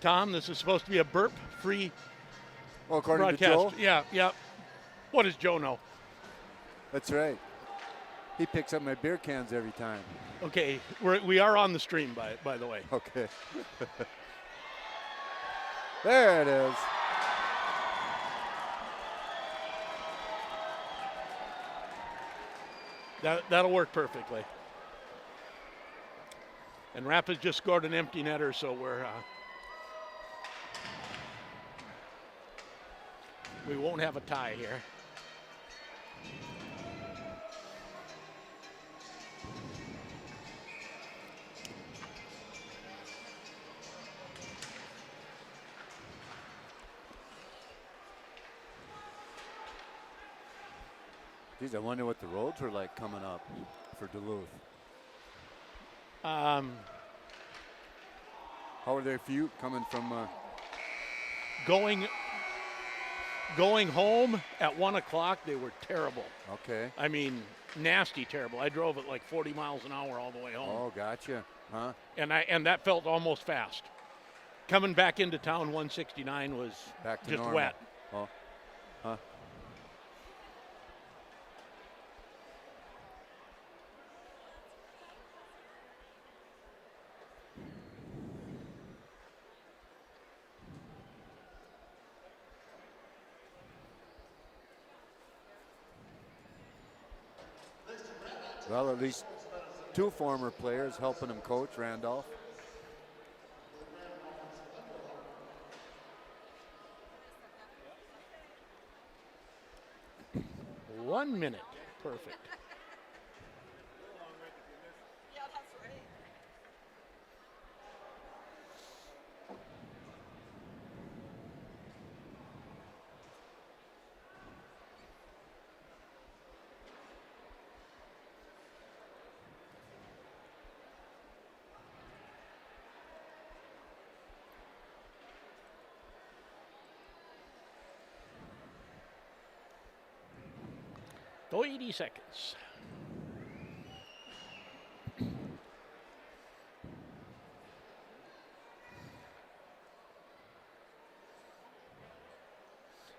Tom, this is supposed to be a burp-free according broadcast. to Joe? Yeah. What does Joe know? That's right. He picks up my beer cans every time. Okay, we are on the stream, by the way. Okay. There it is. That'll work perfectly. And Rapids just scored an empty netter, so we won't have a tie here. Geez, I wonder what the roads were like coming up for Duluth. How are they for you coming from? Going home at 1 o'clock, they were terrible. Okay. I mean, nasty terrible. I drove at like 40 miles an hour all the way home. Oh, gotcha. Huh? And that felt almost fast. Coming back into town, 169 was back to just normal. wet. Oh, huh? Well, at least two former players helping him coach, Randolph. One minute. Perfect. Yeah, that's right. Go 80 seconds.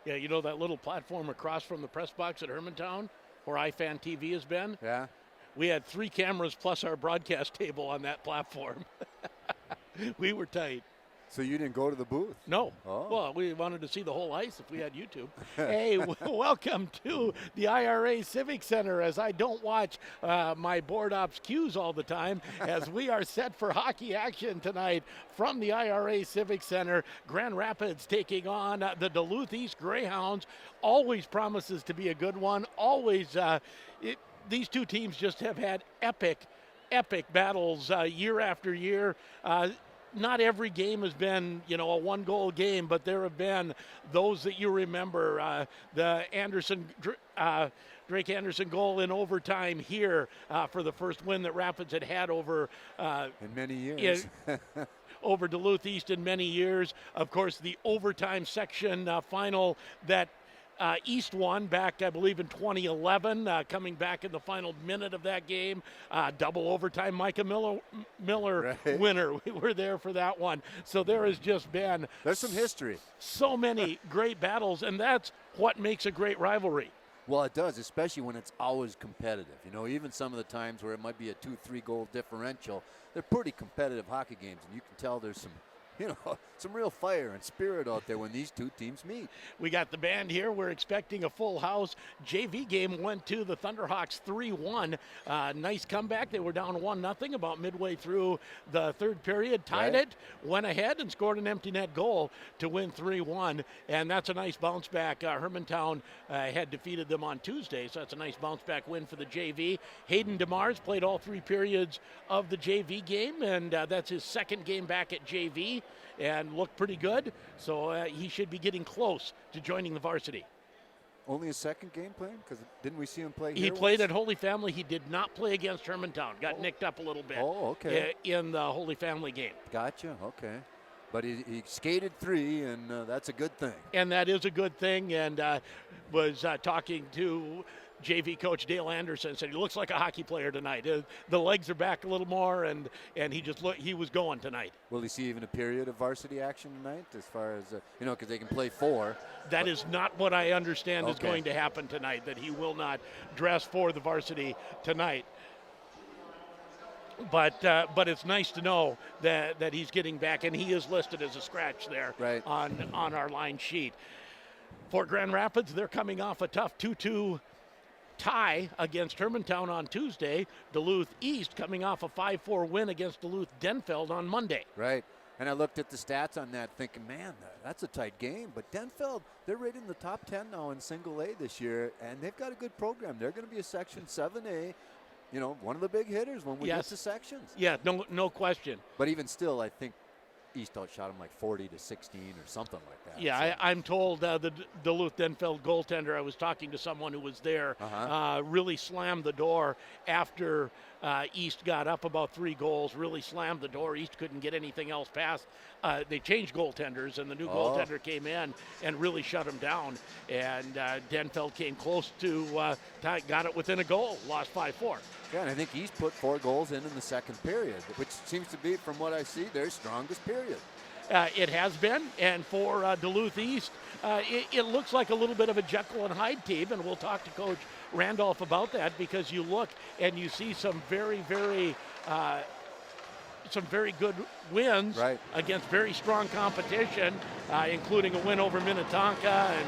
Yeah, you know that little platform across from the press box at Hermantown where iFan TV has been? Yeah. We had 3 cameras plus our broadcast table on that platform. We were tight. So you didn't go to the booth? No. Oh. Well, we wanted to see the whole ice if we had YouTube. Hey, welcome to the IRA Civic Center as I don't watch my board ops cues all the time as we are set for hockey action tonight from the IRA Civic Center. Grand Rapids taking on the Duluth East Greyhounds. Always promises to be a good one. Always, these two teams just have had epic battles year after year. Not every game has been, a 1-goal game, but there have been those that you remember. The Drake Anderson goal in overtime here for the first win that Rapids had over in many years. Over Duluth East in many years. Of course, the overtime section final that East won back, I believe, in 2011, coming back in the final minute of that game. Double overtime, Micah Miller right. Winner. We were there for that one. So there has just been... There's some history. So many great battles, and that's what makes a great rivalry. Well, it does, especially when it's always competitive. Even some of the times where it might be a 2-3 goal differential, they're pretty competitive hockey games, and you can tell there's some real fire and spirit out there when these two teams meet. We got the band here. We're expecting a full house. JV game went to the Thunderhawks 3-1. Nice comeback. They were down 1-0 about midway through the third period. Tied right. it, went ahead and scored an empty net goal to win 3-1. And that's a nice bounce back. Hermantown had defeated them on Tuesday, so that's a nice bounce back win for the JV. Hayden DeMars played all 3 periods of the JV game, and that's his second game back at JV. And looked pretty good, so he should be getting close to joining the varsity. Only a second game playing? Because didn't we see him play here He played once? at Holy Family. He did not play against Hermantown. Got nicked up a little bit okay. In the Holy Family game. Gotcha, okay. But he skated 3, and that's a good thing. And that is a good thing, and was talking to JV coach Dale Anderson said he looks like a hockey player tonight. The legs are back a little more, and he was going tonight. Will he see even a period of varsity action tonight, as far as because they can play 4? That is not what I understand is going to happen tonight. That he will not dress for the varsity tonight. But it's nice to know that he's getting back, and he is listed as a scratch there on our line sheet. For Grand Rapids, they're coming off a tough 2-2 tie against Hermantown on Tuesday. Duluth East coming off a 5-4 win against Duluth-Denfeld on Monday. Right. And I looked at the stats on that thinking, man, that's a tight game. But Denfeld, they're right in the top 10 now in single A this year, and they've got a good program. They're going to be a Section 7A. One of the big hitters when we get to sections. Yeah, no question. But even still, I think East outshot him like 40-16 or something like that. Yeah, so. I'm told the Duluth-Denfeld goaltender, I was talking to someone who was there, really slammed the door after East got up about 3 goals, really slammed the door. East couldn't get anything else past. They changed goaltenders, and the new goaltender came in and really shut him down. And Denfeld came close to, got it within a goal, lost 5-4. Yeah, and I think East put 4 goals in the second period, which seems to be, from what I see, their strongest period. It has been, and for Duluth East, it looks like a little bit of a Jekyll and Hyde team, and we'll talk to Coach Randolph about that, because you look and you see some very, very good wins against very strong competition, including a win over Minnetonka and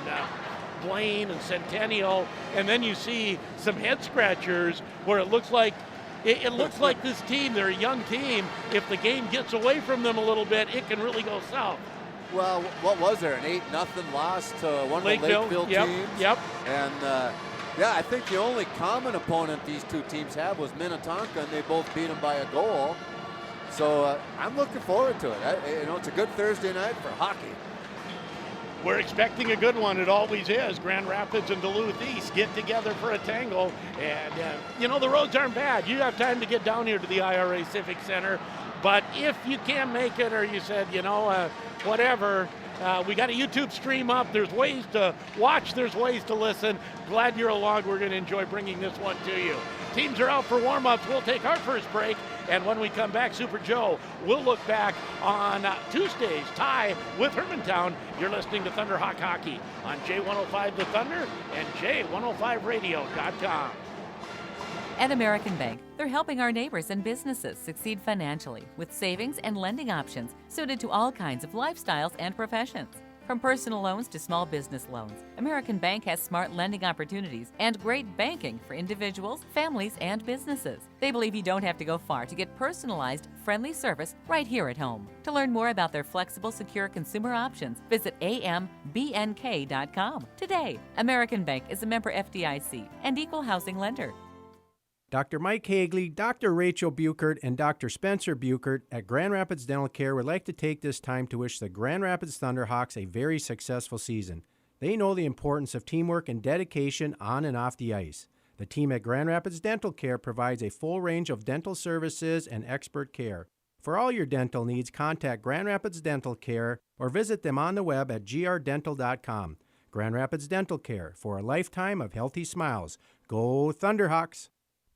Blaine and Centennial, and then you see some head scratchers where it looks like this team, they're a young team. If the game gets away from them a little bit, it can really go south. Well, what was there, an 8-0 loss to one of the Lakeville teams? Yep. And I think the only common opponent these two teams have was Minnetonka, and they both beat them by a goal. So I'm looking forward to it. It's a good Thursday night for hockey. We're expecting a good one. It always is. Grand Rapids and Duluth East get together for a tangle. And, the roads aren't bad. You have time to get down here to the IRA Civic Center. But if you can't make it, or you said, whatever, we got a YouTube stream up. There's ways to watch. There's ways to listen. Glad you're along. We're going to enjoy bringing this one to you. Teams are out for warm-ups. We'll take our first break. And when we come back, Super Joe, we'll look back on Tuesday's tie with Hermantown. You're listening to Thunderhawk Hockey on J105 The Thunder and J105radio.com. At American Bank, they're helping our neighbors and businesses succeed financially with savings and lending options suited to all kinds of lifestyles and professions. From personal loans to small business loans, American Bank has smart lending opportunities and great banking for individuals, families, and businesses. They believe you don't have to go far to get personalized, friendly service right here at home. To learn more about their flexible, secure consumer options, visit ambnk.com today. American Bank is a member FDIC and equal housing lender. Dr. Mike Hagley, Dr. Rachel Buchert, and Dr. Spencer Buchert at Grand Rapids Dental Care would like to take this time to wish the Grand Rapids Thunderhawks a very successful season. They know the importance of teamwork and dedication on and off the ice. The team at Grand Rapids Dental Care provides a full range of dental services and expert care. For all your dental needs, contact Grand Rapids Dental Care or visit them on the web at grdental.com. Grand Rapids Dental Care, for a lifetime of healthy smiles. Go Thunderhawks!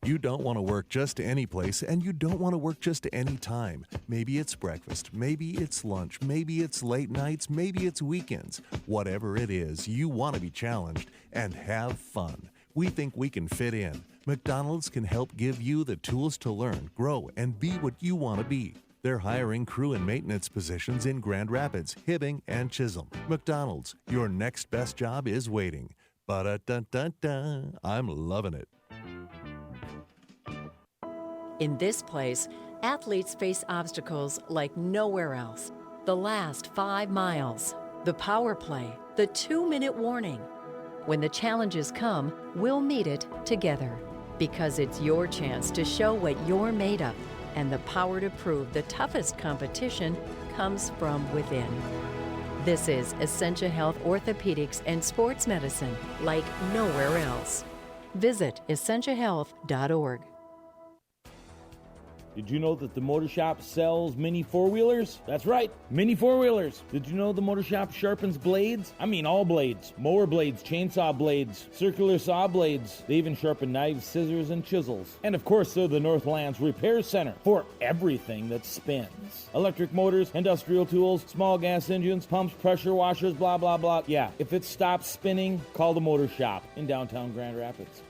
You don't want to work just any place, and you don't want to work just any time. Maybe it's breakfast, maybe it's lunch, maybe it's late nights, maybe it's weekends. Whatever it is, you want to be challenged and have fun. We think we can fit in. McDonald's can help give you the tools to learn, grow, and be what you want to be. They're hiring crew and maintenance positions in Grand Rapids, Hibbing, and Chisholm. McDonald's, your next best job is waiting. Ba-da-da-da-da, I'm loving it. In this place, athletes face obstacles like nowhere else. The last 5 miles, the power play, the 2-minute warning. When the challenges come, we'll meet it together, because it's your chance to show what you're made of, and the power to prove the toughest competition comes from within. This is Essentia Health Orthopedics and Sports Medicine like nowhere else. Visit essentiahealth.org. Did you know that the Motor Shop sells mini four-wheelers? That's right, mini four-wheelers. Did you know the Motor Shop sharpens blades? I mean all blades. Mower blades, chainsaw blades, circular saw blades. They even sharpen knives, scissors, and chisels. And of course, they're the Northland's repair center for everything that spins. Electric motors, industrial tools, small gas engines, pumps, pressure washers, blah, blah, blah. Yeah, if it stops spinning, call the Motor Shop in downtown Grand Rapids.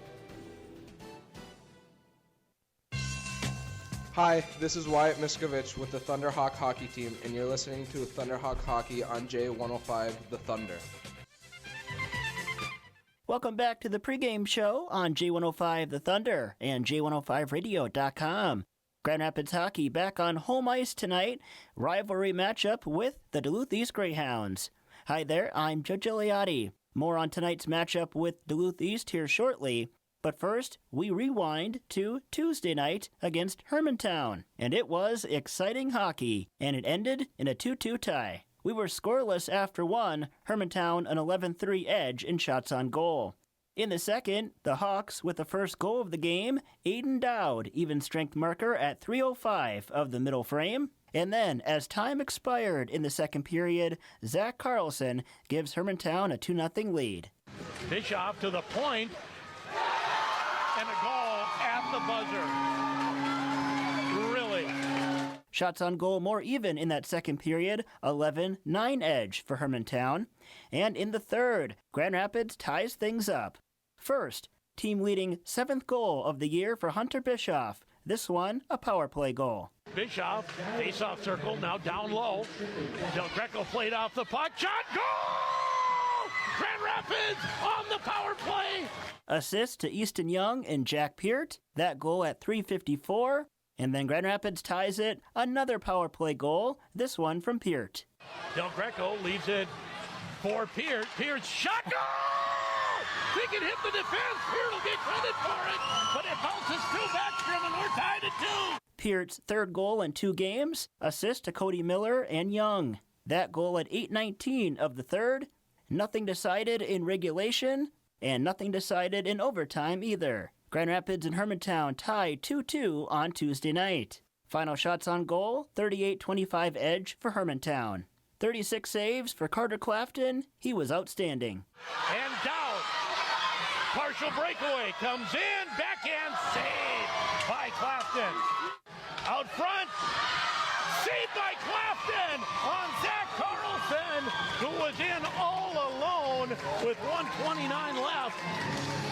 Hi, this is Wyatt Miskovich with the Thunderhawk hockey team, and you're listening to Thunderhawk Hockey on J105 The Thunder. Welcome back to the pregame show on J105 The Thunder and J105radio.com. Grand Rapids Hockey back on home ice tonight. Rivalry matchup with the Duluth East Greyhounds. Hi there, I'm Joe Gigliotti. More on tonight's matchup with Duluth East here shortly. But first, we rewind to Tuesday night against Hermantown. And it was exciting hockey, and it ended in a 2-2 tie. We were scoreless after one, Hermantown an 11-3 edge in shots on goal. In the second, the Hawks with the first goal of the game, Aiden Dowd, even strength marker at 3:05 of the middle frame. And then, as time expired in the second period, Zach Carlson gives Hermantown a 2-0 lead. Bischoff to the point. And a goal at the buzzer. Really? Shots on goal more even in that second period, 11-9 edge for Hermantown. And in the third, Grand Rapids ties things up. First, team leading 7th goal of the year for Hunter Bischoff. This one, a power play goal. Bischoff, face-off circle, now down low. Del Greco played off the puck. Shot, goal! Grand Rapids on the power play. Assist to Easton Young and Jack Peart. That goal at 3:54. And then Grand Rapids ties it. Another power play goal. This one from Peart. Del Greco leaves it for Peart. Peart's shot, goal! He can hit the defense. Peart will get credit for it. But it bounces through Backstrom and we're tied at 2. Peart's third goal in 2 games. Assist to Cody Miller and Young. That goal at 8:19 of the third. Nothing decided in regulation, and nothing decided in overtime either. Grand Rapids and Hermantown tied 2-2 on Tuesday night. Final shots on goal, 38-25 edge for Hermantown. 36 saves for Carter Clafton. He was outstanding. And down. Partial breakaway comes in. Backhand save by Clafton. Out front. Save by Clafton on Zach Carlson, who was in all alone with 1:29 left.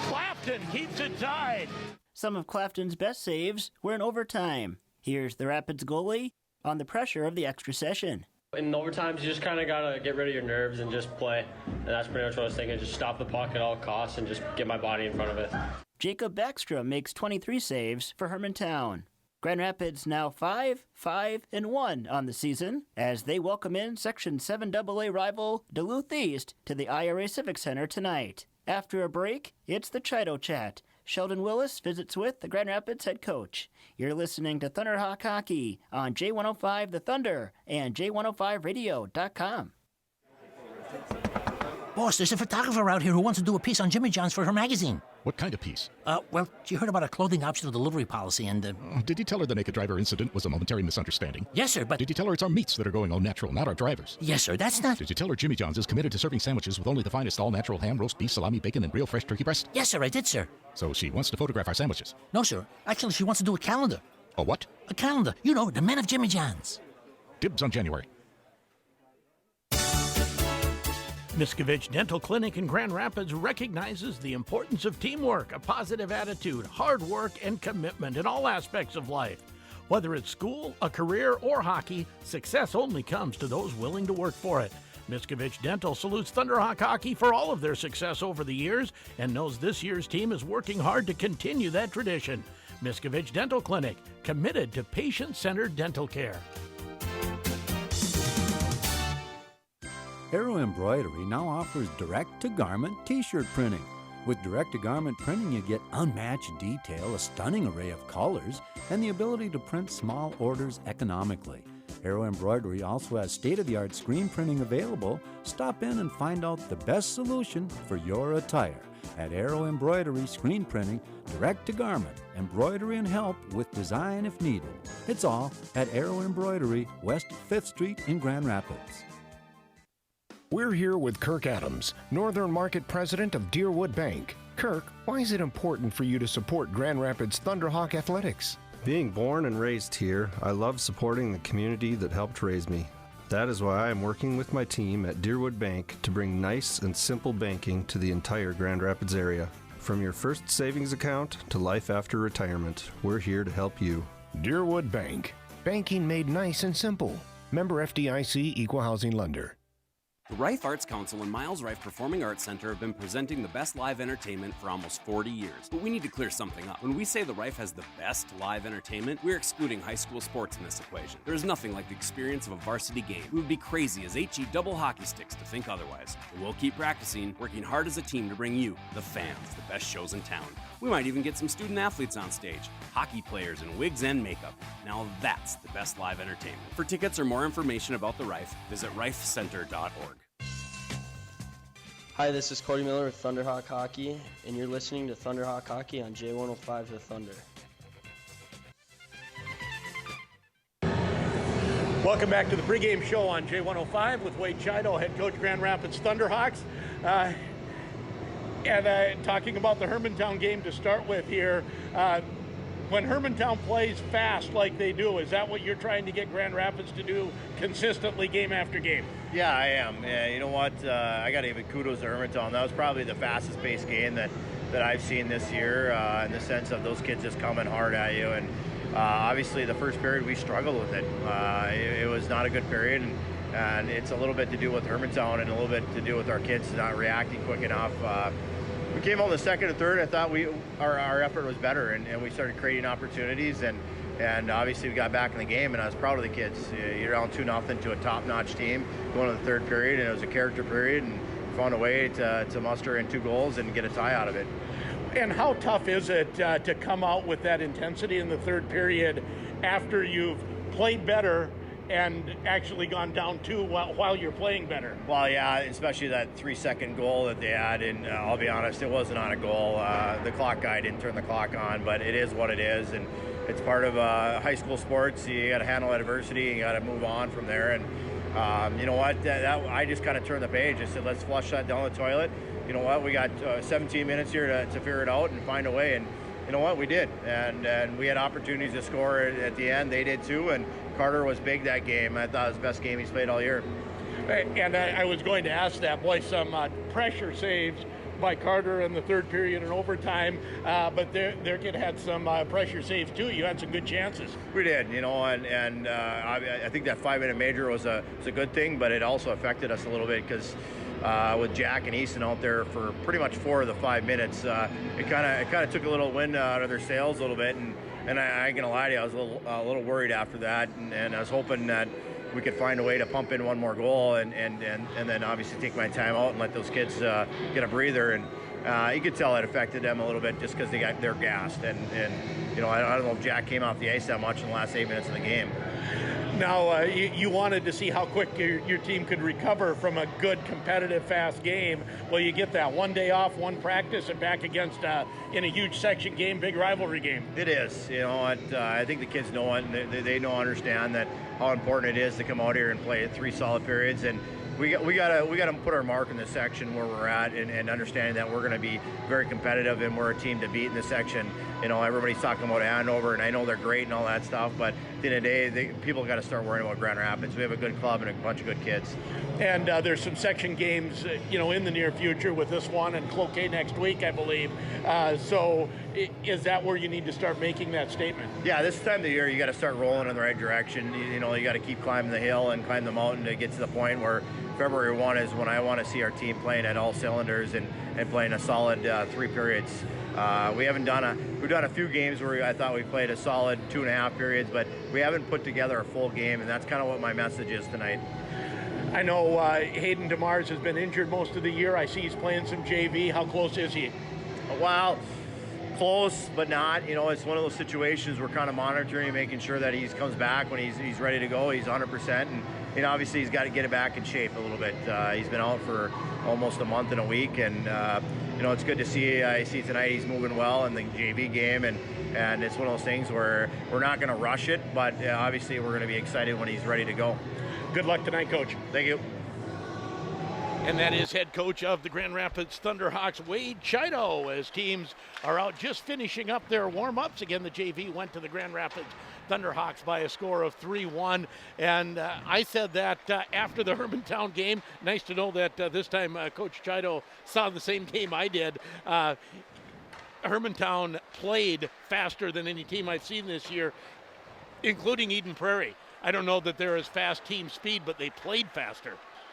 Clafton keeps it tied. Some of Clafton's best saves were in overtime. Here's the Rapids goalie on the pressure of the extra session. In overtimes, you just kind of got to get rid of your nerves and just play. And that's pretty much what I was thinking, just stop the puck at all costs and just get my body in front of it. Jacob Backstrom makes 23 saves for Hermantown. Grand Rapids now 5-5-1 on the season as they welcome in Section 7AA rival Duluth East to the IRA Civic Center tonight. After a break, it's the Chido Chat. Sheldon Willis visits with the Grand Rapids head coach. You're listening to Thunderhawk Hockey on J105 The Thunder and J105radio.com. Boss, there's a photographer out here who wants to do a piece on Jimmy John's for her magazine. What kind of piece? Well, she heard about a clothing optional delivery policy and... Did you tell her the naked driver incident was a momentary misunderstanding? Yes, sir, but... Did you tell her it's our meats that are going all natural, not our drivers? Yes, sir, that's not... Did you tell her Jimmy John's is committed to serving sandwiches with only the finest all-natural ham, roast beef, salami, bacon, and real fresh turkey breast? Yes, sir, I did, sir. So she wants to photograph our sandwiches? No, sir. Actually, she wants to do a calendar. A what? A calendar. You know, the men of Jimmy John's. Dibs on January. Miskovich Dental Clinic in Grand Rapids recognizes the importance of teamwork, a positive attitude, hard work, and commitment in all aspects of life. Whether it's school, a career, or hockey, success only comes to those willing to work for it. Miskovich Dental salutes Thunderhawk Hockey for all of their success over the years and knows this year's team is working hard to continue that tradition. Miskovich Dental Clinic, committed to patient-centered dental care. Arrow Embroidery now offers direct-to-garment t-shirt printing. With direct-to-garment printing, you get unmatched detail, a stunning array of colors, and the ability to print small orders economically. Arrow Embroidery also has state-of-the-art screen printing available. Stop in and find out the best solution for your attire. At Arrow Embroidery Screen Printing, direct to garment, embroidery and help with design if needed. It's all at Arrow Embroidery, West 5th Street in Grand Rapids. We're here with Kirk Adams, Northern Market President of Deerwood Bank. Kirk, why is it important for you to support Grand Rapids Thunderhawk Athletics? Being born and raised here, I love supporting the community that helped raise me. That is why I am working with my team at Deerwood Bank to bring nice and simple banking to the entire Grand Rapids area. From your first savings account to life after retirement, we're here to help you. Deerwood Bank. Banking made nice and simple. Member FDIC Equal Housing Lender. The Rife Arts Council and Miles Rife Performing Arts Center have been presenting the best live entertainment for almost 40 years. But we need to clear something up. When we say the Rife has the best live entertainment, we're excluding high school sports in this equation. There is nothing like the experience of a varsity game. We would be crazy as HE double hockey sticks to think otherwise. And we'll keep practicing, working hard as a team to bring you, the fans, the best shows in town. We might even get some student athletes on stage, hockey players in wigs and makeup. Now that's the best live entertainment. For tickets or more information about the Rife, visit rifecenter.org. Hi, this is Cody Miller with Thunderhawk Hockey, and you're listening to Thunderhawk Hockey on J105 The Thunder. Welcome back to the pregame show on J105 with Wade Chido, head coach Grand Rapids Thunderhawks. And talking about the Hermantown game to start with here, when Hermantown plays fast like they do, is that what you're trying to get Grand Rapids to do consistently game after game? Yeah, I am. Yeah, you know what? I got to give kudos to Hermantown. That was probably the fastest paced game that I've seen this year in the sense of those kids just coming hard at you. And obviously the first period we struggled with it. It was not a good period. And it's a little bit to do with Hermantown and a little bit to do with our kids not reacting quick enough. We came out in the second and third. I thought our effort was better, and we started creating opportunities. And obviously we got back in the game, and I was proud of the kids. You're down 2-0 to a top-notch team going to the third period, and it was a character period, and found a way to muster in 2 goals and get a tie out of it. And how tough is it to come out with that intensity in the third period after you've played better and actually gone down 2 while you're playing better? Well, yeah, especially that 3-second goal that they had, and I'll be honest, it wasn't on a goal. The clock guy didn't turn the clock on, but it is what it is, and it's part of high school sports. You got to handle adversity, you got to move on from there, and you know what, I just kind of turned the page. I said, let's flush that down the toilet. You know what, we got 17 minutes here to figure it out and find a way, and you know what, we did, and we had opportunities to score at the end. They did too, and Carter was big that game. I thought it was the best game he's played all year. And I was going to ask that. Boy, some pressure saves by Carter in the third period and overtime, but their kid had some pressure saves too. You had some good chances. We did, you know, and I think that 5-minute major was a good thing, but it also affected us a little bit because with Jack and Easton out there for pretty much 4 of the 5 minutes, it kind of took a little wind out of their sails a little bit, and I ain't gonna lie to you, I was a little worried after that, and I was hoping that we could find a way to pump in one more goal and then obviously take my time out and let those kids get a breather. And you could tell it affected them a little bit just because they're gassed. And you know, I don't know if Jack came off the ice that much in the last 8 minutes of the game. Now, you wanted to see how quick your team could recover from a good, competitive, fast game. Well, you get that 1 day off, 1 practice, and back against, in a huge section game, big rivalry game. It is. You know, I think the kids know it, and they know, understand that how important it is to come out here and play 3 solid periods. And we gotta put our mark in this section where we're at, and understanding that we're going to be very competitive and we're a team to beat in this section. You know, everybody's talking about Andover, and I know they're great and all that stuff, but at the end of the day, people got to start worrying about Grand Rapids. We have a good club and a bunch of good kids. And there's some section games, you know, in the near future with this one and Cloquet next week, I believe. So is that where you need to start making that statement? Yeah, this time of the year, you got to start rolling in the right direction. You know, you got to keep climbing the hill and climb the mountain to get to the point where February 1 is when I want to see our team playing at all cylinders and playing a solid 3 periods. We've done a few games where I thought we played a solid 2.5 periods, but we haven't put together a full game, and that's kind of what my message is tonight. I know Hayden DeMars has been injured most of the year. I see he's playing some JV. How close is he? Well, close, but not. It's one of those situations we're kind of monitoring, making sure that he comes back when he's ready to go. He's 100%, and obviously he's got to get it back in shape a little bit. He's been out for almost a month and a week, and it's good to see. I see tonight he's moving well in the JV game, and it's one of those things where we're not going to rush it, but obviously we're going to be excited when he's ready to go. Good luck tonight, Coach. Thank you. And that is head coach of the Grand Rapids Thunderhawks, Wade Chido, as teams are out just finishing up their warm-ups. Again, the JV went to the Grand Rapids Thunderhawks by a score of 3-1. And I said that after the Hermantown game. Nice to know that this time Coach Chido saw the same game I did. Hermantown played faster than any team I've seen this year, including Eden Prairie. I don't know that they're as fast team speed, but they played faster.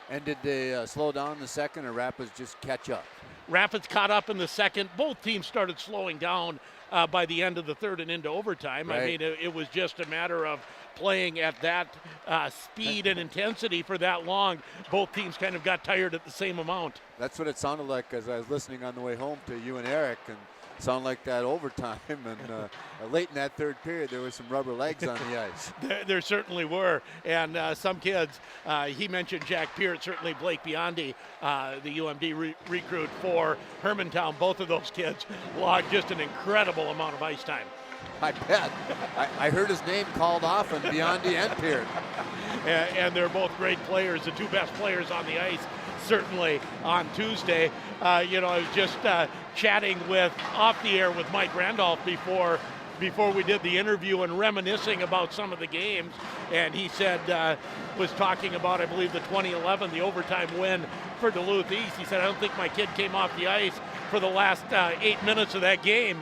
And did they slow down in the second, or Rapids just catch up? Rapids caught up in the second. Both teams started slowing down by the end of the third and into overtime. Right. I mean, it was just a matter of playing at that speed and intensity for that long. Both teams kind of got tired at the same amount. That's what it sounded like as I was listening on the way home to you and Eric, and sound like that overtime, and late in that third period there was some rubber legs on the ice. There certainly were, and some kids, he mentioned Jack Peart, certainly Blake Biondi, the UMD recruit for Hermantown. Both of those kids logged just an incredible amount of ice time. I bet. I heard his name called often, Biondi and Peart. And they're both great players, the two best players on the ice, certainly on Tuesday. I was just chatting off the air with Mike Randolph before we did the interview and reminiscing about some of the games. And he said, was talking about, I believe, the 2011, the overtime win for Duluth East. He said, I don't think my kid came off the ice for the last 8 minutes of that game.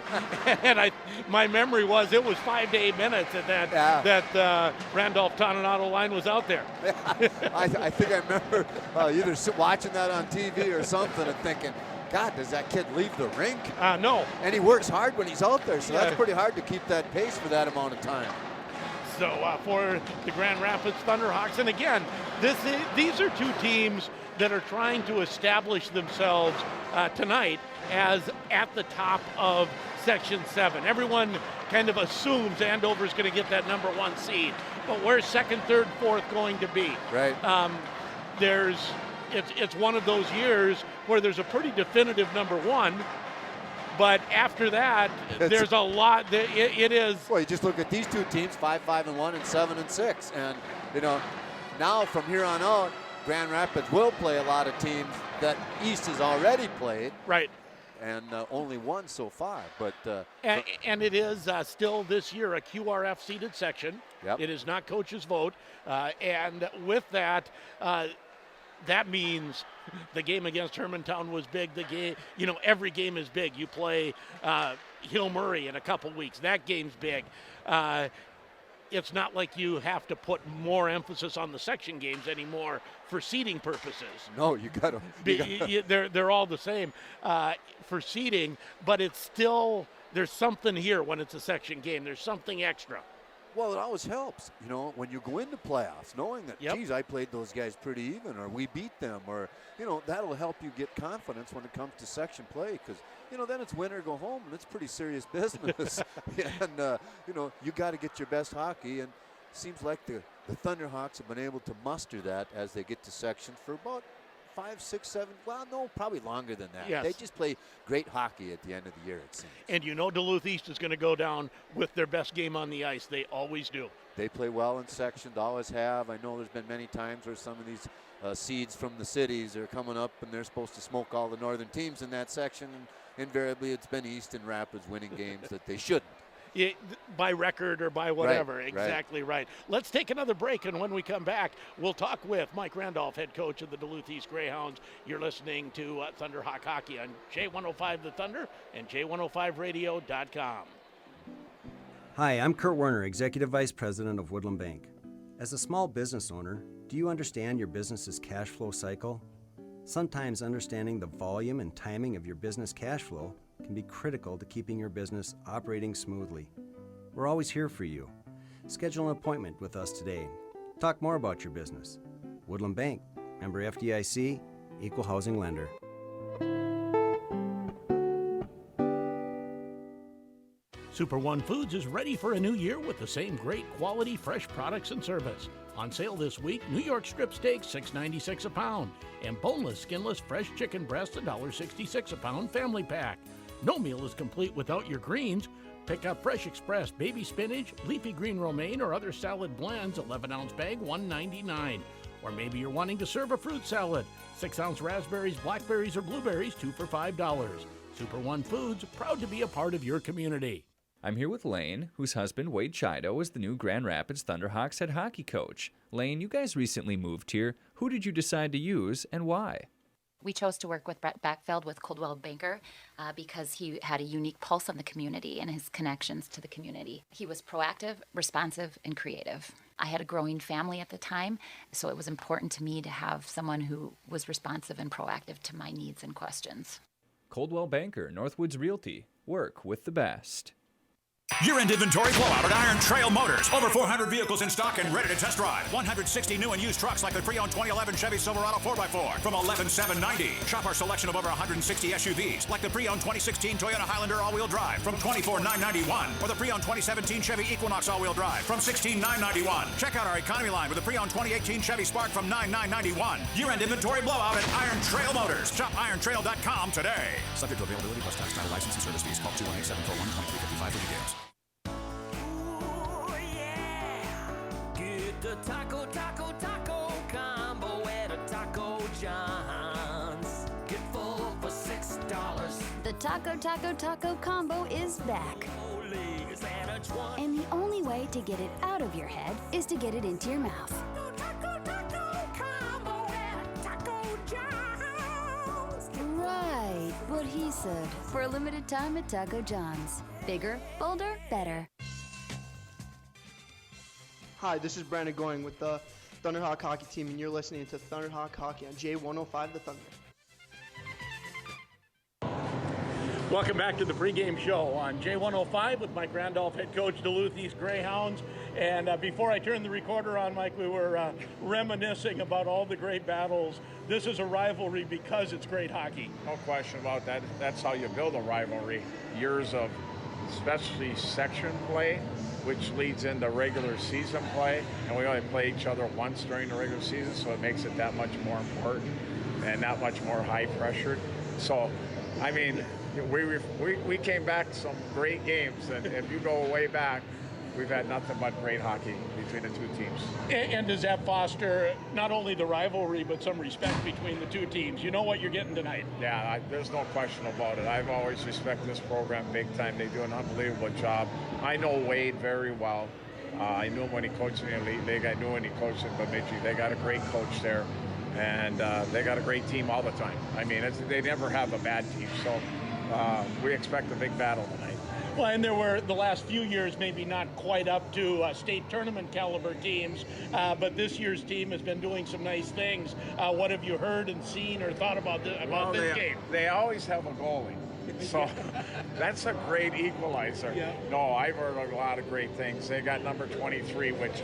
And my memory was it was 5 to 8 minutes that Randolph Toninato line was out there. I think I remember either watching that on TV or something and thinking, God, does that kid leave the rink? No. And he works hard when he's out there, so that's pretty hard to keep that pace for that amount of time. So for the Grand Rapids Thunderhawks, and again, these are two teams that are trying to establish themselves tonight as at the top of Section 7. Everyone kind of assumes Andover's going to get that number 1 seed, but where's second, third, fourth going to be? Right. It's one of those years where there's a pretty definitive number 1, but after that, there's a lot. It is. Well, you just look at these two teams: 5-1 and 7-6, and now from here on out, Grand Rapids will play a lot of teams that East has already played. Right. And only one so far, but and it is still this year a QRF seeded section. Yep. It is not coach's vote, and with that. That means the game against Hermantown was big. The game, every game is big. You play Hill Murray in a couple weeks. That game's big. It's not like you have to put more emphasis on the section games anymore for seeding purposes. No, you got to. They're all the same for seeding, but it's still there's something here when it's a section game. There's something extra. Well, it always helps, when you go into playoffs, knowing that, geez, I played those guys pretty even, or we beat them, or, that'll help you get confidence when it comes to section play, because, then it's win or go home, and it's pretty serious business. And, you got to get your best hockey, and it seems like the Thunderhawks have been able to muster that as they get to section for about 5, 6, 7, well, no, probably longer than that. Yes. They just play great hockey at the end of the year, it seems. And Duluth East is going to go down with their best game on the ice. They always do. They play well in section, always have. I know there's been many times where some of these seeds from the cities are coming up and they're supposed to smoke all the northern teams in that section. And invariably, it's been East and Rapids winning games that they shouldn't. By record or by whatever. Right, exactly right. Let's take another break, and when we come back, we'll talk with Mike Randolph, head coach of the Duluth East Greyhounds. You're listening to Thunderhawk Hockey on J105 The Thunder and J105radio.com. Hi, I'm Kurt Werner, Executive Vice President of Woodland Bank. As a small business owner, do you understand your business's cash flow cycle? Sometimes understanding the volume and timing of your business cash flow can be critical to keeping your business operating smoothly. We're always here for you. Schedule an appointment with us today. Talk more about your business. Woodland Bank, member FDIC, equal housing lender. Super One Foods is ready for a new year with the same great quality, fresh products and service. On sale this week, New York strip steaks, $6.96 a pound, and boneless, skinless, fresh chicken breast, $1.66 a pound family pack. No meal is complete without your greens. Pick up Fresh Express baby spinach, leafy green romaine, or other salad blends, 11-ounce bag, $1.99. Or maybe you're wanting to serve a fruit salad, 6-ounce raspberries, blackberries, or blueberries, 2 for $5. Super One Foods, proud to be a part of your community. I'm here with Lane, whose husband, Wade Chido, is the new Grand Rapids Thunderhawks head hockey coach. Lane, you guys recently moved here. Who did you decide to use and why? We chose to work with Brett Backfeld with Coldwell Banker because he had a unique pulse on the community and his connections to the community. He was proactive, responsive, and creative. I had a growing family at the time, so it was important to me to have someone who was responsive and proactive to my needs and questions. Coldwell Banker, Northwoods Realty. Work with the best. Year-end inventory blowout at Iron Trail Motors. Over 400 vehicles in stock and ready to test drive. 160 new and used trucks like the pre-owned 2011 Chevy Silverado 4x4 from $11,790. Shop our selection of over 160 SUVs like the pre-owned 2016 Toyota Highlander all-wheel drive from $24,991, or the pre-owned 2017 Chevy Equinox all-wheel drive from $16,991. Check out our economy line with the pre-owned 2018 Chevy Spark from $9,991. Year-end inventory blowout at Iron Trail Motors. Shop irontrail.com today. Subject to availability plus tax, title, license, and service fees. Call 218-741-2355 for details. The taco combo at a Taco John's. Get full for $6. The taco combo is back. And the only way to get it out of your head is to get it into your mouth. Combo at a Taco John's. Right, what he said. For a limited time at Taco John's. Bigger, bolder, better. Hi, this is Brandon Going with the Thunderhawk Hockey Team, and you're listening to Thunderhawk Hockey on J105 The Thunder. Welcome back to the pregame show on J105 with Mike Randolph, head coach, Duluth East Greyhounds. And before I turned the recorder on, Mike, we were reminiscing about all the great battles. This is a rivalry because it's great hockey. No question about that. That's how you build a rivalry. Years of especially section play, which leads into regular season play, and we only play each other once during the regular season, so it makes it that much more important and that much more high pressured. So, I mean, we came back some great games, and if you go way back, we've had nothing but great hockey between the two teams. And does that foster not only the rivalry, but some respect between the two teams? You know what you're getting tonight. Yeah, there's no question about it. I've always respected this program big time. They do an unbelievable job. I know Wade very well. I knew him when he coached in the Elite League. I knew when he coached in Bemidji. They got a great coach there, and they got a great team all the time. I mean, they never have a bad team, so we expect a big battle tonight. Well, and there were the last few years maybe not quite up to state tournament caliber teams, but this year's team has been doing some nice things. What have you heard and seen or thought about this game? They always have a goalie, so that's a great equalizer. Yeah. No, I've heard a lot of great things. They got number 23, which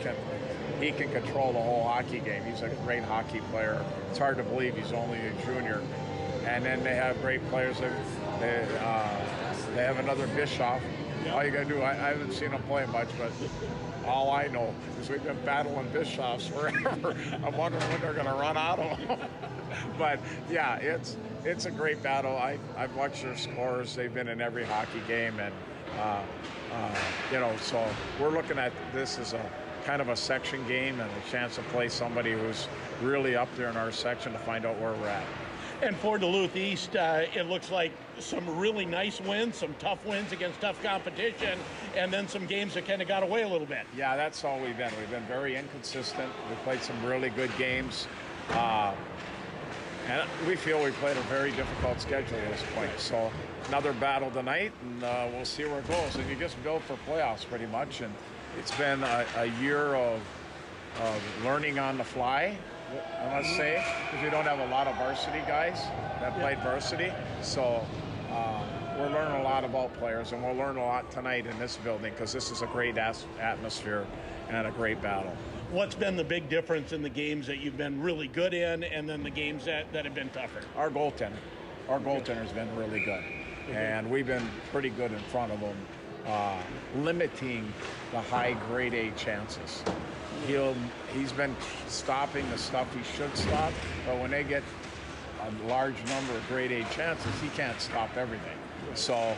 he can control the whole hockey game. He's a great hockey player. It's hard to believe he's only a junior. And then they have great players. They have another Bischoff. Yeah. All you got to do, I haven't seen him play much, but all I know is we've been battling Bischoffs forever. I'm wondering when they're going to run out of them. But, yeah, it's a great battle. I've watched their scores. They've been in every hockey game. And, so we're looking at this as a kind of a section game and a chance to play somebody who's really up there in our section to find out where we're at. And for Duluth East, it looks like some really nice wins, some tough wins against tough competition, and then some games that kind of got away a little bit. Yeah, that's all we've been. We've been very inconsistent. We played some really good games. And we feel we played a very difficult schedule at this point. So another battle tonight, and we'll see where it goes. And you just build for playoffs pretty much. And it's been a year of learning on the fly, I must say, because we don't have a lot of varsity guys that played varsity. So we're learning a lot about players, and we'll learn a lot tonight in this building because this is a great atmosphere and a great battle. What's been the big difference in the games that you've been really good in and then the games that have been tougher? Our goaltender's been really good, and we've been pretty good in front of them. limiting the high grade A chances. He's been stopping the stuff he should stop, but when they get a large number of grade A chances, he can't stop everything. So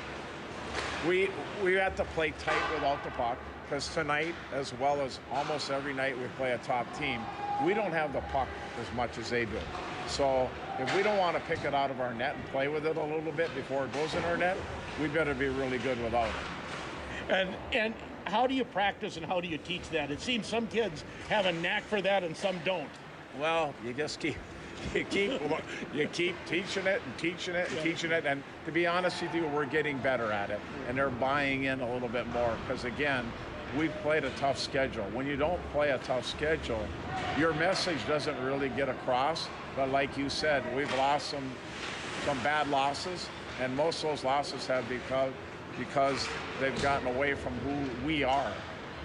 we have to play tight without the puck, because tonight, as well as almost every night we play a top team, we don't have the puck as much as they do. So if we don't want to pick it out of our net and play with it a little bit before it goes in our net, we better be really good without it. And how do you practice and how do you teach that? It seems some kids have a knack for that and some don't. Well, you just keep teaching it and teaching it and teaching it. And to be honest with you, we're getting better at it. And they're buying in a little bit more because, again, we've played a tough schedule. When you don't play a tough schedule, your message doesn't really get across. But like you said, we've lost some bad losses, and most of those losses have because they've gotten away from who we are.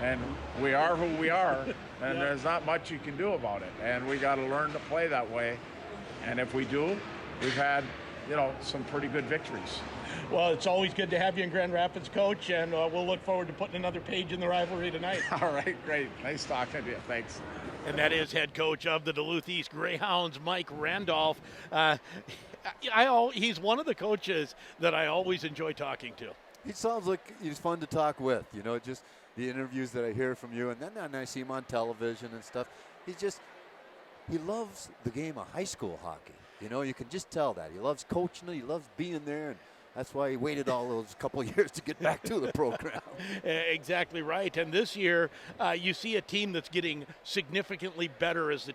And we are who we are, and there's not much you can do about it. And we got to learn to play that way. And if we do, we've had, some pretty good victories. Well, it's always good to have you in Grand Rapids, Coach, and we'll look forward to putting another page in the rivalry tonight. All right, great. Nice talking to you. Thanks. And that is head coach of the Duluth East Greyhounds, Mike Randolph. He's one of the coaches that I always enjoy talking to. He sounds like he's fun to talk with, just the interviews that I hear from you, and then I see him on television and stuff. He loves the game of high school hockey. You can just tell that. He loves coaching it, he loves being there, and that's why he waited all those couple of years to get back to the program. Exactly right. And this year, you see a team that's getting significantly better as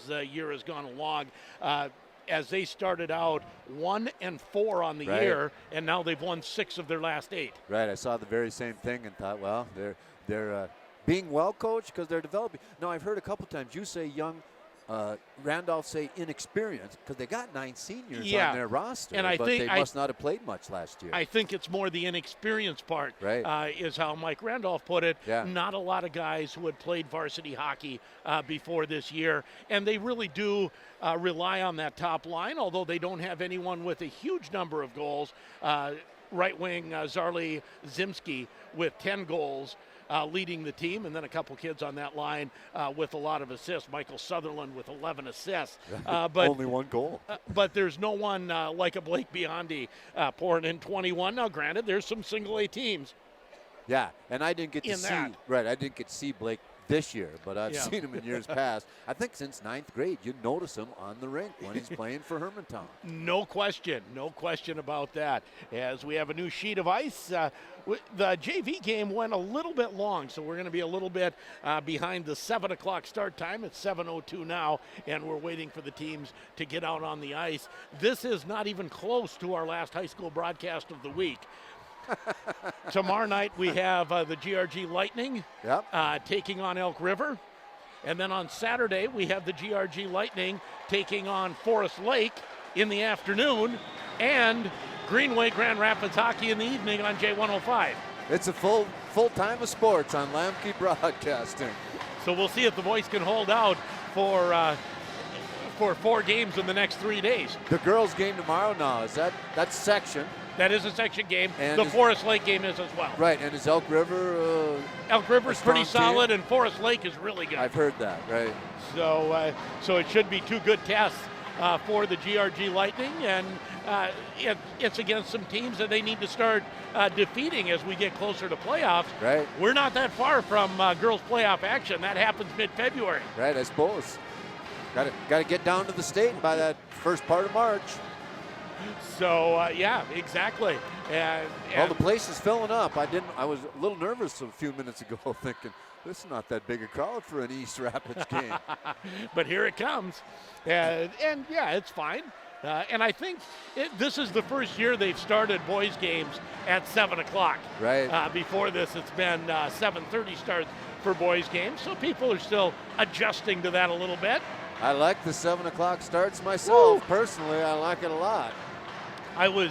the year has gone along. As they started out 1-4 on the year, and now they've won 6 of their last 8. Right. I saw the very same thing and thought, well, they're being well coached because they're developing. Now, I've heard a couple times you say young. Randolph say inexperienced because they got 9 seniors on their roster, and but they must not have played much last year. I think it's more the inexperienced part, is how Mike Randolph put it. Yeah. Not a lot of guys who had played varsity hockey before this year, and they really do rely on that top line, although they don't have anyone with a huge number of goals. Right wing Zarli Zimski with 10 goals. Leading the team, and then a couple kids on that line with a lot of assists. Michael Sutherland with 11 assists. But only 1 goal. But there's no one like a Blake Biondi pouring in 21. Now, granted, there's some single-A teams. Yeah, and I didn't get to see. Right, I didn't get to see Blake this year, but I've seen him in years past. I think since 9th grade, you notice him on the rink when he's playing for Hermantown. No question about that. As we have a new sheet of ice, the JV game went a little bit long, so we're going to be a little bit behind the 7 o'clock start time. It's 7:02 now, and we're waiting for the teams to get out on the ice. This is not even close to our last high school broadcast of the week. Tomorrow night we have the GRG Lightning taking on Elk River. And then on Saturday we have the GRG Lightning taking on Forest Lake in the afternoon, and Greenway Grand Rapids Hockey in the evening on J105. It's a full time of sports on Lamke Broadcasting. So we'll see if the boys can hold out for 4 games in the next 3 days. The girls' game tomorrow now, that's section. That is a section game. And the Forest Lake game is as well. Right, and is Elk River Elk River's pretty solid, team? and Forest Lake is really good. I've heard that, right. So it should be 2 good tests for the GRG Lightning, and it's against some teams that they need to start defeating as we get closer to playoffs. Right. We're not that far from girls' playoff action. That happens mid-February. Right, I suppose. Got to get down to the state by that first part of March. So exactly. And the place is filling up. I was a little nervous a few minutes ago, thinking this is not that big a crowd for an East Rapids game. But here it comes, and it's fine. And I think this is the first year they've started boys games at 7 o'clock. Right. Before this, it's been 7:30 starts for boys games, so people are still adjusting to that a little bit. I like the 7 o'clock starts myself. Woo! Personally, I like it a lot. I would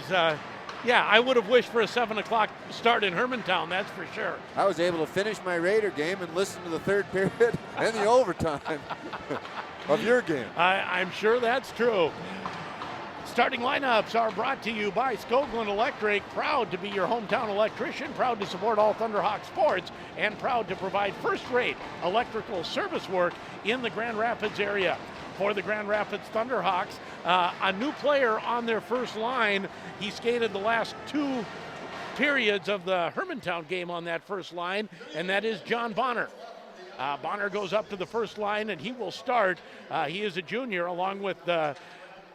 have wished for a 7 o'clock start in Hermantown, that's for sure. I was able to finish my Raider game and listen to the 3rd period and the overtime of your game. I'm sure that's true. Starting lineups are brought to you by Skoglund Electric, proud to be your hometown electrician, proud to support all Thunderhawk sports, and proud to provide first-rate electrical service work in the Grand Rapids area. For the Grand Rapids Thunderhawks, a new player on their first line. He skated the last 2 periods of the Hermantown game on that first line, and that is John Bonner. Bonner goes up to the first line, and he will start. He is a junior, along with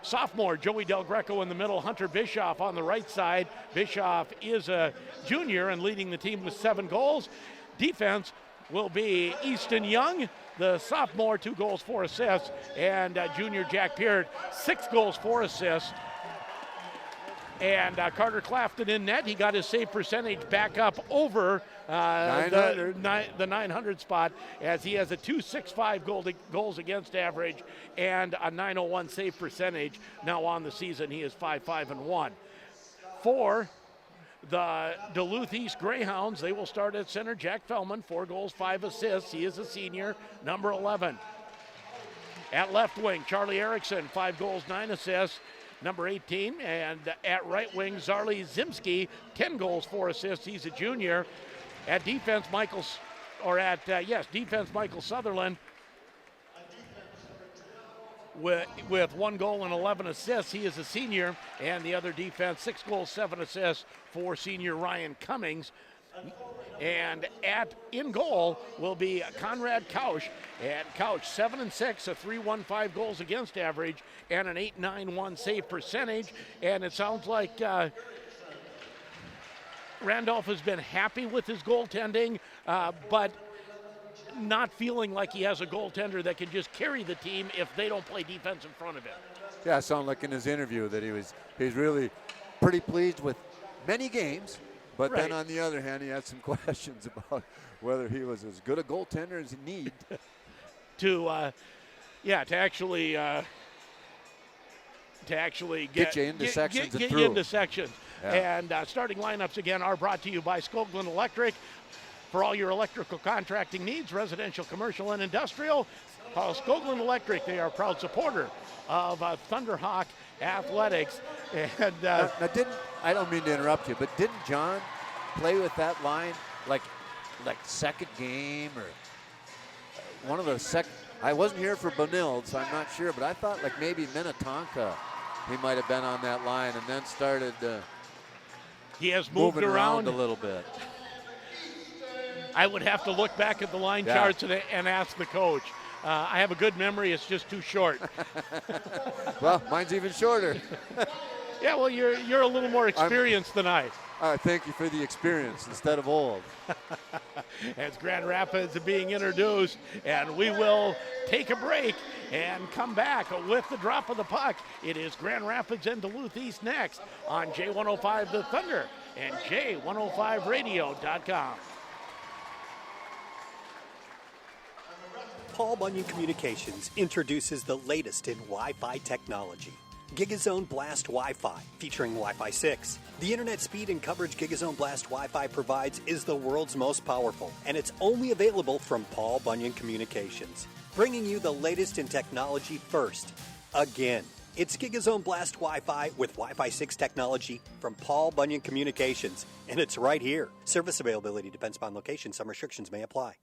sophomore Joey Del Greco in the middle, Hunter Bischoff on the right side. Bischoff is a junior and leading the team with 7 goals. Defense will be Easton Young, the sophomore, 2 goals, 4 assists, and junior Jack Peart, 6 goals, 4 assists. And Carter Clafton in net. He got his save percentage back up over the 900 spot, as he has a 2.65 goals against average and a 901 save percentage. Now on the season, he is 5-5-1. For the Duluth East Greyhounds, they will start at center. Jack Fellman, 4 goals, 5 assists. He is a senior, number 11. At left wing, Charlie Erickson, 5 goals, 9 assists, number 18. And at right wing, Zarli Zimski, 10 goals, 4 assists. He's a junior. At defense, Michael Sutherland with 1 goal and 11 assists. He is a senior. And the other defense, 6 goals, 7 assists for senior Ryan Cummings. And in goal will be Conrad Couch. And Couch, 7-6, a 3.15 goals against average, and an 8.91 save percentage. And it sounds like Randolph has been happy with his goaltending, but not feeling like he has a goaltender that can just carry the team if they don't play defense in front of him. Yeah, it sounded like in his interview that he's really pretty pleased with many games. But right. Then on the other hand, he had some questions about whether he was as good a goaltender as he needed to actually get you into sections and through. You into sections. Yeah. And starting lineups again are brought to you by Skoglund Electric. For all your electrical contracting needs, residential, commercial, and industrial, call Skoglund Electric. They are a proud supporter of Thunderhawk Athletics. And I don't mean to interrupt you, but didn't John play with that line like second game or one of the second? I wasn't here for Benilde, so I'm not sure, but I thought like maybe Minnetonka he might have been on that line and then started he has moved around a little bit. I would have to look back at the line charts and ask the coach. I have a good memory. It's just too short. Well, mine's even shorter. Yeah, well, you're a little more experienced than I. Thank you for the experience instead of old. As Grand Rapids are being introduced, and we will take a break and come back with the drop of the puck. It is Grand Rapids and Duluth East next on J105 The Thunder and J105radio.com. Paul Bunyan Communications introduces the latest in Wi-Fi technology. Gigazone Blast Wi-Fi, featuring Wi-Fi 6. The internet speed and coverage Gigazone Blast Wi-Fi provides is the world's most powerful, and it's only available from Paul Bunyan Communications, bringing you the latest in technology first. Again, it's Gigazone Blast Wi-Fi with Wi-Fi 6 technology from Paul Bunyan Communications, and it's right here. Service availability depends upon location. Some restrictions may apply.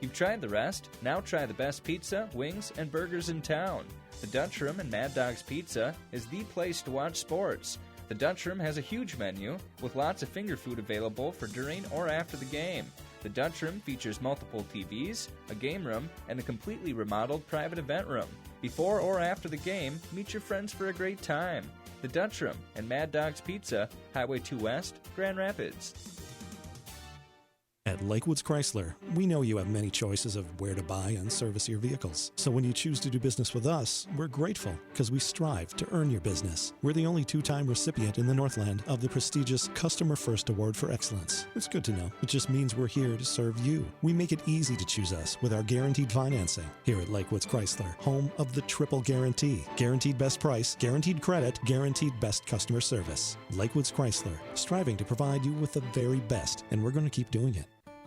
You've tried the rest? Now try the best pizza, wings, and burgers in town. The Dutch Room and Mad Dog's Pizza is the place to watch sports. The Dutch Room has a huge menu with lots of finger food available for during or after the game. The Dutch Room features multiple TVs, a game room, and a completely remodeled private event room. Before or after the game, meet your friends for a great time. The Dutch Room and Mad Dog's Pizza, Highway 2 West, Grand Rapids. At Lakewoods Chrysler, we know you have many choices of where to buy and service your vehicles. So when you choose to do business with us, we're grateful because we strive to earn your business. We're the only 2-time recipient in the Northland of the prestigious Customer First Award for Excellence. It's good to know. It just means we're here to serve you. We make it easy to choose us with our guaranteed financing. Here at Lakewoods Chrysler, home of the triple guarantee. Guaranteed best price, guaranteed credit, guaranteed best customer service. Lakewoods Chrysler, striving to provide you with the very best, and we're going to keep doing it.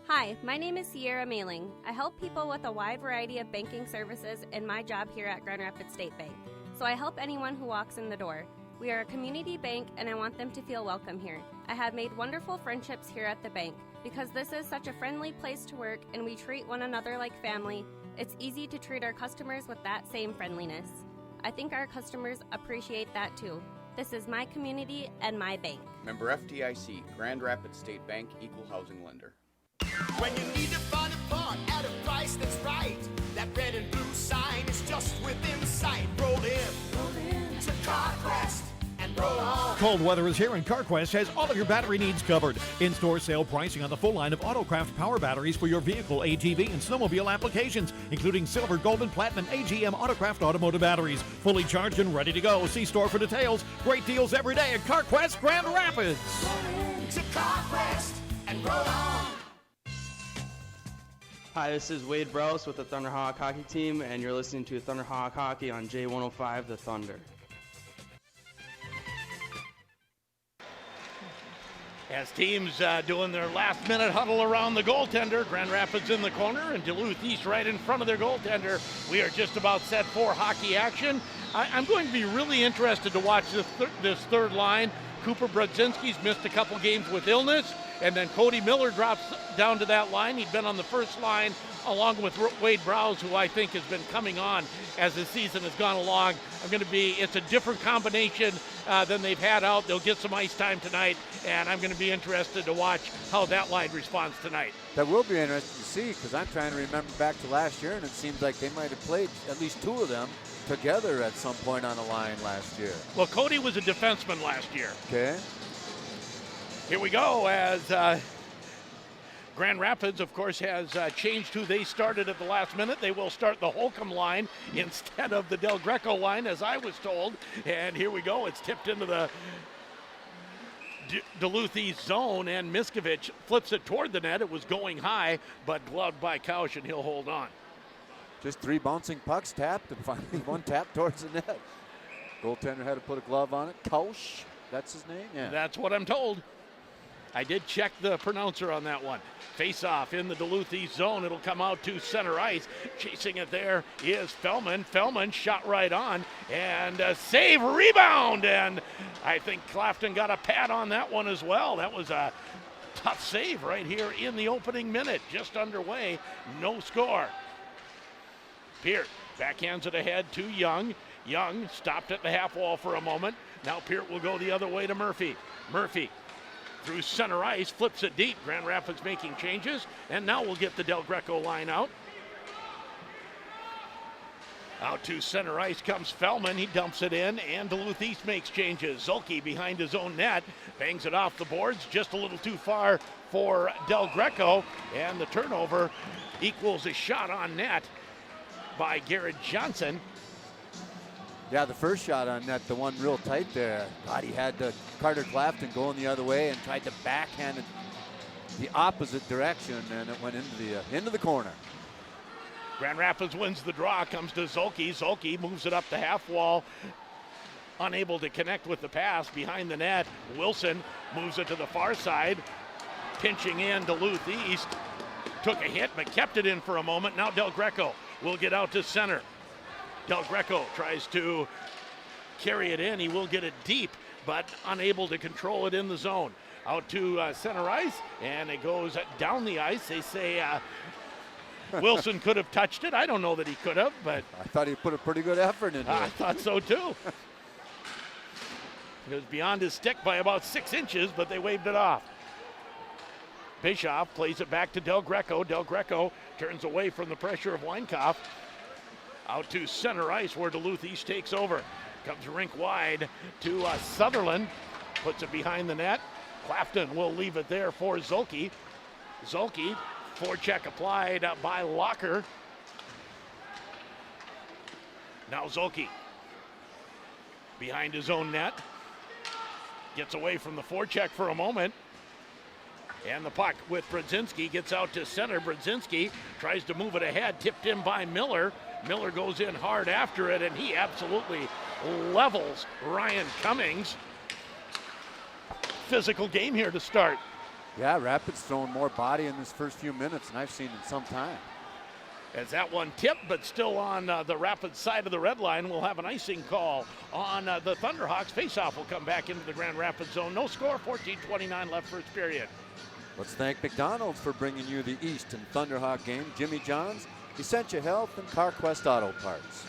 Hi, my name is Sierra Mailing. I help people with a wide variety of banking services in my job here at Grand Rapids State Bank. so I help anyone who walks in the door. We are a community bank, and I want them to feel welcome here. I have made wonderful friendships here at the bank. Because this is such a friendly place to work and we treat one another like family, it's easy to treat our customers with that same friendliness. I think our customers appreciate that too. This is my community and my bank. Member FDIC, Grand Rapids State Bank, Equal Housing Lender. When you need to find a part at a price that's right, that red and blue sign is just within sight. Roll in to CarQuest and roll on. Cold weather is here, and CarQuest has all of your battery needs covered. In-store sale pricing on the full line of Autocraft power batteries for your vehicle, ATV, and snowmobile applications, including silver, gold, and platinum AGM Autocraft automotive batteries. Fully charged and ready to go. See store for details. Great deals every day at CarQuest Grand Rapids. Roll in to CarQuest and roll on. Hi, this is Wade Browse with the Thunderhawk Hockey Team, and you're listening to Thunderhawk Hockey on J105 The Thunder. As teams doing their last-minute huddle around the goaltender, Grand Rapids in the corner and Duluth East right in front of their goaltender. We are just about set for hockey action. I'm going to be really interested to watch this third line. Cooper Brodzinski's missed a couple games with illness, and then Cody Miller drops down to that line. He'd been on the first line along with Wade Browse, who I think has been coming on as the season has gone along. It's a different combination than they've had out. They'll get some ice time tonight, and I'm going to be interested to watch how that line responds tonight. That will be interesting to see, because I'm trying to remember back to last year, and it seems like they might have played at least two of them together at some point on the line last year. Well, Cody was a defenseman last year. Okay. Here we go as Grand Rapids, of course, has changed who they started at the last minute. They will start the Holcomb line instead of the Del Greco line, as I was told. And here we go. It's tipped into the Duluth East zone, and Miskovich flips it toward the net. It was going high, but gloved by Kausch, and he'll hold on. Just three bouncing pucks tapped, and finally one tap towards the net. Goaltender had to put a glove on it. Kausch, that's his name? Yeah. That's what I'm told. I did check the pronouncer on that one. Face-off in the Duluth East zone. It'll come out to center ice. Chasing it there is Fellman. Fellman shot right on, and a save, rebound, and I think Clafton got a pad on that one as well. That was a tough save right here in the opening minute. Just underway, no score. Peart backhands it ahead to Young. Young stopped at the half wall for a moment. Now Peart will go the other way to Murphy. Murphy through center ice, flips it deep. Grand Rapids making changes, and now we'll get the Del Greco line out. Out to center ice comes Fellman. He dumps it in, and Duluth East makes changes. Zolke behind his own net, bangs it off the boards, just a little too far for Del Greco, and the turnover equals a shot on net by Garrett Johnson. Yeah, the first shot on net, the one real tight there. God, he had Carter Clafton going the other way and tried to backhand it the opposite direction, and it went into the corner. Grand Rapids wins the draw, comes to Zolke. Zolke moves it up the half wall, unable to connect with the pass behind the net. Wilson moves it to the far side, pinching in Duluth East. Took a hit, but kept it in for a moment. Now Del Greco will get out to center. Del Greco tries to carry it in. He will get it deep, but unable to control it in the zone. Out to center ice, and it goes down the ice. They say Wilson could have touched it. I don't know that he could have, but I thought he put a pretty good effort into it. I thought so too. It was beyond his stick by about 6 inches, but they waved it off. Bischoff plays it back to Del Greco. Del Greco turns away from the pressure of Weinkauf. Out to center ice where Duluth East takes over. Comes rink wide to Sutherland. Puts it behind the net. Clafton will leave it there for Zolke. Zolke, forecheck applied by Locker. Now Zolke behind his own net. Gets away from the forecheck for a moment. And the puck with Brodzinski gets out to center. Brodzinski tries to move it ahead, tipped in by Miller. Miller goes in hard after it, and he absolutely levels Ryan Cummings. Physical game here to start. Yeah, Rapids throwing more body in this first few minutes than I've seen in some time. As that one tipped, but still on the Rapids side of the red line, we'll have an icing call on the Thunderhawks. Faceoff will come back into the Grand Rapids zone. No score, 14:29 left first period. Let's thank McDonald's for bringing you the Easton Thunderhawk game. Jimmy John's, Essentia Health, and CarQuest Auto Parts.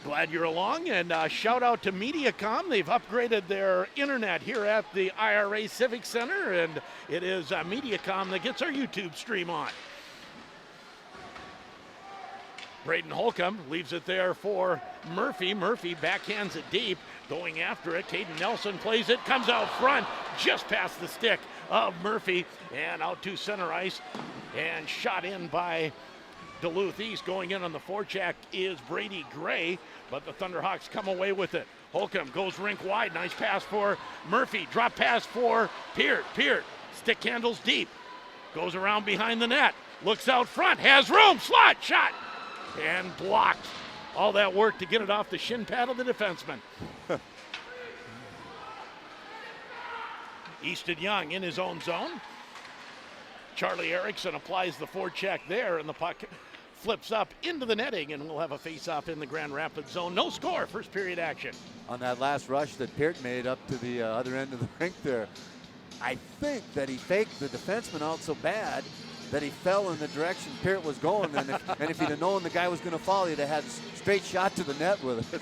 Glad you're along, and shout out to Mediacom. They've upgraded their internet here at the IRA Civic Center, and it is Mediacom that gets our YouTube stream on. Braden Holcomb leaves it there for Murphy. Murphy backhands it deep, going after it. Caden Nelson plays it, comes out front, just past the stick of Murphy, and out to center ice, and shot in by Duluth East. Going in on the forecheck is Brady Gray, but the Thunderhawks come away with it. Holcomb goes rink wide, nice pass for Murphy, drop pass for Peart. Peart, stick handles deep, goes around behind the net, looks out front, has room, slot, shot, and blocked. All that work to get it off the shin pad of the defenseman. Easton Young in his own zone. Charlie Erickson applies the forecheck there, and the puck flips up into the netting, and we'll have a face-off in the Grand Rapids zone. No score, first period action. On that last rush that Peart made up to the other end of the rink there, I think that he faked the defenseman out so bad that he fell in the direction Peart was going, and if he'd have known the guy was going to fall, he'd have had a straight shot to the net with it.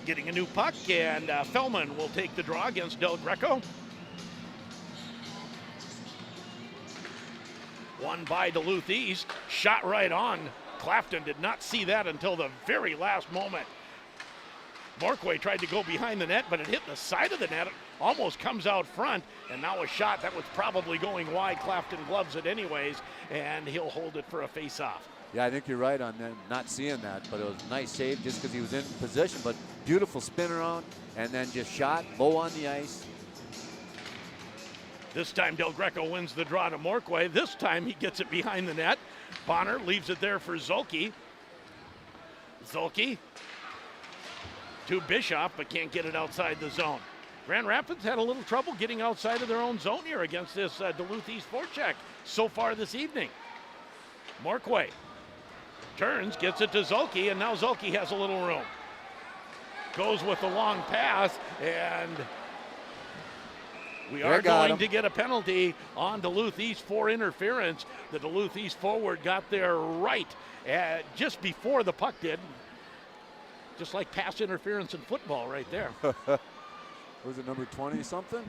Getting a new puck, and Fellman will take the draw against Del Greco. Won by Duluth East, shot right on. Clafton did not see that until the very last moment. Morquay tried to go behind the net, but it hit the side of the net, almost comes out front, and now a shot that was probably going wide. Clafton gloves it anyways, and he'll hold it for a face-off. Yeah, I think you're right on that, not seeing that, but it was a nice save just because he was in position, but beautiful spin around, and then just shot low on the ice. This time Del Greco wins the draw to Morquay. This time he gets it behind the net. Bonner leaves it there for Zolke. Zolke to Bischoff, but can't get it outside the zone. Grand Rapids had a little trouble getting outside of their own zone here against this Duluth East forecheck so far this evening. Morquay turns, gets it to Zolke, and now Zolke has a little room. Goes with the long pass, and we are going to get a penalty on Duluth East for interference. The Duluth East forward got there right just before the puck did. Just like pass interference in football right there. Was it number 20 something?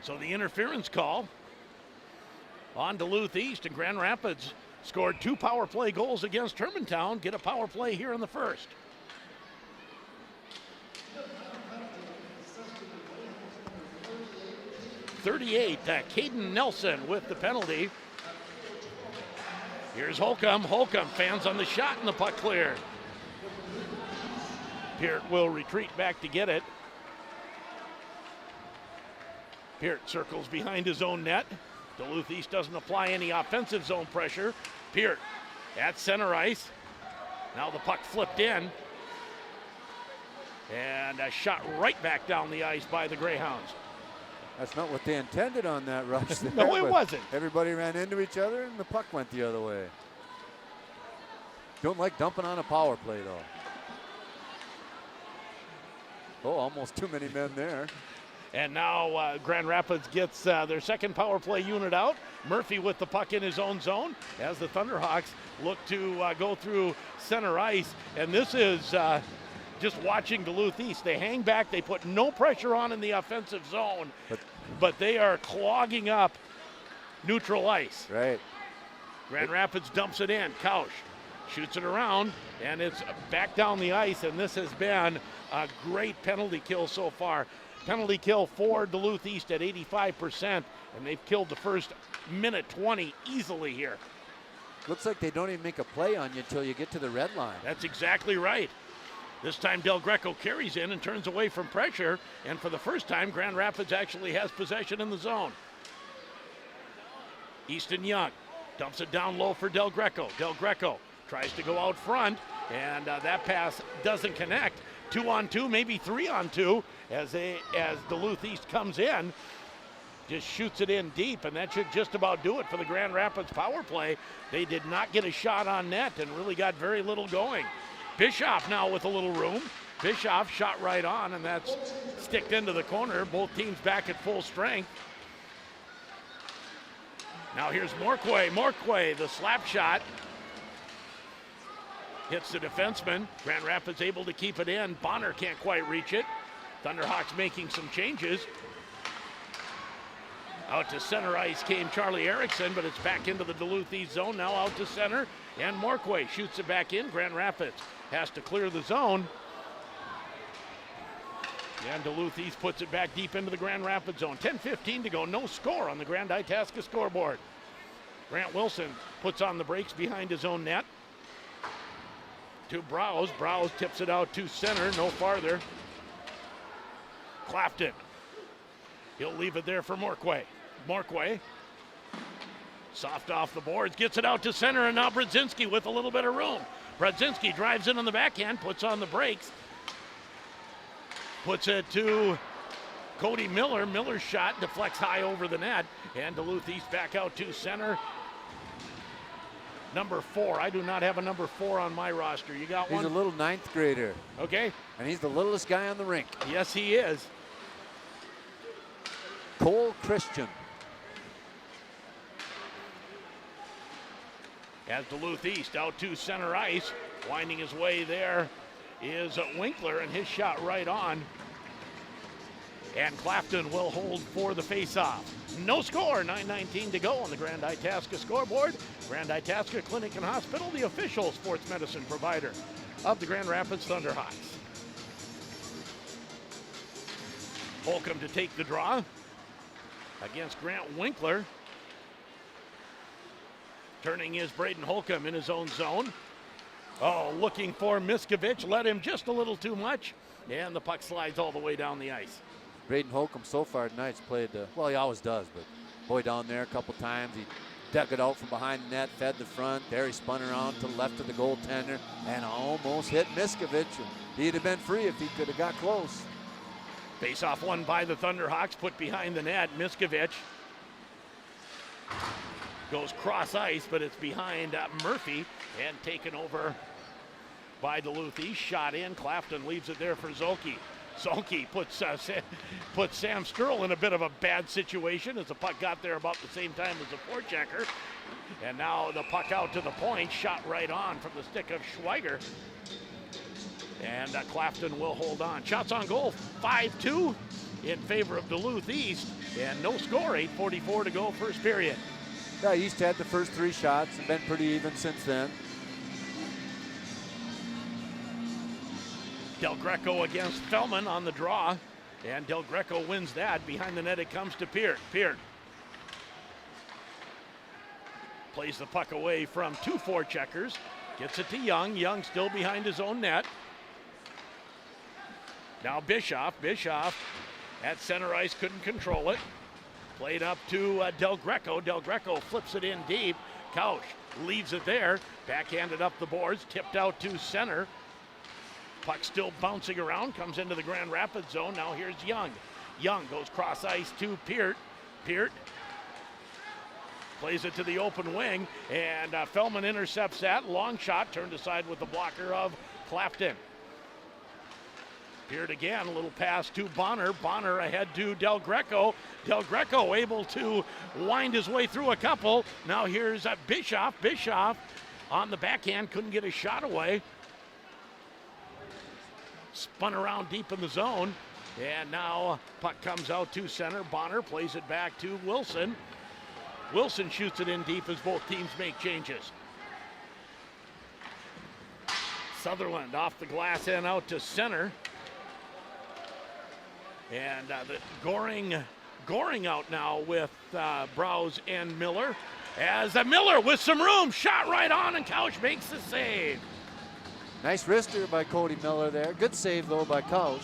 So the interference call on Duluth East, and Grand Rapids scored 2 power play goals against Hermantown. Get a power play here in the first. Caden Nelson with the penalty. Here's Holcomb. Holcomb fans on the shot, and the puck cleared. Peart will retreat back to get it. Peart circles behind his own net. Duluth East doesn't apply any offensive zone pressure. Peart at center ice. Now the puck flipped in. And a shot right back down the ice by the Greyhounds. That's not what they intended on that rush there. No, it wasn't. Everybody ran into each other, and the puck went the other way. Don't like dumping on a power play, though. Oh, almost too many men there. And now Grand Rapids gets their second power play unit out. Murphy with the puck in his own zone as the Thunderhawks look to go through center ice. And this is just watching Duluth East. They hang back. They put no pressure on in the offensive zone, but they are clogging up neutral ice. Right. Grand Rapids dumps it in. Couch shoots it around, and it's back down the ice, and this has been a great penalty kill so far. Penalty kill for Duluth East at 85%, and they've killed the first minute 20 easily here. Looks like they don't even make a play on you until you get to the red line. That's exactly right. This time Del Greco carries in and turns away from pressure, and for the first time Grand Rapids actually has possession in the zone. Easton Young dumps it down low for Del Greco. Del Greco tries to go out front, and that pass doesn't connect. 2-on-2, maybe 3-on-2 as Duluth East comes in. just shoots it in deep, and that should just about do it for the Grand Rapids power play. They did not get a shot on net and really got very little going. Bischoff now with a little room. Bischoff shot right on, and that's sticked into the corner. Both teams back at full strength. Now here's Morquay. Morquay, the slap shot. Hits the defenseman. Grand Rapids able to keep it in. Bonner can't quite reach it. Thunderhawks making some changes. Out to center ice came Charlie Erickson, but it's back into the Duluth East zone. Now out to center, and Morquay shoots it back in. Grand Rapids has to clear the zone. And Duluth East puts it back deep into the Grand Rapids zone. 10:15 to go, no score on the Grand Itasca scoreboard. Grant Wilson puts on the brakes behind his own net. To Browse. Browse tips it out to center, no farther. Clafton. He'll leave it there for Morquay. Morquay. Soft off the boards, gets it out to center, and now Brodzinski with a little bit of room. Brodzinski drives in on the backhand, puts on the brakes. Puts it to Cody Miller. Miller's shot deflects high over the net, and Duluth East back out to center. Number 4. I do not have a number 4 on my roster. You got one? He's a little 9th grader. Okay. And he's the littlest guy on the rink. Yes, he is. Cole Christian. As Duluth East out to center ice, winding his way there is Winkler, and his shot right on. And Clafton will hold for the face-off. No score, 9:19 to go on the Grand Itasca scoreboard. Grand Itasca Clinic and Hospital, the official sports medicine provider of the Grand Rapids Thunderhawks. Holcomb to take the draw against Grant Winkler. Turning is Braden Holcomb in his own zone. Oh, looking for Miskovich, led him just a little too much, and the puck slides all the way down the ice. Braden Holcomb so far tonight's played, well, he always does, but boy, down there a couple times, he dug it out from behind the net, fed the front. There he spun around to the left of the goaltender and almost hit Miskovich. He'd have been free if he could have got close. Face-off won by the Thunderhawks, put behind the net. Miskovich goes cross ice, but it's behind Murphy and taken over by Duluth East. Shot in. Clafton leaves it there for Zolke. Zolke puts Sam Sturl in a bit of a bad situation as the puck got there about the same time as the forechecker. And now the puck out to the point, shot right on from the stick of Schweiger. And Clafton will hold on. Shots on goal, 5-2 in favor of Duluth East. And no score, 8:44 to go, first period. Yeah, East had the first 3 shots and been pretty even since then. Del Greco against Fellman on the draw. And Del Greco wins that. Behind the net it comes to Peart. Peart plays the puck away from 2 forecheckers. Gets it to Young. Young still behind his own net. Now Bischoff. Bischoff at center ice couldn't control it. Played up to Del Greco. Del Greco flips it in deep. Couch leaves it there. Backhanded up the boards. Tipped out to center. Puck still bouncing around. Comes into the Grand Rapids zone. Now here's Young. Young goes cross ice to Peart. Peart plays it to the open wing. And Fellman intercepts that. Long shot turned aside with the blocker of Clafton. Peart again, a little pass to Bonner. Bonner ahead to Del Greco. Del Greco able to wind his way through a couple. Now here's Bischoff. Bischoff on the backhand, couldn't get a shot away. Spun around deep in the zone. And now puck comes out to center. Bonner plays it back to Wilson. Wilson shoots it in deep as both teams make changes. Sutherland off the glass and out to center. And the Goring out now with Browse and Miller. As Miller with some room, shot right on, and Couch makes the save. Nice wrister by Cody Miller there. Good save, though, by Couch.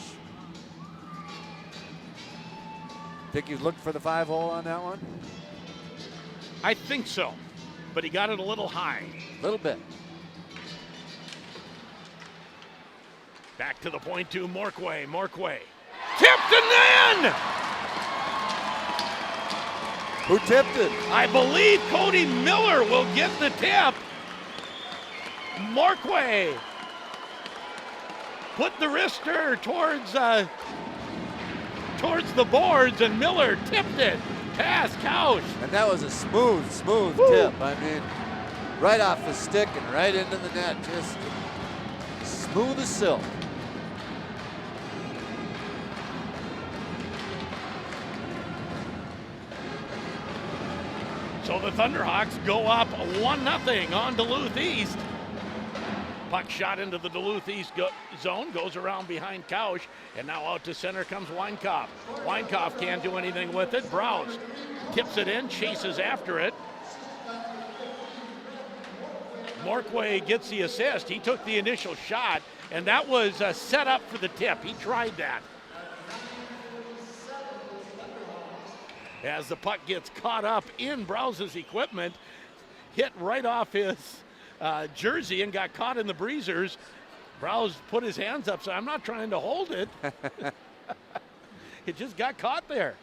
Think he was looking for the 5-hole on that one? I think so, but he got it a little high. A little bit. Back to the point to Morquay. Morquay tipped and in! Who tipped it? I believe Cody Miller will get the tip. Morquay put the wrister towards the boards, and Miller tipped it past Couch. And that was a smooth tip. I mean, right off the stick and right into the net. Just smooth as silk. So the Thunderhawks go up 1-0 on Duluth East. Puck shot into the Duluth East zone, goes around behind Couch, and now out to center comes Weinkauf. Weinkauf can't do anything with it. Browse tips it in, chases after it. Morquay gets the assist. He took the initial shot, and that was set up for the tip. He tried that. As the puck gets caught up in Browse's equipment, hit right off his jersey and got caught in the breezers. Browse put his hands up, so I'm not trying to hold it. It just got caught there.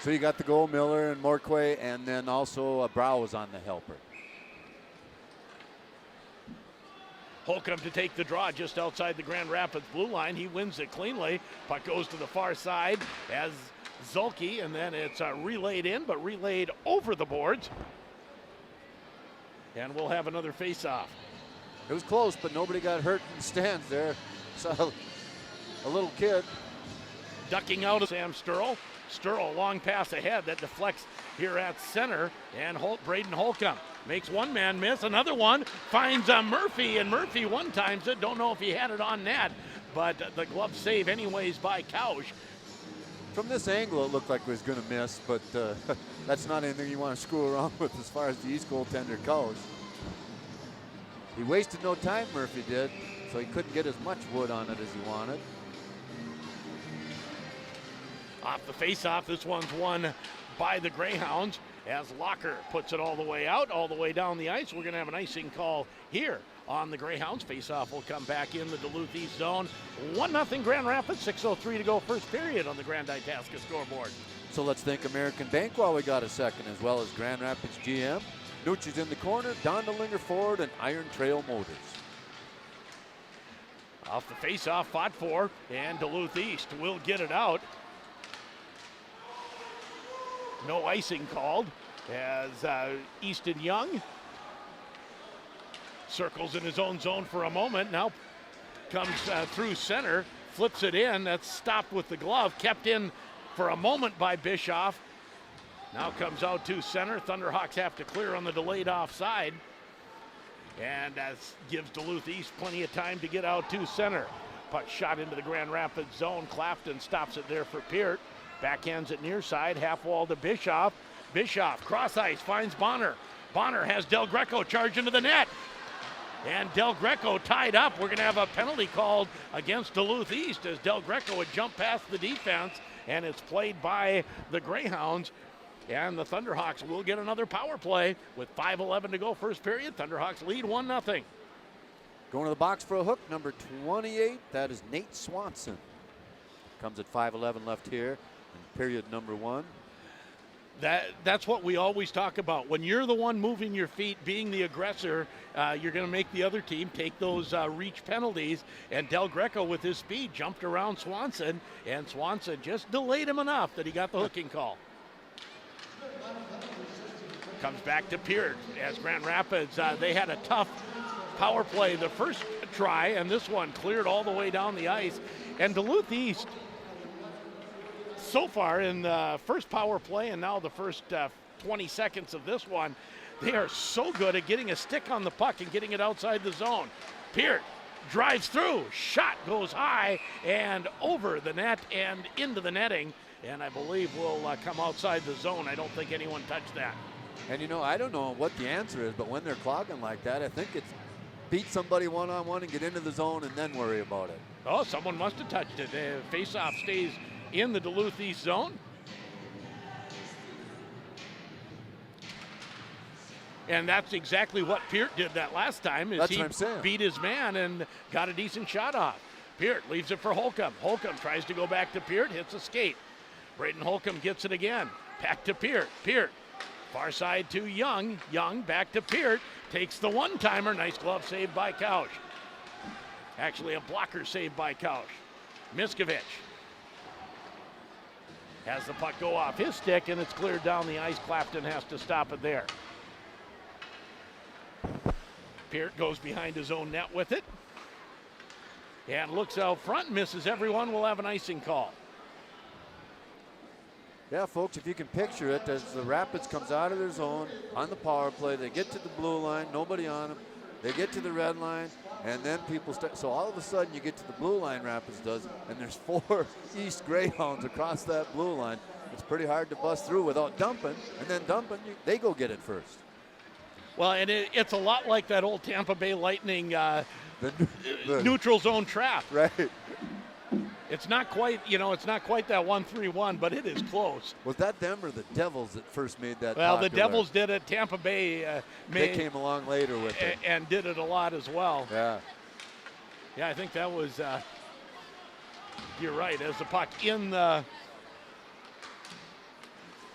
So you got the goal, Miller and Morquay, and then also Browse on the helper. Holcomb to take the draw just outside the Grand Rapids blue line. He wins it cleanly. Puck goes to the far side as Zulke, and then it's relayed in, but relayed over the boards. And we'll have another face-off. It was close, but nobody got hurt in the stands there. So a little kid. Ducking out of Sam Sturl. Sturl, long pass ahead that deflects here at center. And Braden Holcomb makes one man miss. Another one finds Murphy, and Murphy one-times it. Don't know if he had it on net, but the glove save anyways by Couch. From this angle, it looked like it was going to miss, but that's not anything you want to screw around with as far as the East goaltender goes. He wasted no time, Murphy did, so he couldn't get as much wood on it as he wanted. Off the face-off, this one's won by the Greyhounds as Locker puts it all the way out, all the way down the ice. We're going to have an icing call here on the Greyhounds. Face-off will come back in the Duluth East zone. 1-0 Grand Rapids, 6:03 to go first period on the Grand Itasca scoreboard. So let's thank American Bank while we got a second, as well as Grand Rapids GM. Nucci's in the corner, Dondelinger Ford, and Iron Trail Motors. Off the face-off, fought for, and Duluth East will get it out. No icing called as Easton Young circles in his own zone for a moment. Now comes through center, flips it in. That's stopped with the glove, kept in for a moment by Bischoff. Now comes out to center. Thunderhawks have to clear on the delayed offside. And that gives Duluth East plenty of time to get out to center. Puck shot into the Grand Rapids zone. Clafton stops it there for Peart. Backhands it near side, half wall to Bischoff. Bischoff, cross ice, finds Bonner. Bonner has Del Greco charge into the net. And Del Greco tied up. We're going to have a penalty called against Duluth East as Del Greco would jump past the defense, and it's played by the Greyhounds. And the Thunderhawks will get another power play with 5:11 to go first period. Thunderhawks lead 1-0. Going to the box for a hook, number 28, that is Nate Swanson. Comes at 5:11 left here in period number 1. That's what we always talk about. When you're the one moving your feet, being the aggressor, you're going to make the other team take those reach penalties. And Del Greco, with his speed, jumped around Swanson, and Swanson just delayed him enough that he got the hooking call. Comes back to Peart as Grand Rapids. They had a tough power play the first try, and this one cleared all the way down the ice. And Duluth East, so far in the first power play and now the first 20 seconds of this one, they are so good at getting a stick on the puck and getting it outside the zone. Peart drives through, shot goes high and over the net and into the netting, and I believe will come outside the zone. I don't think anyone touched that. And you know, I don't know what the answer is, but when they're clogging like that, I think it's beat somebody one-on-one and get into the zone and then worry about it. Oh, someone must have touched it. Face-off stays in the Duluth East zone. And that's exactly what Peart did that last time. That's what I'm saying. Beat his man and got a decent shot off. Peart leaves it for Holcomb. Holcomb tries to go back to Peart, hits a skate. Braden Holcomb gets it again. Back to Peart. Peart. Far side to Young. Young back to Peart. Takes the one-timer. Nice glove save by Couch. Actually, a blocker save by Couch. Miskovich has the puck go off his stick, and it's cleared down the ice. Clapton has to stop it there. Peart goes behind his own net with it. And looks out front, misses everyone. Will have an icing call. Yeah, folks, if you can picture it, as the Rapids comes out of their zone on the power play, they get to the blue line, nobody on them. They get to the red line, and then people start. So all of a sudden, you get to the blue line, Rapids does, and there's 4 East Greyhounds across that blue line. It's pretty hard to bust through without dumping, and then dumping, they go get it first. Well, and it's a lot like that old Tampa Bay Lightning the neutral zone trap. Right. It's not quite, it's not quite that 1-3-1, but it is close. Was that them or the Devils that first made that Well, popular? the Devils did it. Tampa Bay they came along later with it. And did it a lot as well. Yeah. Yeah, I think that was, you're right, as the puck in the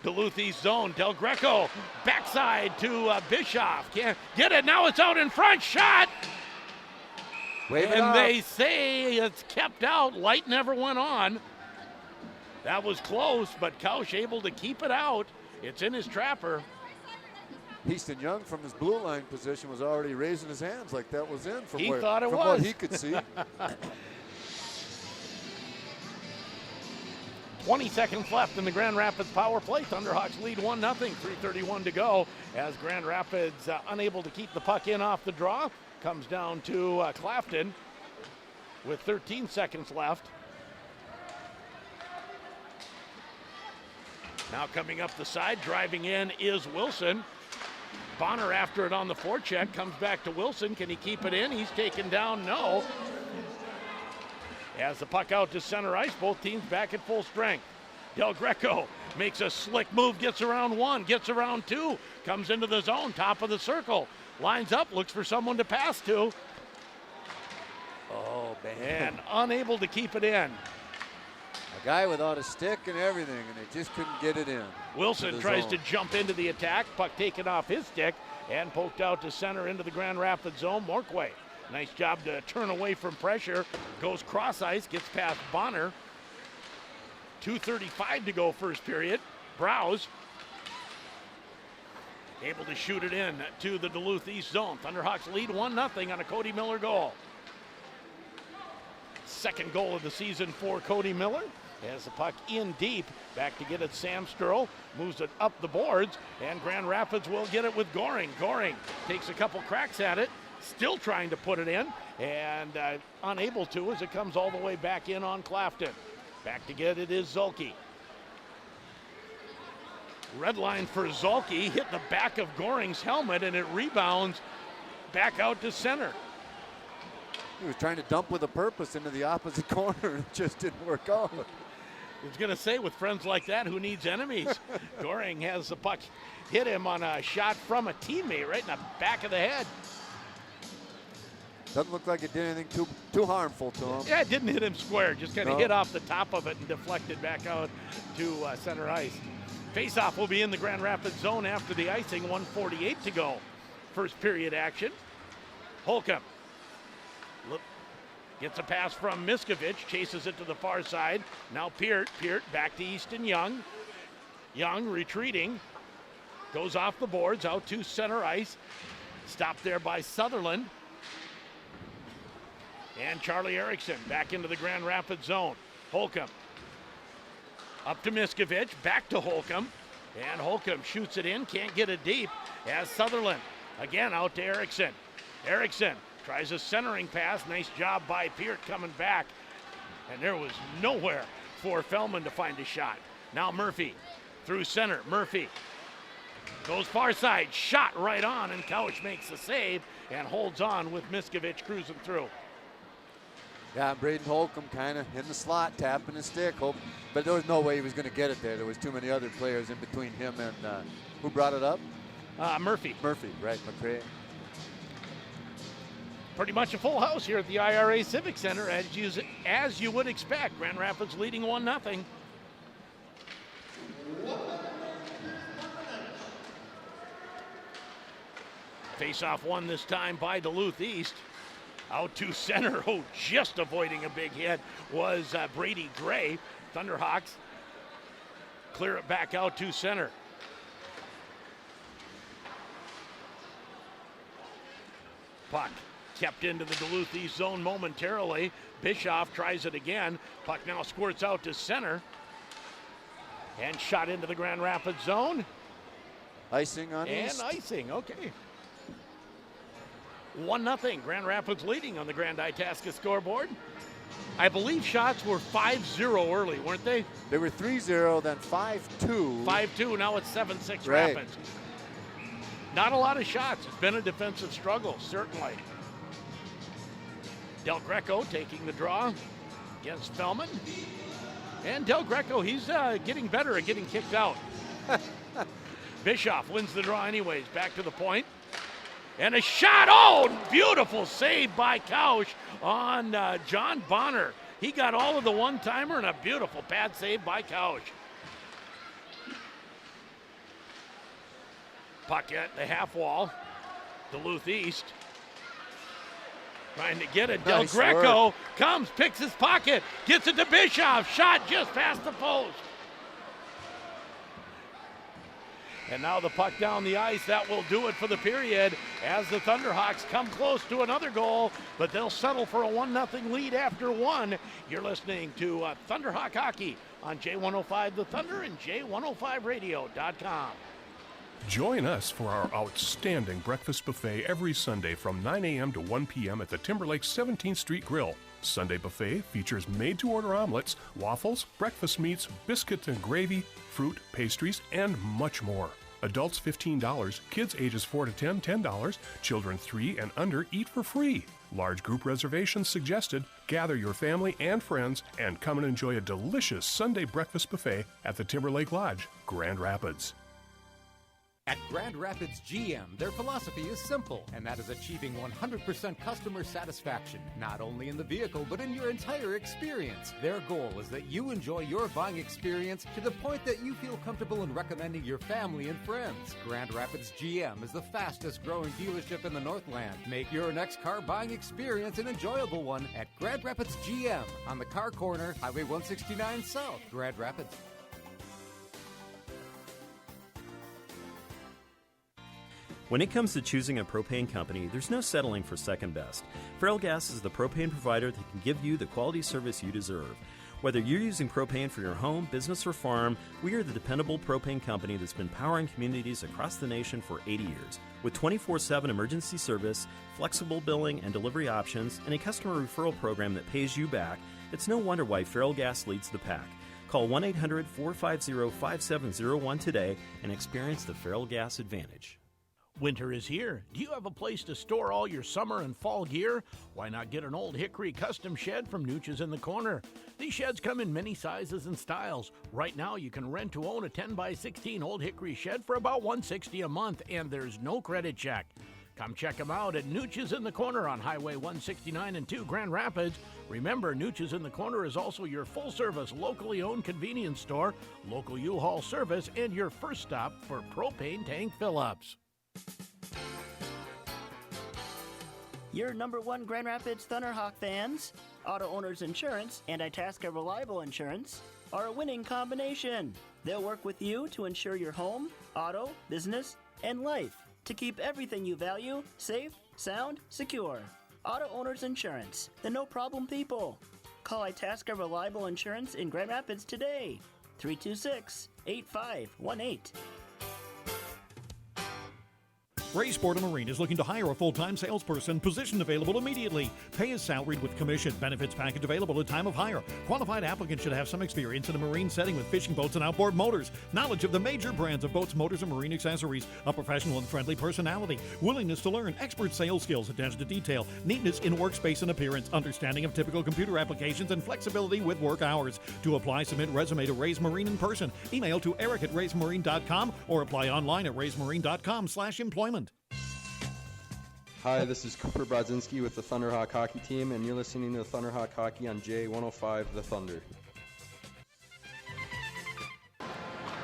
Duluth East zone. Del Greco, backside to Bischoff. Can't get it, now it's out in front, shot! And they say it's kept out. Light never went on. That was close, but Couch able to keep it out. It's in his trapper. Easton Young from his blue line position was already raising his hands like that was in from, He where, thought it from was. what he could see. 20 seconds left in the Grand Rapids power play. Thunderhawks lead 1-0, 3:31 to go as Grand Rapids unable to keep the puck in off the draw. Comes down to Clapton with 13 seconds left. Now coming up the side, driving in is Wilson. Bonner after it on the forecheck, comes back to Wilson. Can he keep it in? He's taken down, no. As the puck out to center ice, both teams back at full strength. Del Greco makes a slick move, gets around 1, gets around 2, comes into the zone, top of the circle. Lines up, looks for someone to pass to. Oh, man. And unable to keep it in. A guy without a stick and everything, and they just couldn't get it in. Wilson tries to jump into the attack. Puck taken off his stick and poked out to center into the Grand Rapids zone. Morquay, nice job to turn away from pressure. Goes cross ice, gets past Bonner. 2:35 to go first period. Browse able to shoot it in to the Duluth East zone. Thunderhawks lead 1-0 on a Cody Miller goal. Second goal of the season for Cody Miller. Has the puck in deep. Back to get it, Sam Sturl. Moves it up the boards, and Grand Rapids will get it with Goring. Goring takes a couple cracks at it. Still trying to put it in, and unable to as it comes all the way back in on Clapton. Back to get it is Zulke. Red line for Zulke, hit the back of Goring's helmet, and it rebounds back out to center. He was trying to dump with a purpose into the opposite corner, and it just didn't work out. I was going to say, with friends like that, who needs enemies? Goring has the puck hit him on a shot from a teammate right in the back of the head. Doesn't look like it did anything too harmful to him. Yeah, it didn't hit him square, just kind of hit off the top of it and deflected back out to center ice. Faceoff will be in the Grand Rapids zone after the icing, 1:48 to go. First period action. Holcomb gets a pass from Miskovich, chases it to the far side. Now Peart back to Easton Young. Young retreating, goes off the boards, out to center ice. Stopped there by Sutherland. And Charlie Erickson back into the Grand Rapids zone. Holcomb up to Miskovich, back to Holcomb. And Holcomb shoots it in, can't get it deep. As Sutherland again out to Erickson. Erickson tries a centering pass. Nice job by Peart coming back. And there was nowhere for Fellman to find a shot. Now Murphy through center. Murphy goes far side, shot right on, and Couch makes the save and holds on with Miskovich cruising through. Yeah, Braden Holcomb kind of in the slot, tapping his stick. But there was no way he was going to get it there. There was too many other players in between him and who brought it up? Murphy. Murphy, right, McCray. Pretty much a full house here at the IRA Civic Center, as you would expect. Grand Rapids leading 1-0. Face-off won this time by Duluth East. Out to center. Oh, just avoiding a big hit was Brady Gray. Thunderhawks clear it back out to center. Puck kept into the Duluth East zone momentarily. Bischoff tries it again. Puck now squirts out to center. And shot into the Grand Rapids zone. Icing on East. And icing, okay. 1-0, Grand Rapids leading on the Grand Itasca scoreboard. I believe shots were 5-0 early, weren't they? They were 3-0, then 5-2. 5-2, now it's 7-6 Right. Rapids. Not a lot of shots. It's been a defensive struggle, certainly. Del Greco taking the draw against Fellman. And Del Greco, he's getting better at getting kicked out. Bischoff wins the draw anyways. Back to the point. And a shot. Oh, beautiful save by Kausch on John Bonner. He got all of the one-timer and a beautiful pad save by Kausch. Puck at the half wall. Duluth East trying to get it. Del Nice Greco work. comes, picks his pocket, gets it to Bischoff. Shot just past the post. And now the puck down the ice. That will do it for the period as the Thunderhawks come close to another goal, but they'll settle for a 1-0 lead after one. You're listening to Thunderhawk Hockey on J105 The Thunder and J105radio.com. Join us for our outstanding breakfast buffet every Sunday from 9 a.m. to 1 p.m. at the Timberlake 17th Street Grill. Sunday buffet features made-to-order omelets, waffles, breakfast meats, biscuits and gravy, fruit, pastries, and much more. Adults $15, kids ages 4 to 10, $10, children 3 and under eat for free. Large group reservations suggested. Gather your family and friends and come and enjoy a delicious Sunday breakfast buffet at the Timberlake Lodge, Grand Rapids. At Grand Rapids GM, their philosophy is simple, and that is achieving 100% customer satisfaction, not only in the vehicle, but in your entire experience. Their goal is that you enjoy your buying experience to the point that you feel comfortable in recommending your family and friends. Grand Rapids GM is the fastest growing dealership in the Northland. Make your next car buying experience an enjoyable one at Grand Rapids GM on the car corner, Highway 169 South, Grand Rapids. When it comes to choosing a propane company, there's no settling for second best. Feral Gas is the propane provider that can give you the quality service you deserve. Whether you're using propane for your home, business, or farm, we are the dependable propane company that's been powering communities across the nation for 80 years. With 24/7 emergency service, flexible billing and delivery options, and a customer referral program that pays you back, it's no wonder why Feral Gas leads the pack. Call 1-800-450-5701 today and experience the Feral Gas advantage. Winter is here. Do you have a place to store all your summer and fall gear? Why not get an Old Hickory custom shed from Nooch's in the Corner? These sheds come in many sizes and styles. Right now, you can rent to own a 10x16 Old Hickory shed for about $160 a month, and there's no credit check. Come check them out at Nooch's in the Corner on Highway 169 and 2 Grand Rapids. Remember, Nooch's in the Corner is also your full-service, locally owned convenience store, local U-Haul service, and your first stop for propane tank fill-ups. Your number one Grand Rapids Thunderhawk fans, Auto Owners Insurance and Itasca Reliable Insurance are a winning combination. They'll work with you to insure your home, auto, business, and life to keep everything you value safe, sound, secure. Auto Owners Insurance, the no-problem people. Call Itasca Reliable Insurance in Grand Rapids today, 326-8518. Ray Sport & Marine is looking to hire a full-time salesperson. Position available immediately. Pay is salaried with commission. Benefits package available at time of hire. Qualified applicants should have some experience in a marine setting with fishing boats and outboard motors. Knowledge of the major brands of boats, motors, and marine accessories. A professional and friendly personality. Willingness to learn. Expert sales skills. Attention to detail. Neatness in workspace and appearance. Understanding of typical computer applications and flexibility with work hours. To apply, submit resume to Ray's Marine in person. Email to eric@raysmarine.com or apply online at raysmarine.com/employment. Hi, this is Cooper Brodzinski with the Thunderhawk Hockey Team, and you're listening to Thunderhawk Hockey on J105 The Thunder.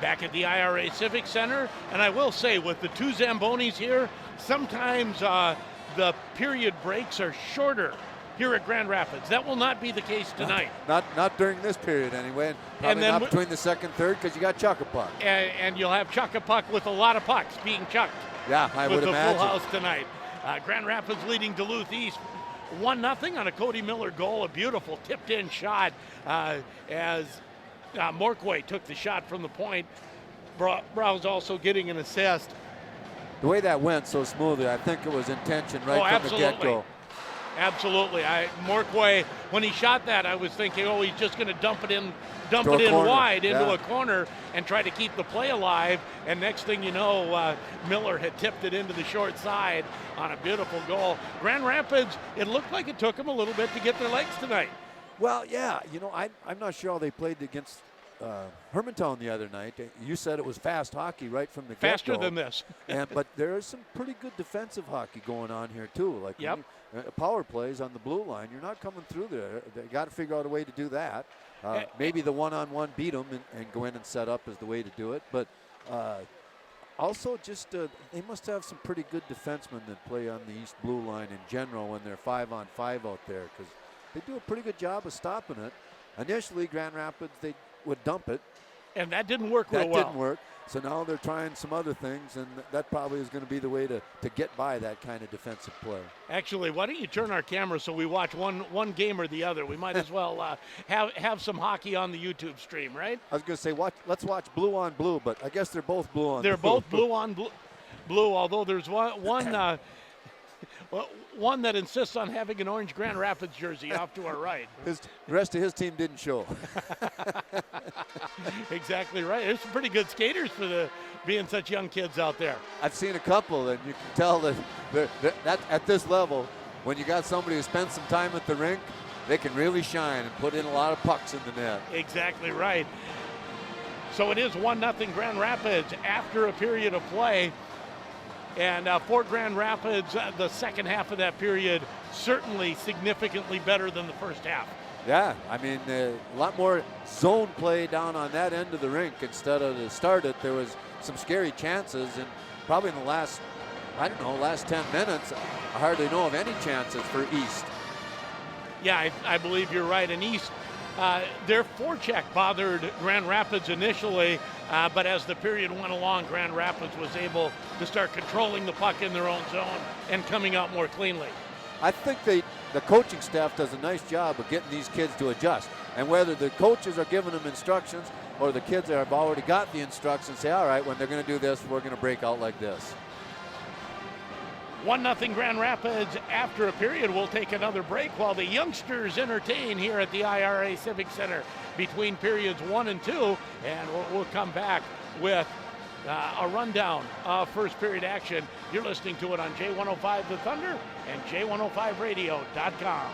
Back at the IRA Civic Center, and I will say, with the two Zambonis here, sometimes the period breaks are shorter here at Grand Rapids. That will not be the case tonight. Not during this period anyway. And probably then not between the second and third because you got chuck-a-puck. And you'll have chuck-a-puck with a lot of pucks being chucked. Yeah, I would imagine. With the full house tonight. Grand Rapids leading Duluth East 1-0 on a Cody Miller goal. A beautiful tipped-in shot as Morquay took the shot from the point. Brow's also getting an assist. The way that went so smoothly, I think it was intention right from the get-go. Absolutely. Morquay, when he shot that, I was thinking, he's just going to dump it in wide into a corner and try to keep the play alive. And next thing you know, Miller had tipped it into the short side on a beautiful goal. Grand Rapids, it looked like it took them a little bit to get their legs tonight. Well, yeah. I'm not sure how they played against Hermantown the other night. You said it was fast hockey right from the get-go. Faster than this. But there is some pretty good defensive hockey going on here, too. Like power plays on the blue line, you're not coming through there. They got to figure out a way to do that. Maybe the one-on-one beat them and go in and set up is the way to do it. But also just they must have some pretty good defensemen that play on the East blue line in general when they're 5-on-5 out there because they do a pretty good job of stopping it. Initially, Grand Rapids, they would dump it. And that didn't work real well. That didn't work. So now they're trying some other things, and that probably is going to be the way to get by that kind of defensive play. Actually, why don't you turn our camera so we watch one game or the other? We might as well have some hockey on the YouTube stream, right? I was going to say, let's watch blue on blue, but I guess they're both blue on blue. They're both blue on blue, although there's one that insists on having an orange Grand Rapids jersey off to our right. The rest of his team didn't show. Exactly right. There's some pretty good skaters for being such young kids out there. I've seen a couple, and you can tell that at this level, when you got somebody who spent some time at the rink, they can really shine and put in a lot of pucks in the net. Exactly right. So it is 1-0 Grand Rapids after a period of play. And for Grand Rapids, the second half of that period certainly significantly better than the first half. Yeah, I mean, a lot more zone play down on that end of the rink instead of to start it. There was some scary chances, and probably in the last 10 minutes, I hardly know of any chances for East. Yeah, I believe you're right. And East, their forecheck bothered Grand Rapids initially, but as the period went along, Grand Rapids was able to start controlling the puck in their own zone and coming out more cleanly. I think the coaching staff does a nice job of getting these kids to adjust. And whether the coaches are giving them instructions or the kids that have already got the instructions say, all right, when they're going to do this, we're going to break out like this. 1-0 Grand Rapids after a period. We'll take another break while the youngsters entertain here at the IRA Civic Center between periods 1 and 2. And we'll come back with a rundown of first period action. You're listening to it on J105 The Thunder and J105radio.com.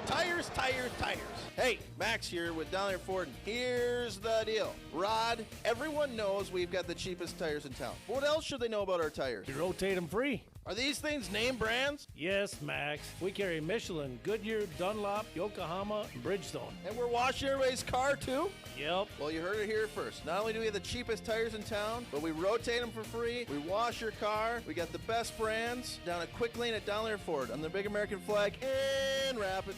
Tires, tires, tires. Hey, Max here with Dollar Ford. Here's the deal. Rod, everyone knows we've got the cheapest tires in town. But what else should they know about our tires? You rotate them free. Are these things name brands? Yes, Max. We carry Michelin, Goodyear, Dunlop, Yokohama, and Bridgestone. And we're washing everybody's car, too? Yep. Well, you heard it here first. Not only do we have the cheapest tires in town, but we rotate them for free. We wash your car. We got the best brands down at Quick Lane at Dollar Ford on the big American flag in Rapids.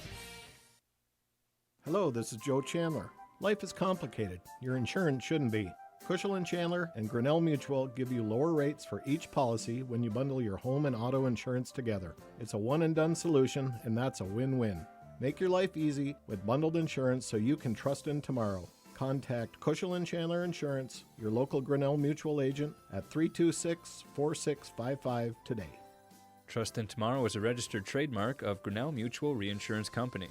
Hello, this is Joe Chandler. Life is complicated. Your insurance shouldn't be. Cushel & Chandler and Grinnell Mutual give you lower rates for each policy when you bundle your home and auto insurance together. It's a one-and-done solution, and that's a win-win. Make your life easy with bundled insurance so you can trust in tomorrow. Contact Cushel & Chandler Insurance, your local Grinnell Mutual agent, at 326-4655 today. Trust in Tomorrow is a registered trademark of Grinnell Mutual Reinsurance Company.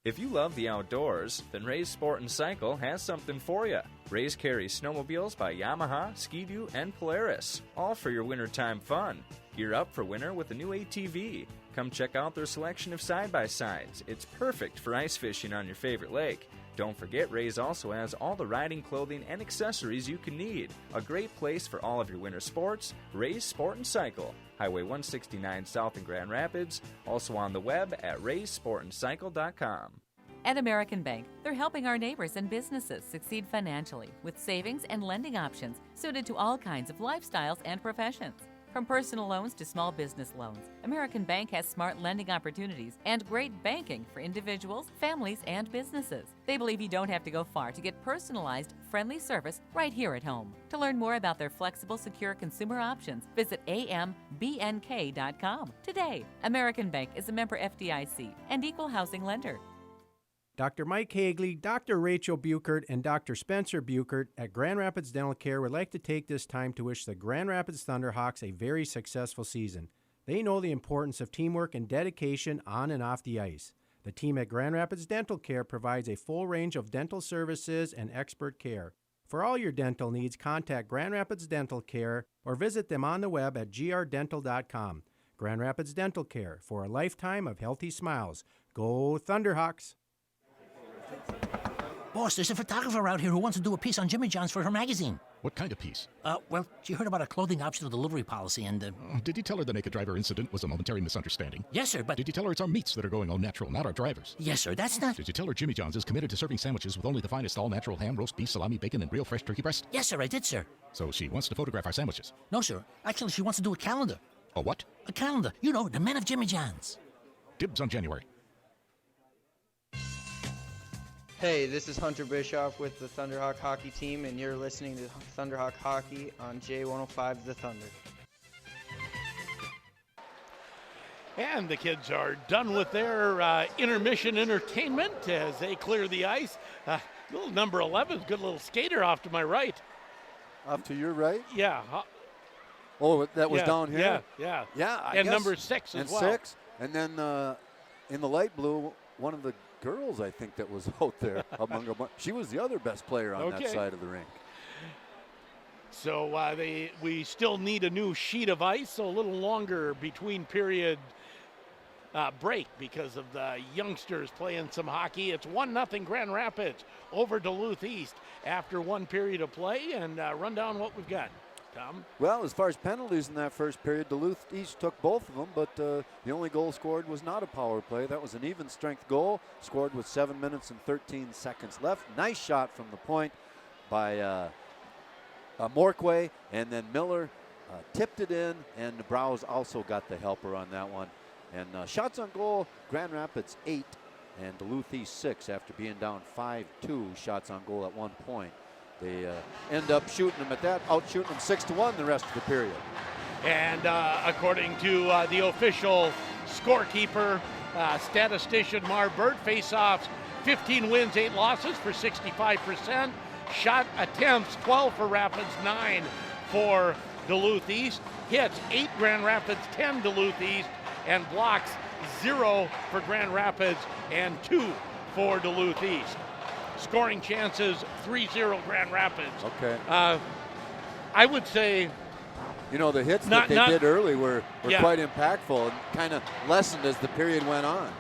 If you love the outdoors, then Ray's Sport & Cycle has something for you. Ray's carries snowmobiles by Yamaha, Ski-Doo, and Polaris, all for your wintertime fun. Gear up for winter with a new ATV. Come check out their selection of side-by-sides. It's perfect for ice fishing on your favorite lake. Don't forget, Ray's also has all the riding clothing and accessories you can need. A great place for all of your winter sports, Ray's Sport & Cycle. Highway 169 South in Grand Rapids. Also on the web at raysportandcycle.com. At American Bank, they're helping our neighbors and businesses succeed financially with savings and lending options suited to all kinds of lifestyles and professions. From personal loans to small business loans, American Bank has smart lending opportunities and great banking for individuals, families, and businesses. They believe you don't have to go far to get personalized, friendly service right here at home. To learn more about their flexible, secure consumer options, visit ambnk.com today. American Bank is a member FDIC and equal housing lender. Dr. Mike Hagley, Dr. Rachel Buchert, and Dr. Spencer Buchert at Grand Rapids Dental Care would like to take this time to wish the Grand Rapids Thunderhawks a very successful season. They know the importance of teamwork and dedication on and off the ice. The team at Grand Rapids Dental Care provides a full range of dental services and expert care. For all your dental needs, contact Grand Rapids Dental Care or visit them on the web at grdental.com. Grand Rapids Dental Care, for a lifetime of healthy smiles. Go Thunderhawks! Boss, there's a photographer out here who wants to do a piece on Jimmy John's for her magazine. What kind of piece? Well, she heard about a clothing optional delivery policy and, Did you tell her the naked driver incident was a momentary misunderstanding? Yes, sir, but... Did you tell her it's our meats that are going all natural, not our drivers? Yes, sir, that's not... Did you tell her Jimmy John's is committed to serving sandwiches with only the finest all-natural ham, roast beef, salami, bacon, and real fresh turkey breast? Yes, sir, I did, sir. So she wants to photograph our sandwiches? No, sir. Actually, she wants to do a calendar. A what? A calendar. You know, the men of Jimmy John's. Dibs on January. Hey, this is Hunter Bischoff with the Thunderhawk hockey team, and you're listening to Thunderhawk Hockey on J105 The Thunder. And the kids are done with their intermission entertainment as they clear the ice. Little number 11, good little skater off to my right. Off to your right? Yeah. Oh, that was down here? Yeah. I and guess. number 6 as well. And 6. And then in the light blue, one of the girls, I think, that was out there among a bunch. She was the other best player on that side of the rink. So we still need a new sheet of ice, so a little longer between period break because of the youngsters playing some hockey. It's 1-0 Grand Rapids over Duluth East after one period of play, and run down what we've got. Tom? Well, as far as penalties in that first period, Duluth East took both of them, but the only goal scored was not a power play. That was an even strength goal, scored with 7 minutes and 13 seconds left. Nice shot from the point by Morquay, and then Miller tipped it in, and the Browns also got the helper on that one. And shots on goal, Grand Rapids 8 and Duluth East 6 after being down 5-2 shots on goal at one point. They end up shooting them at that, out shooting them 6-1 the rest of the period. And according to the official scorekeeper, statistician Marv Burt, face-offs 15 wins, 8 losses for 65%. Shot attempts 12 for Rapids, 9 for Duluth East. Hits 8 Grand Rapids, 10 Duluth East, and blocks 0 for Grand Rapids and 2 for Duluth East. Scoring chances 3-0 Grand Rapids. Okay. I would say, you know, the hits that they did early were quite impactful and kind of lessened as the period went on.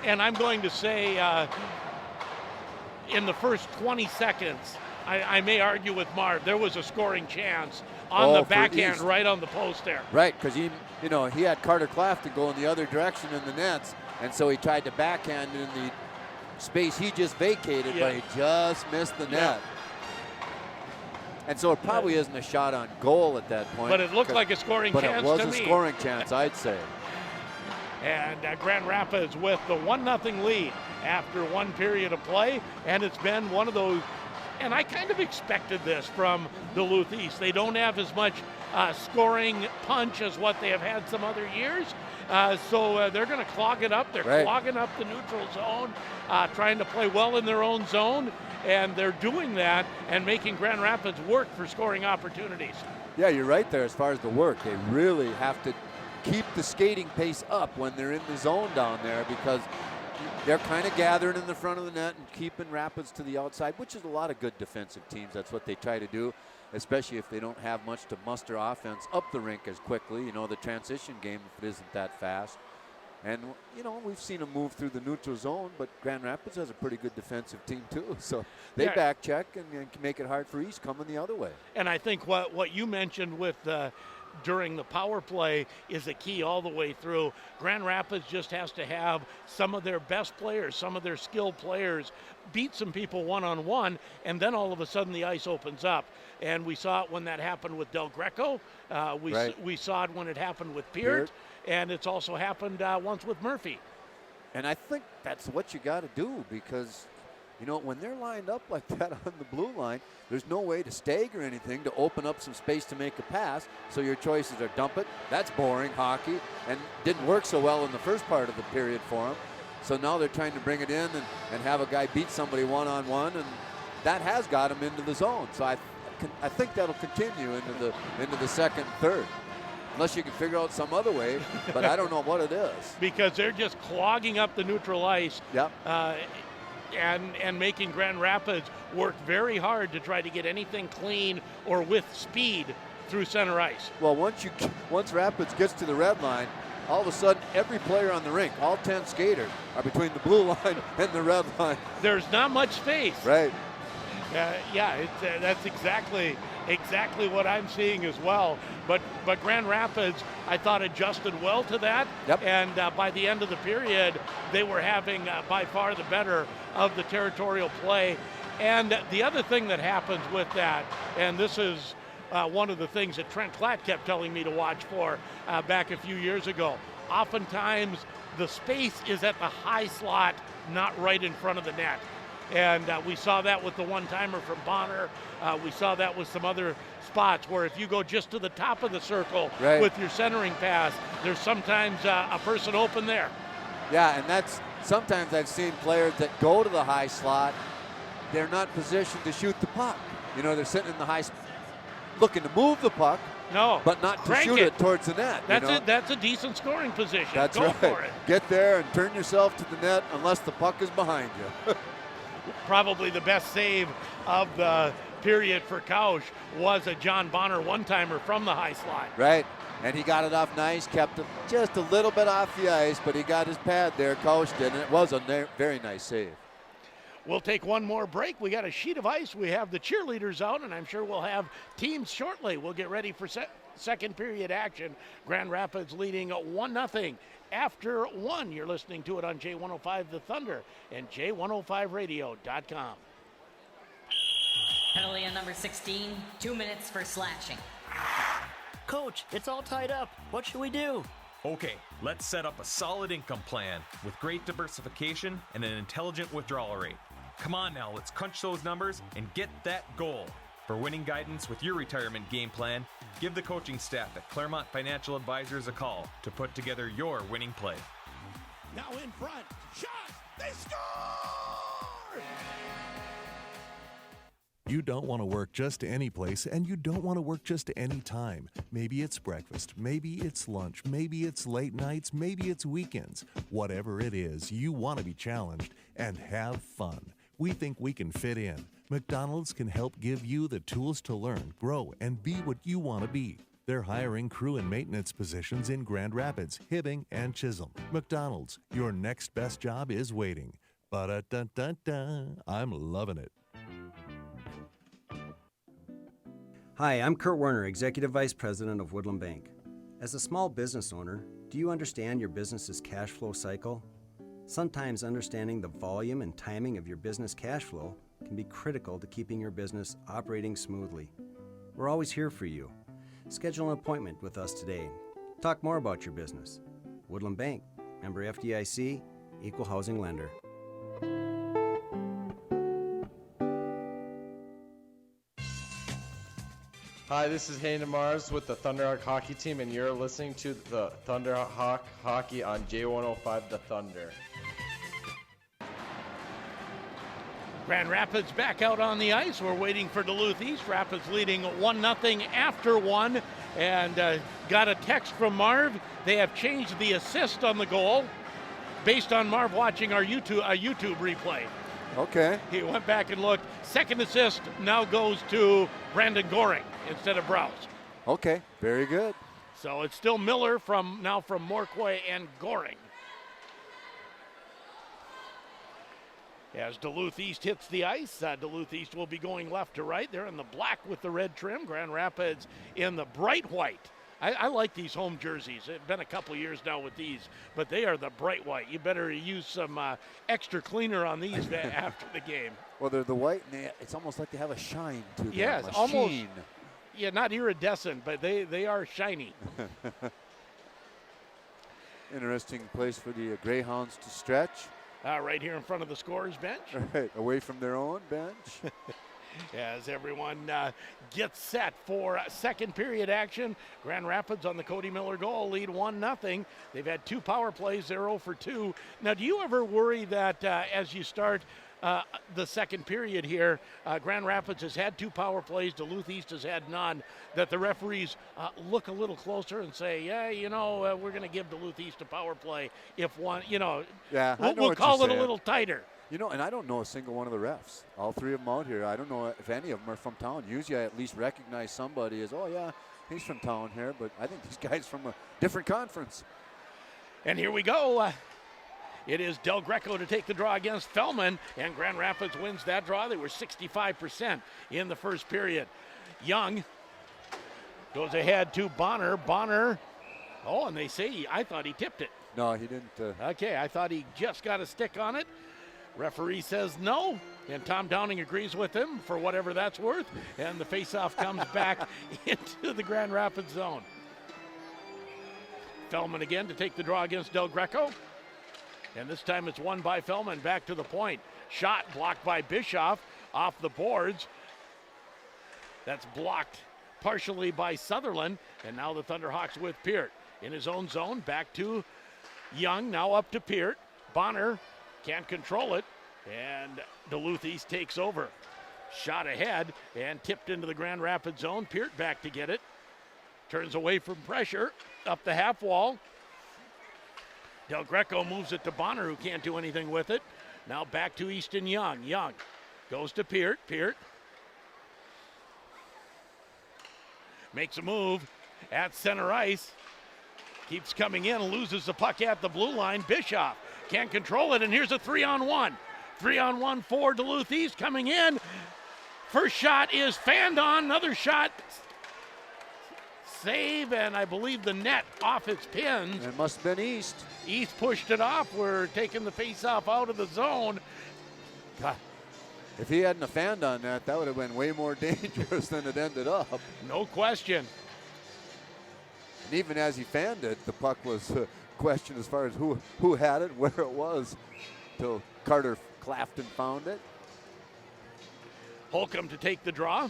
And I'm going to say in the first 20 seconds, I may argue with Marv, there was a scoring chance on the backhand right on the post there. Right, because he had Carter Clafton going the other direction in the nets, and so he tried to backhand in the space he just vacated, but he just missed the net. And so it probably isn't a shot on goal at that point. But it looked like a scoring chance to me. But it was a scoring chance, I'd say. And Grand Rapids with the 1-0 lead after one period of play, and it's been one of those, and I kind of expected this from Duluth East. They don't have as much scoring punch as what they have had some other years. So they're going to clog it up. They're clogging up the neutral zone, trying to play well in their own zone, and they're doing that and making Grand Rapids work for scoring opportunities. Yeah, you're right there as far as the work. They really have to keep the skating pace up when they're in the zone down there, because they're kind of gathering in the front of the net and keeping Rapids to the outside, which is a lot of good defensive teams. That's what they try to do, especially if they don't have much to muster offense up the rink as quickly. You know, the transition game, if it isn't that fast. And, you know, we've seen them move through the neutral zone, but Grand Rapids has a pretty good defensive team too. So they back check and can make it hard for East coming the other way. And I think what you mentioned with during the power play is a key all the way through. Grand Rapids just has to have some of their best players, some of their skilled players beat some people one-on-one, and then all of a sudden the ice opens up. And we saw it when that happened with Del Greco. We saw it when it happened with Peart, and it's also happened once with Murphy. And I think that's what you got to do, because you know, when they're lined up like that on the blue line, there's no way to stagger anything to open up some space to make a pass. So your choices are dump it. That's boring hockey and didn't work so well in the first part of the period for them. So now they're trying to bring it in and have a guy beat somebody one-on-one, and that has got him into the zone. So I think that'll continue into the second and third. Unless you can figure out some other way, but I don't know what it is. Because they're just clogging up the neutral ice. Yep. And making Grand Rapids work very hard to try to get anything clean or with speed through center ice. Well, once Rapids gets to the red line, all of a sudden every player on the rink, all 10 skaters, are between the blue line and the red line. There's not much space. Right. That's exactly what I'm seeing as well. But Grand Rapids, I thought, adjusted well to that. Yep. And by the end of the period, they were having by far the better of the territorial play. And the other thing that happens with that, and this is one of the things that Trent Klatt kept telling me to watch for back a few years ago, oftentimes the space is at the high slot, not right in front of the net. And we saw that with the one-timer from Bonner. We saw that with some other spots where if you go just to the top of the circle with your centering pass, there's sometimes a person open there. Yeah, and that's sometimes I've seen players that go to the high slot, they're not positioned to shoot the puck. You know, they're sitting in the high looking to move the puck, but not to shoot it towards the net. That's a decent scoring position. That's go right. for it. Get there and turn yourself to the net unless the puck is behind you. Probably the best save of the period for Kausch was a John Bonner one-timer from the high slot. Right, and he got it off nice, kept it just a little bit off the ice, but he got his pad there, Kausch did, and it was a very nice save. We'll take one more break. We got a sheet of ice. We have the cheerleaders out, and I'm sure we'll have teams shortly. We'll get ready for second period action. Grand Rapids leading 1-0 after one. You're listening to it on J105 The Thunder and J105radio.com. Penalty on number 16, 2 minutes for slashing. Coach, it's all tied up. What should we do? Okay, let's set up a solid income plan with great diversification and an intelligent withdrawal rate. Come on now, let's crunch those numbers and get that goal. For winning guidance with your retirement game plan, give the coaching staff at Claremont Financial Advisors a call to put together your winning play. Now in front, shot, they score! You don't want to work just any place, and you don't want to work just any time. Maybe it's breakfast, maybe it's lunch, maybe it's late nights, maybe it's weekends. Whatever it is, you want to be challenged and have fun. We think we can fit in. McDonald's can help give you the tools to learn, grow, and be what you want to be. They're hiring crew and maintenance positions in Grand Rapids, Hibbing, and Chisholm. McDonald's, your next best job is waiting. Ba-da-dun-dun-dun. I'm loving it. Hi, I'm Kurt Werner, Executive Vice President of Woodland Bank. As a small business owner, do you understand your business's cash flow cycle? Sometimes understanding the volume and timing of your business cash flow can be critical to keeping your business operating smoothly. We're always here for you. Schedule an appointment with us today. Talk more about your business. Woodland Bank, member FDIC, equal housing lender. Hi, this is Hayden Mars with the Thunderhawk Hockey Team, and you're listening to the Thunderhawk Hockey on J105 The Thunder. Grand Rapids back out on the ice. We're waiting for Duluth East. Rapids leading 1-0 after one, and got a text from Marv. They have changed the assist on the goal based on Marv watching our YouTube replay. Okay. He went back and looked. Second assist now goes to Brandon Goring instead of Browse. Okay, very good. So it's still Miller from Morquay and Goring. As Duluth East hits the ice, Duluth East will be going left to right. They're in the black with the red trim. Grand Rapids in the bright white I like these home jerseys. It's been a couple years now with these, but they are the bright white. You better use some extra cleaner on these after the game. Well, they're the white, and it's almost like they have a shine to them. Yes, almost. Yeah, not iridescent, but they are shiny. Interesting place for the Greyhounds to stretch. Right here in front of the scorer's bench. Right, away from their own bench. As everyone gets set for second period action. Grand Rapids on the Cody Miller goal, lead 1-0. They've had 2 power plays, 0 for 2. Now, do you ever worry that as you start the second period here, Grand Rapids has had 2 power plays, Duluth East has had none, that the referees look a little closer and say, yeah, we're going to give Duluth East a power play if one, yeah, we'll call it a little tighter. And I don't know a single one of the refs. All 3 of them out here, I don't know if any of them are from town. Usually I at least recognize somebody as, oh, yeah, he's from town here, but I think this guy's from a different conference. And here we go. It is Del Greco to take the draw against Fellman, and Grand Rapids wins that draw. They were 65% in the first period. Young goes ahead to Bonner. Bonner, and they say, I thought he tipped it. No, he didn't. Okay, I thought he just got a stick on it. Referee says no, and Tom Downing agrees with him for whatever that's worth, and the faceoff comes back into the Grand Rapids zone. Fellman again to take the draw against Del Greco, and this time it's won by Fellman. Back to the point. Shot blocked by Bischoff off the boards. That's blocked partially by Sutherland, and now the Thunderhawks with Peart. In his own zone, back to Young, now up to Peart. Bonner can't control it, and Duluth East takes over. Shot ahead and tipped into the Grand Rapids zone. Peart back to get it. Turns away from pressure, up the half wall. Del Greco moves it to Bonner, who can't do anything with it. Now back to Easton Young. Young goes to Peart. Peart makes a move at center ice. Keeps coming in, loses the puck at the blue line. Bischoff can't control it, and here's a 3-on-1. 3-on-1 for Duluth East coming in. First shot is fanned on. Another shot. Save, and I believe the net off its pins. It must have been East. East pushed it off. We're taking the face-off out of the zone. God, if he hadn't fanned on that, that would have been way more dangerous than it ended up. No question. And even as he fanned it, the puck was questioned as far as who had it, where it was, till Carter Clafton found it. Holcomb to take the draw.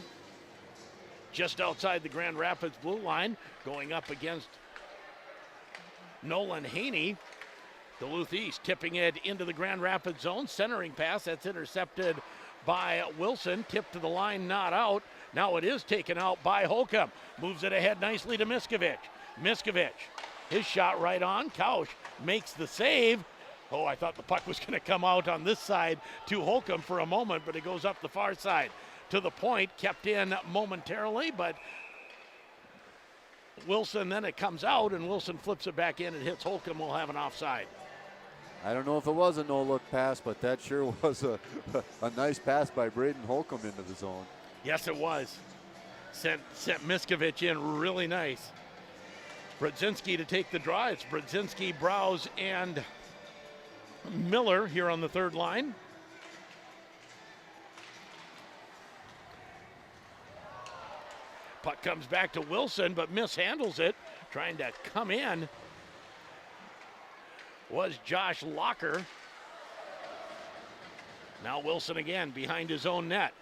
Just outside the Grand Rapids blue line, going up against Nolan Haney. Duluth East tipping it into the Grand Rapids zone. Centering pass, that's intercepted by Wilson. Tipped to the line, not out. Now it is taken out by Holcomb. Moves it ahead nicely to Miskovich. Miskovich, his shot right on. Kausch makes the save. Oh, I thought the puck was going to come out on this side to Holcomb for a moment, but it goes up the far side. To the point, kept in momentarily, but Wilson, then it comes out, and Wilson flips it back in and hits Holcomb. Will have an offside. I don't know if it was a no-look pass, but that sure was a nice pass by Braden Holcomb into the zone. Yes, it was. Sent Miskovich in really nice. Brodzinski to take the draw. It's Brodzinski, Browse, and Miller here on the third line. Puck comes back to Wilson, but mishandles it. Trying to come in was Josh Locker. Now Wilson again behind his own net.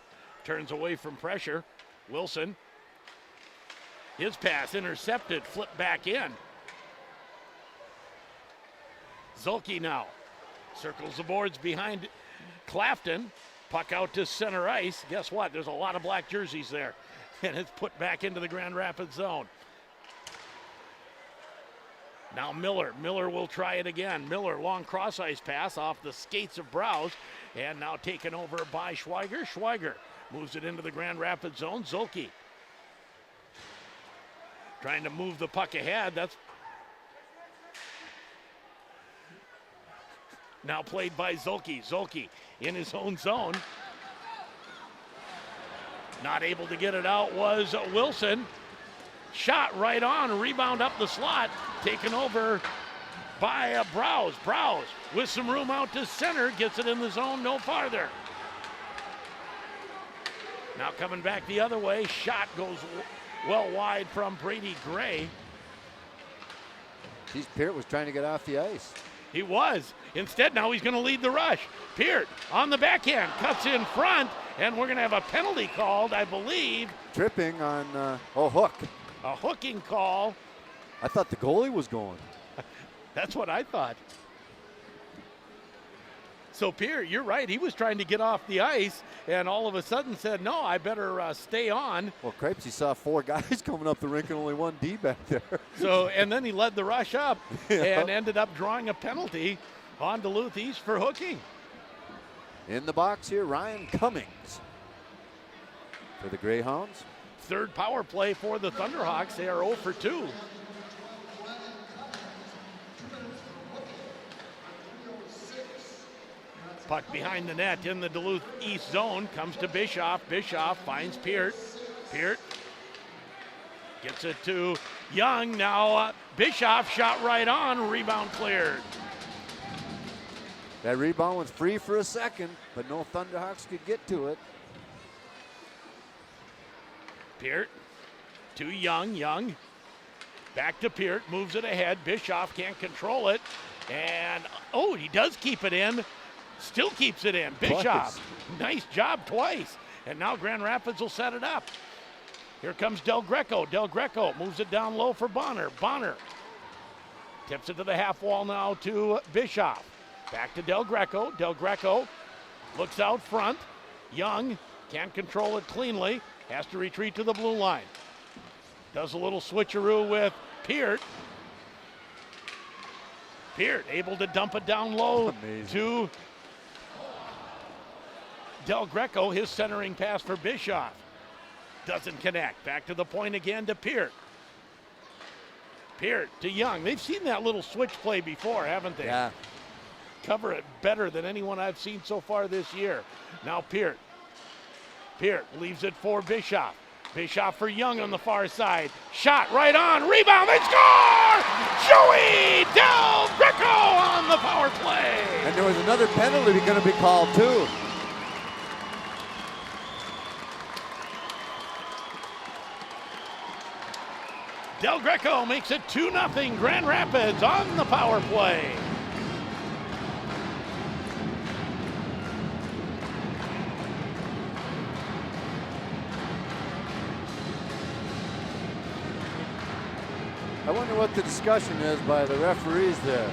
Turns away from pressure. Wilson. His pass intercepted, flipped back in. Zulke now circles the boards behind Clafton. Puck out to center ice. Guess what? There's a lot of black jerseys there. And it's put back into the Grand Rapids zone. Now Miller. Miller will try it again. Miller, long cross ice pass off the skates of Browse. And now taken over by Schweiger. Schweiger moves it into the Grand Rapids zone. Zulke trying to move the puck ahead. That's now played by Zulke. Zulke in his own zone. Not able to get it out was Wilson. Shot right on, rebound up the slot, taken over by Browse. Browse with some room out to center, gets it in the zone, no farther. Now coming back the other way, shot goes well wide from Brady Gray. Geez, Peart was trying to get off the ice. He was. Instead, now he's going to lead the rush. Peart on the backhand, cuts in front, and we're going to have a penalty called, I believe. Tripping on, hook. A hooking call. I thought the goalie was going. That's what I thought. So Peart, you're right. He was trying to get off the ice, and all of a sudden said, no, I better stay on. Well, Crepes, saw 4 guys coming up the rink and only 1 D back there. So, and then he led the rush up and ended up drawing a penalty on Duluth East for hooking. In the box here, Ryan Cummings for the Greyhounds. Third power play for the Thunderhawks. They are 0 for 2. Puck behind the net in the Duluth East zone, comes to Bischoff. Bischoff finds Peart. Peart gets it to Young. Now Bischoff shot right on, rebound cleared. That rebound was free for a second, but no Thunderhawks could get to it. Peart to Young. Young back to Peart, moves it ahead. Bischoff can't control it. And, he does keep it in. Still keeps it in. Bischoff, nice job twice. And now Grand Rapids will set it up. Here comes Del Greco. Del Greco moves it down low for Bonner. Bonner tips it to the half wall now to Bischoff. Back to Del Greco. Del Greco looks out front. Young can't control it cleanly. Has to retreat to the blue line. Does a little switcheroo with Peart. Peart able to dump it down low to Del Greco. His centering pass for Bischoff doesn't connect. Back to the point again to Peart. Peart to Young. They've seen that little switch play before, haven't they? Yeah. Cover it better than anyone I've seen so far this year. Now Peart. Peart leaves it for Bischoff. Bischoff for Young on the far side. Shot right on. Rebound. They score! Joey Del Greco on the power play. And there was another penalty going to be called too. Del Greco makes it 2-0 Grand Rapids on the power play. I wonder what the discussion is by the referees there.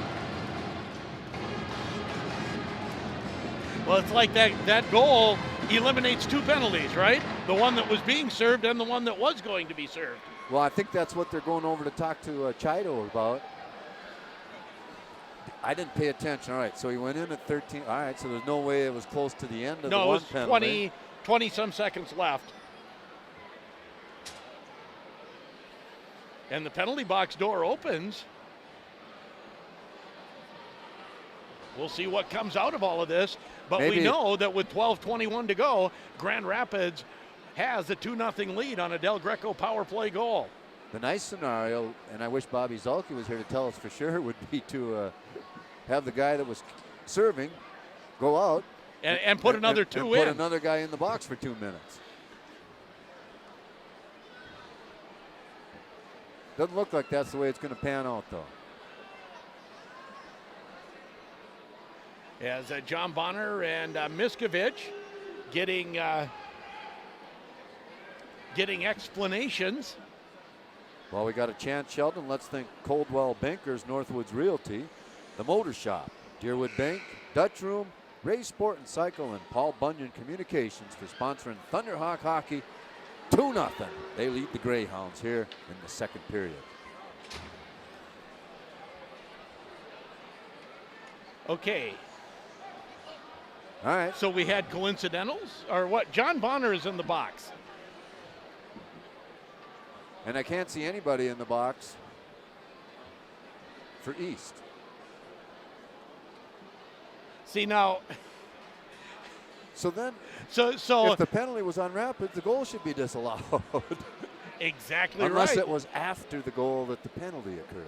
Well, it's like that goal eliminates 2 penalties, right? The one that was being served and the one that was going to be served. Well, I think that's what they're going over to talk to Chido about. I didn't pay attention. All right, so he went in at 13. All right, so there's no way it was close to the end of the one penalty. No, it was 20 some seconds left. And the penalty box door opens. We'll see what comes out of all of this. But we know that with 12:21 to go, Grand Rapids has a 2-0 lead on a Del Greco power play goal. The nice scenario, and I wish Bobby Zolke was here to tell us for sure, would be to have the guy that was serving go out and put another 2 in. Put another guy in the box for 2 minutes. Doesn't look like that's the way it's going to pan out, though. As John Bonner and Miskovich getting explanations. Well, we got a chance, Sheldon. Let's thank Coldwell Bankers, Northwoods Realty, the Motor Shop, Deerwood Bank, Dutch Room, Ray Sport and Cycle, and Paul Bunyan Communications for sponsoring Thunderhawk Hockey. 2-0. They lead the Greyhounds here in the second period. Okay. All right. So we had coincidentals, or what? John Bonner is in the box. And I can't see anybody in the box for East. See now. So then, so if the penalty was on Rapids, the goal should be disallowed. Exactly right. Unless it was after the goal that the penalty occurred.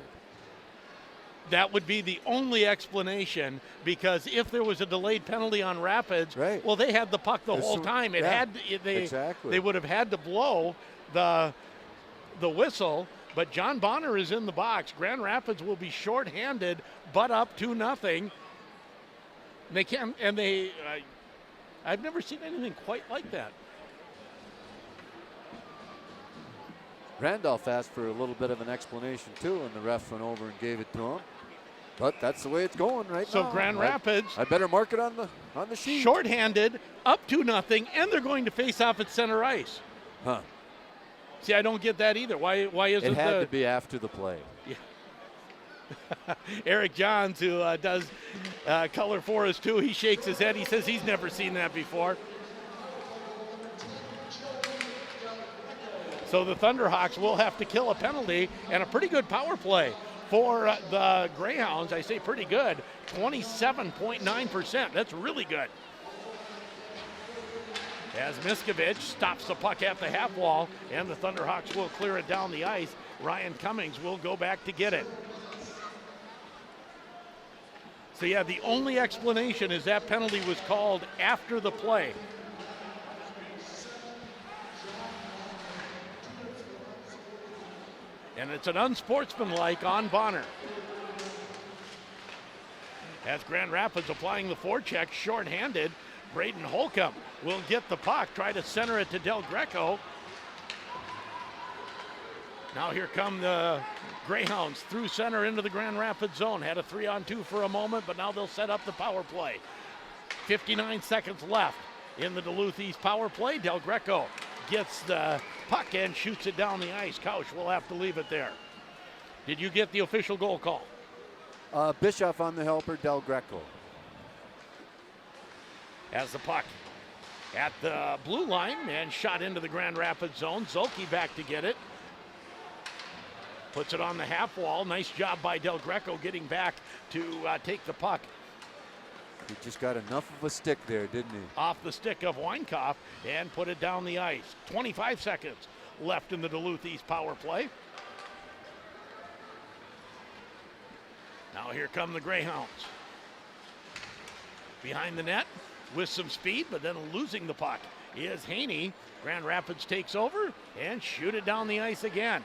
That would be the only explanation, because if there was a delayed penalty on Rapids, well, they had the puck the whole time. They would have had to blow the whistle, but John Bonner is in the box. Grand Rapids will be shorthanded, but up 2-0. They can, and I've never seen anything quite like that. Randolph asked for a little bit of an explanation too, and the ref went over and gave it to him. But that's the way it's going right now. So Grand Rapids, I better mark it on the sheet. Shorthanded, up 2-0, and they're going to face off at center ice. Huh. See, I don't get that either. Why isn't it had to be after the play? Yeah. Eric Johns, who does color for us too, he shakes his head. He says he's never seen that before. So the Thunderhawks will have to kill a penalty, and a pretty good power play for the Greyhounds. I say pretty good, 27.9%. That's really good. As Miskovich stops the puck at the half wall, and the Thunderhawks will clear it down the ice. Ryan Cummings will go back to get it. So yeah, the only explanation is that penalty was called after the play. And it's an unsportsmanlike on Bonner. As Grand Rapids applying the forecheck, shorthanded, Braden Holcomb will get the puck, try to center it to Del Greco. Now here come the Greyhounds through center into the Grand Rapids zone. Had a 3-on-2 for a moment, but now they'll set up the power play. 59 seconds left in the Duluth East power play. Del Greco gets the puck and shoots it down the ice. Couch will have to leave it there. Did you get the official goal call? Bischoff on the helper, Del Greco. As the puck at the blue line and shot into the Grand Rapids zone. Zolke back to get it. Puts it on the half wall. Nice job by Del Greco getting back to take the puck. He just got enough of a stick there, didn't he? Off the stick of Weinkauf and put it down the ice. 25 seconds left in the Duluth East power play. Now here come the Greyhounds. Behind the net with some speed, but then losing the puck is Haney. Grand Rapids takes over and shoot it down the ice again.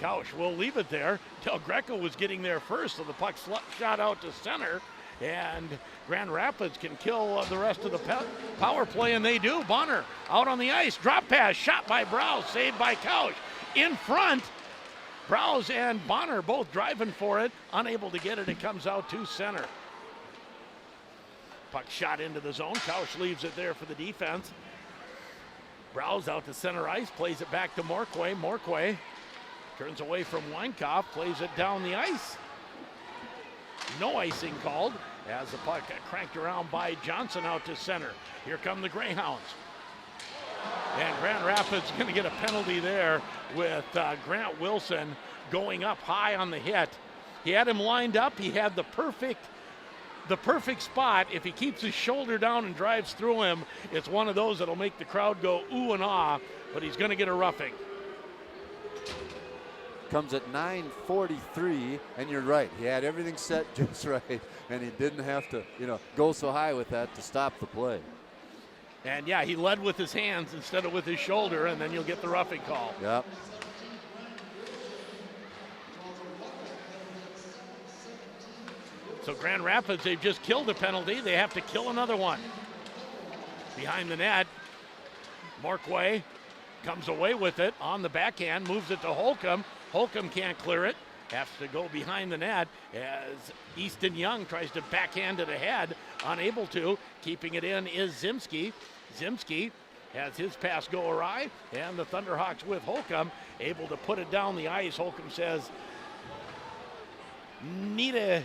Couch will leave it there. Del Greco was getting there first, so the puck shot out to center. And Grand Rapids can kill the rest of the power play, and they do. Bonner out on the ice. Drop pass, shot by Browse, saved by Couch. In front, Browse and Bonner both driving for it. Unable to get it, it comes out to center. Puck shot into the zone. Couch leaves it there for the defense. Browse out to center ice, plays it back to Morquay. Morquay turns away from Weinkauf, plays it down the ice. No icing called as the puck cranked around by Johnson out to center. Here come the Greyhounds. And Grand Rapids going to get a penalty there with Grant Wilson going up high on the hit. He had him lined up. He had the perfect spot. If he keeps his shoulder down and drives through him, it's one of those that'll make the crowd go ooh and ah, but he's going to get a roughing. Comes at 9:43, and you're right. He had everything set just right, and he didn't have to, go so high with that to stop the play. And yeah, he led with his hands instead of with his shoulder, and then you'll get the roughing call. Yep. So Grand Rapids, they've just killed a penalty. They have to kill another one. Behind the net, Morquay comes away with it on the backhand, moves it to Holcomb. Holcomb can't clear it, has to go behind the net as Easton Young tries to backhand it ahead, unable to. Keeping it in is Zimski. Zimski has his pass go awry, and the Thunderhawks with Holcomb able to put it down the ice. Holcomb says, need a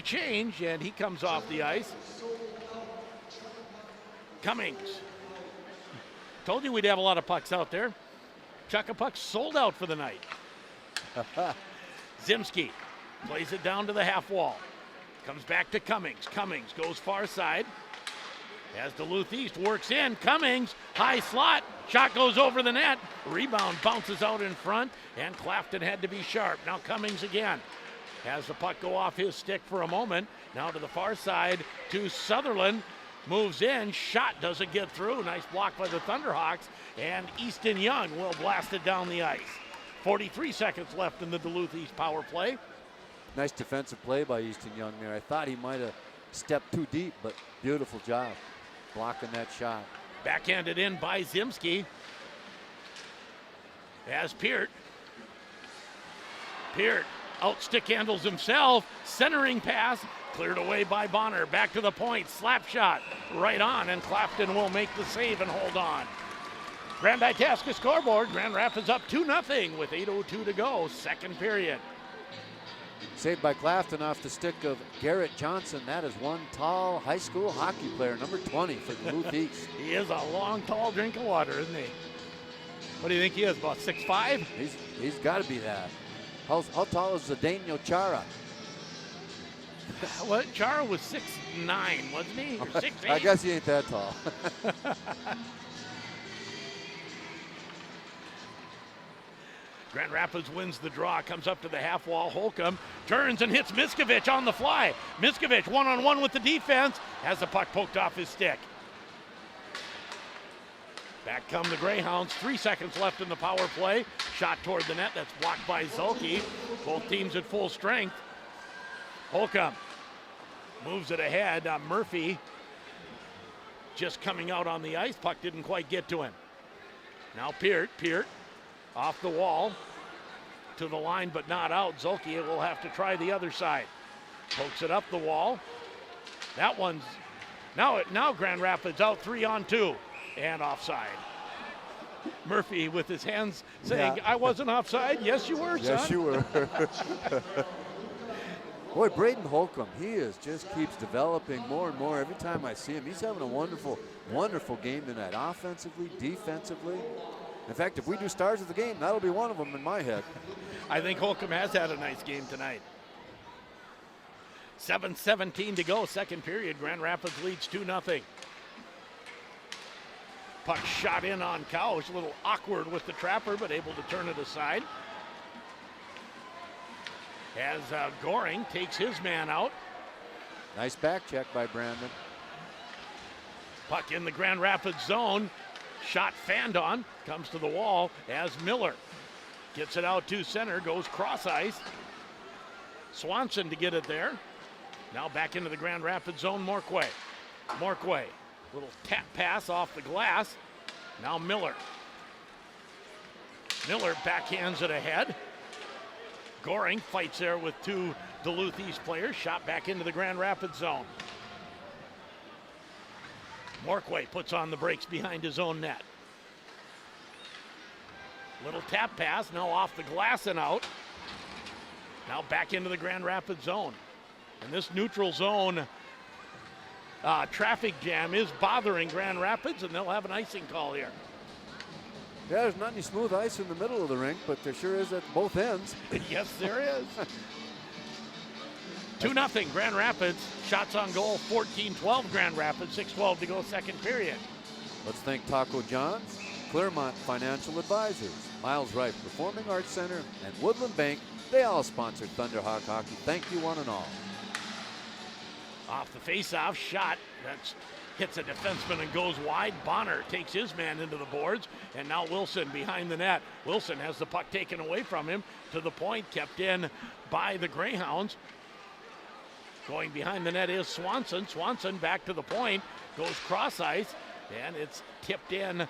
change, and he comes off the ice. Cummings. Told you we'd have a lot of pucks out there. Chuck a puck sold out for the night. Zimski plays it down to the half wall. Comes back to Cummings. Cummings goes far side. As Duluth East works in, Cummings, high slot, shot goes over the net, rebound bounces out in front, and Clafton had to be sharp. Now Cummings again. Has the puck go off his stick for a moment. Now to the far side to Sutherland. Moves in, shot doesn't get through. Nice block by the Thunderhawks, and Easton Young will blast it down the ice. 43 seconds left in the Duluth East power play. Nice defensive play by Easton Young there. I thought he might have stepped too deep, but beautiful job blocking that shot. Backhanded in by Zimski. As Peart out stick handles himself. Centering pass. Cleared away by Bonner. Back to the point. Slap shot. Right on. And Clafton will make the save and hold on. Grand Itasca scoreboard. Grand Rapids up 2-0 with 8:02 to go. Second period. Saved by Clafton off the stick of Garrett Johnson. That is one tall high school hockey player, number 20 for Duluth East. He is a long, tall drink of water, isn't he? What do you think he is, about 6'5"? He's got to be that. How tall is Zdeno Chara? What? Chara was 6'9", wasn't he? Or 6'8"? I guess he ain't that tall. Grand Rapids wins the draw, comes up to the half wall. Holcomb turns and hits Miskovich on the fly. Miskovich one-on-one with the defense, has the puck poked off his stick. Back come the Greyhounds, 3 seconds left in the power play. Shot toward the net, that's blocked by Zulke. Both teams at full strength. Holcomb moves it ahead. Murphy just coming out on the ice. Puck didn't quite get to him. Now Peart off the wall to the line, but not out. Zulke will have to try the other side. Pokes it up the wall. That one's now Grand Rapids out 3-on-2 and offside. Murphy with his hands saying, I wasn't offside. Yes, you were, son. Yes, you were. Boy, Braden Holcomb, he just keeps developing more and more every time I see him. He's having a wonderful, wonderful game tonight, offensively, defensively. In fact, if we do stars of the game, that'll be one of them in my head. I think Holcomb has had a nice game tonight. 7:17 to go, second period. Grand Rapids leads 2-0. Puck shot in on Couch, a little awkward with the trapper, but able to turn it aside. As Goring takes his man out. Nice back check by Brandon. Puck in the Grand Rapids zone. Shot fanned on, comes to the wall as Miller gets it out to center, goes cross ice. Swanson to get it there. Now back into the Grand Rapids zone, Morquay. Little tap pass off the glass. Now Miller backhands it ahead. Goring fights there with two Duluth East players. Shot back into the Grand Rapids zone. Morquay puts on the brakes behind his own net. Little tap pass, now off the glass and out. Now back into the Grand Rapids zone. And this neutral zone traffic jam is bothering Grand Rapids, and they'll have an icing call here. Yeah, there's not any smooth ice in the middle of the rink, but there sure is at both ends. Yes, there is. 2-0 Grand Rapids. Shots on goal, 14-12 Grand Rapids, 6:12 to go, second period. Let's thank Taco John's, Claremont Financial Advisors, Miles Wright Performing Arts Center, and Woodland Bank. They all sponsored Thunderhawk Hockey. Thank you, one and all. Off the face-off shot, that hits a defenseman and goes wide. Bonner takes his man into the boards, and now Wilson behind the net. Wilson has the puck taken away from him to the point, kept in by the Greyhounds. Going behind the net is Swanson. Swanson back to the point, goes cross ice, and it's tipped in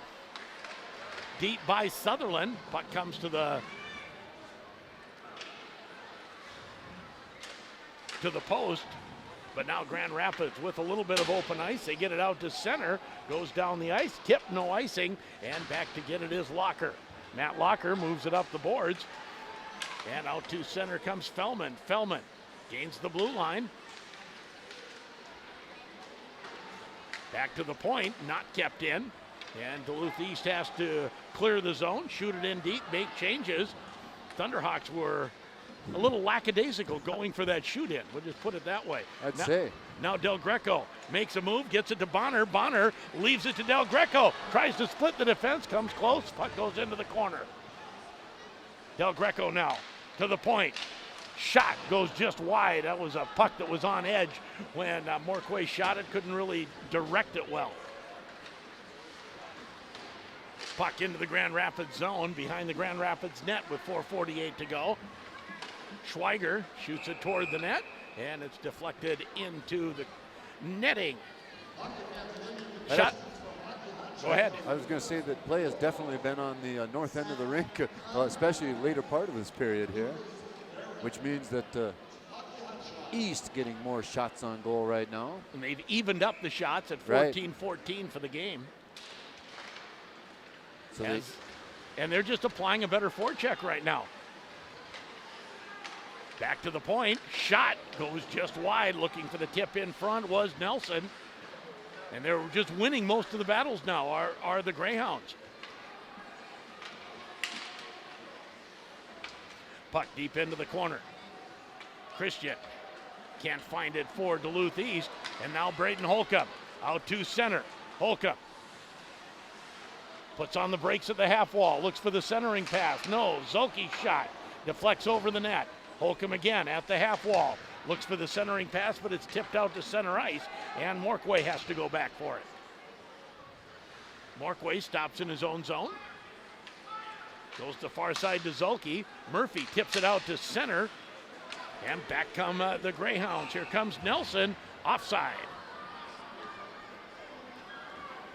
deep by Sutherland. Puck comes to the post, but now Grand Rapids with a little bit of open ice. They get it out to center, goes down the ice, tipped, no icing, and back to get it is Locker. Matt Locker moves it up the boards, and out to center comes Fellman. Fellman gains the blue line. Back to the point, not kept in. And Duluth East has to clear the zone, shoot it in deep, make changes. Thunderhawks were a little lackadaisical going for that shoot in. We'll just put it that way. I'd say. Now Del Greco makes a move, gets it to Bonner. Bonner leaves it to Del Greco. Tries to split the defense, comes close. Puck goes into the corner. Del Greco now to the point. Shot goes just wide. That was a puck that was on edge when Morquay shot it. Couldn't really direct it well. Puck into the Grand Rapids zone behind the Grand Rapids net with 4:48 to go. Schweiger shoots it toward the net, and it's deflected into the netting. Shot. Go ahead. I was going to say that play has definitely been on the north end of the rink, especially later part of this period here, which means that East getting more shots on goal right now. And they've evened up the shots at 14-14 for the game. So and they're just applying a better forecheck right now. Back to the point. Shot goes just wide. Looking for the tip in front was Nelson. And they're just winning most of the battles now, are the Greyhounds. Puck deep into the corner. Christian can't find it for Duluth East. And now Braden Holcomb out to center. Holcomb puts on the brakes at the half wall. Looks for the centering pass. No, Zolke's shot deflects over the net. Holcomb again at the half wall. Looks for the centering pass, but it's tipped out to center ice, and Morquay has to go back for it. Morquay stops in his own zone. Goes to far side to Zolke. Murphy tips it out to center, and back come the Greyhounds. Here comes Nelson, offside.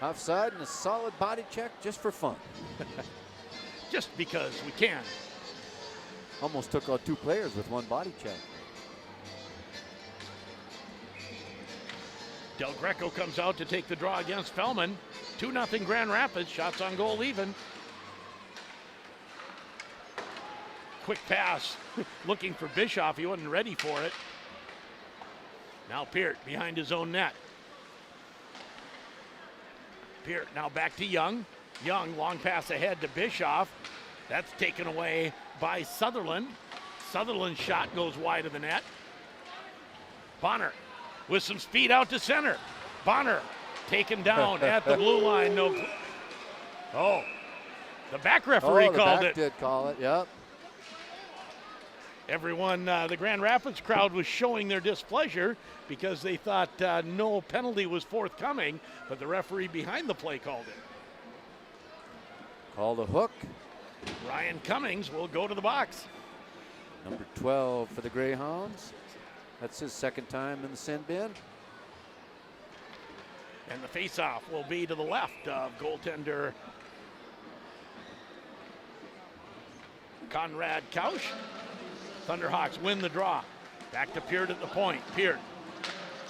Offside and a solid body check just for fun. Just because we can. Almost took out two players with one body check. Del Greco comes out to take the draw against Fellman. 2-0 Grand Rapids. Shots on goal even. Quick pass. Looking for Bischoff. He wasn't ready for it. Now Peart behind his own net. Peart now back to Young. Young, long pass ahead to Bischoff. That's taken away by Sutherland. Sutherland's shot goes wide of the net. Bonner with some speed out to center. Bonner taken down at the blue line. No. Oh, the back referee called it. Did call it, yep. Everyone, the Grand Rapids crowd was showing their displeasure because they thought no penalty was forthcoming, but the referee behind the play called it. Called a hook. Ryan Cummings will go to the box. Number 12 for the Greyhounds. That's his second time in the sin bin. And the faceoff will be to the left of goaltender Conrad Kausch. Thunderhawks win the draw. Back to Peart at the point. Peart,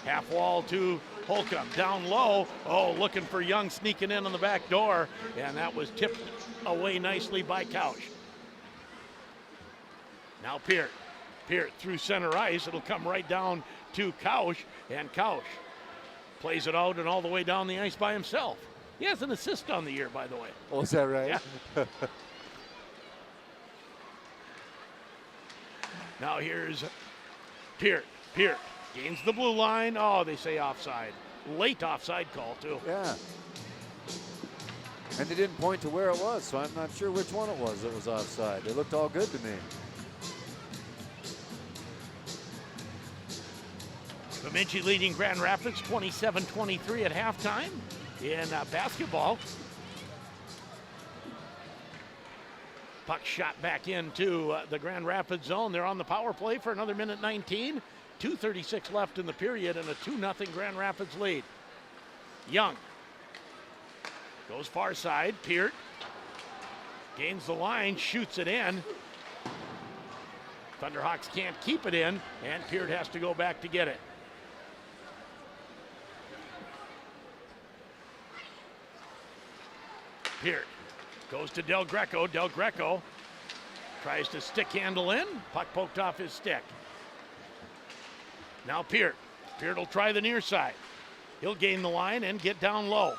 half wall to Holcomb, down low. Oh, looking for Young sneaking in on the back door, and that was tipped away nicely by Kausch. Now Peart. Peart through center ice. It'll come right down to Kausch, and Kausch plays it out and all the way down the ice by himself. He has an assist on the year, by the way. Oh, is that right? Yeah. Now here's Peart. Peart gains the blue line. Oh, they say offside. Late offside call, too. Yeah. And they didn't point to where it was, so I'm not sure which one it was that was offside. They looked all good to me. Bemidji leading Grand Rapids 27-23 at halftime in basketball. Puck shot back into the Grand Rapids zone. They're on the power play for another minute 19. 2:36 left in the period and a 2-0 Grand Rapids lead. Young goes far side. Peart gains the line, shoots it in. Thunderhawks can't keep it in, and Peart has to go back to get it. Peart goes to Del Greco. Del Greco tries to stick handle in. Puck poked off his stick. Now Peart. Peart will try the near side. He'll gain the line and get down low.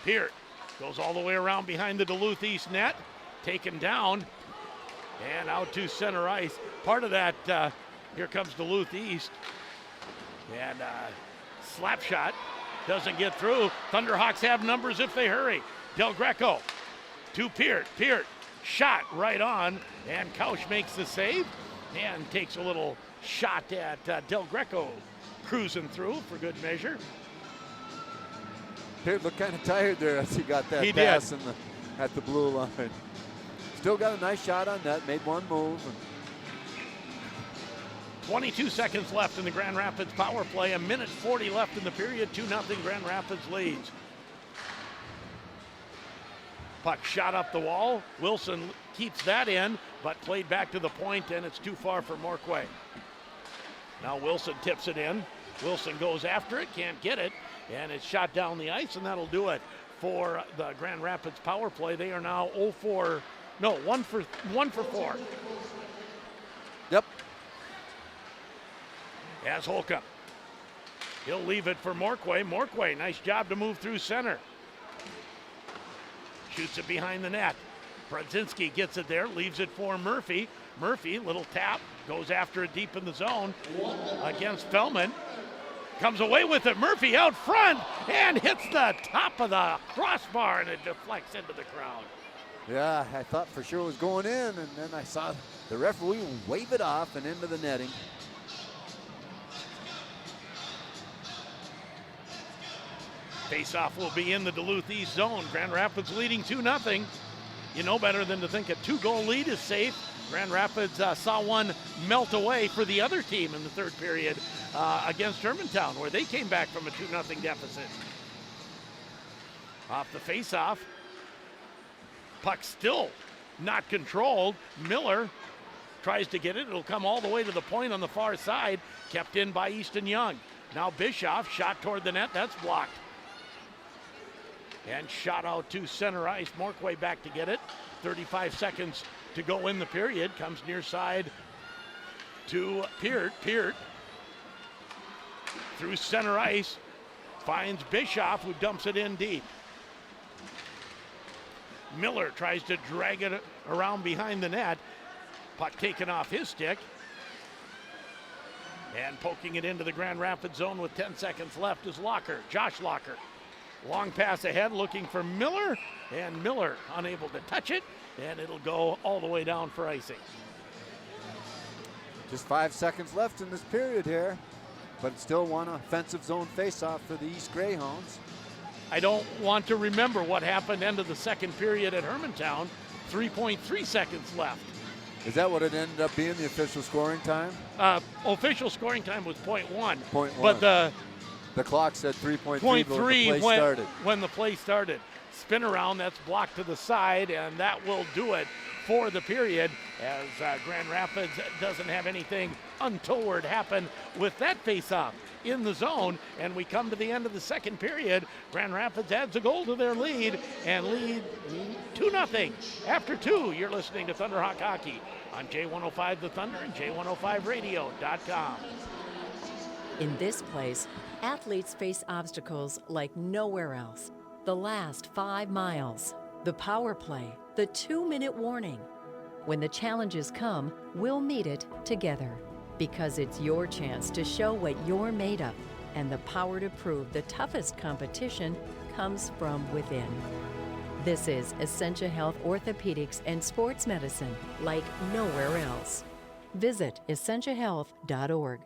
Peart goes all the way around behind the Duluth East net. Taken down and out to center ice part of that. Here comes Duluth East. And slap shot doesn't get through. Thunderhawks have numbers if they hurry. Del Greco to Peart. Peart shot right on, and Couch makes the save and takes a little shot at Del Greco, cruising through for good measure. Peart looked kind of tired there as he got that pass at the blue line. Still got a nice shot on net, made one move. 22 seconds left in the Grand Rapids power play. 1:40 left in the period. 2-0 Grand Rapids leads. Puck shot up the wall. Wilson keeps that in, but played back to the point, and it's too far for Morquay. Now Wilson tips it in. Wilson goes after it, can't get it, and it's shot down the ice, and that'll do it for the Grand Rapids power play. They are now 1 for 4. Yep. As Holcomb. He'll leave it for Morquay. Morquay, nice job to move through center. Shoots it behind the net. Brodzinski gets it there, leaves it for Murphy. Murphy, little tap, goes after it deep in the zone against Fellman. Comes away with it. Murphy out front and hits the top of the crossbar, and it deflects into the crowd. Yeah, I thought for sure it was going in, and then I saw the referee wave it off and into the netting. Face-off will be in the Duluth East zone. Grand Rapids leading 2-0. You know better than to think a 2-goal lead is safe. Grand Rapids saw one melt away for the other team in the third period against Hermantown, where they came back from a 2-0 deficit. Off the face-off. Puck still not controlled. Miller tries to get it. It'll come all the way to the point on the far side. Kept in by Easton Young. Now Bischoff, shot toward the net. That's blocked. And shot out to center ice. Morquay back to get it. 35 seconds to go in the period. Comes near side to Peart. Peart through center ice. Finds Bischoff, who dumps it in deep. Miller tries to drag it around behind the net. Puck taken off his stick. And poking it into the Grand Rapids zone with 10 seconds left is Locker. Josh Locker. Long pass ahead, looking for Miller, and Miller unable to touch it, and it'll go all the way down for icing. Just 5 seconds left in this period here, but it's still one offensive zone faceoff for the East Greyhounds. I don't want to remember what happened end of the second period at Hermantown. 3.3 seconds left. Is that what it ended up being, the official scoring time? Official scoring time was 0.1. 0.1. But the clock said 3.3 when the play started. Spin around, that's blocked to the side, and that will do it for the period, as Grand Rapids doesn't have anything untoward happen with that face-off in the zone. And we come to the end of the second period. Grand Rapids adds a goal to their lead and lead 2-0 after 2. You're listening to Thunderhawk Hockey on J105 The Thunder and J105radio.com. In this place, athletes face obstacles like nowhere else. The last 5 miles, the power play, the 2-minute warning. When the challenges come, we'll meet it together, because it's your chance to show what you're made of, and the power to prove the toughest competition comes from within. This is Essentia Health Orthopedics and Sports Medicine like nowhere else. Visit essentiahealth.org.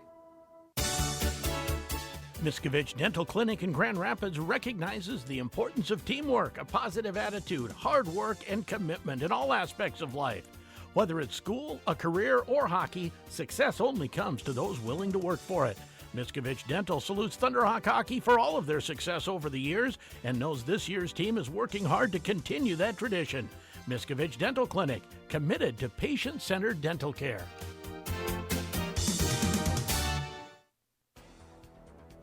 Miskovich Dental Clinic in Grand Rapids recognizes the importance of teamwork, a positive attitude, hard work, and commitment in all aspects of life. Whether it's school, a career, or hockey, success only comes to those willing to work for it. Miskovich Dental salutes Thunderhawk Hockey for all of their success over the years and knows this year's team is working hard to continue that tradition. Miskovich Dental Clinic, committed to patient-centered dental care.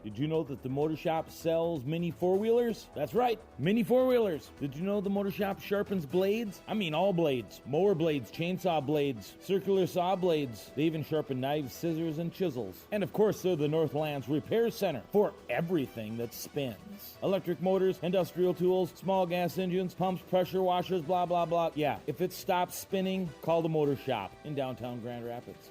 Did you know that the Motor Shop sells mini four-wheelers? That's right, mini four-wheelers. Did you know the Motor Shop sharpens blades? I mean all blades. Mower blades, chainsaw blades, circular saw blades. They even sharpen knives, scissors, and chisels. And of course, they're the Northlands Repair Center for everything that spins. Electric motors, industrial tools, small gas engines, pumps, pressure washers, blah, blah, blah. Yeah, if it stops spinning, call the Motor Shop in downtown Grand Rapids.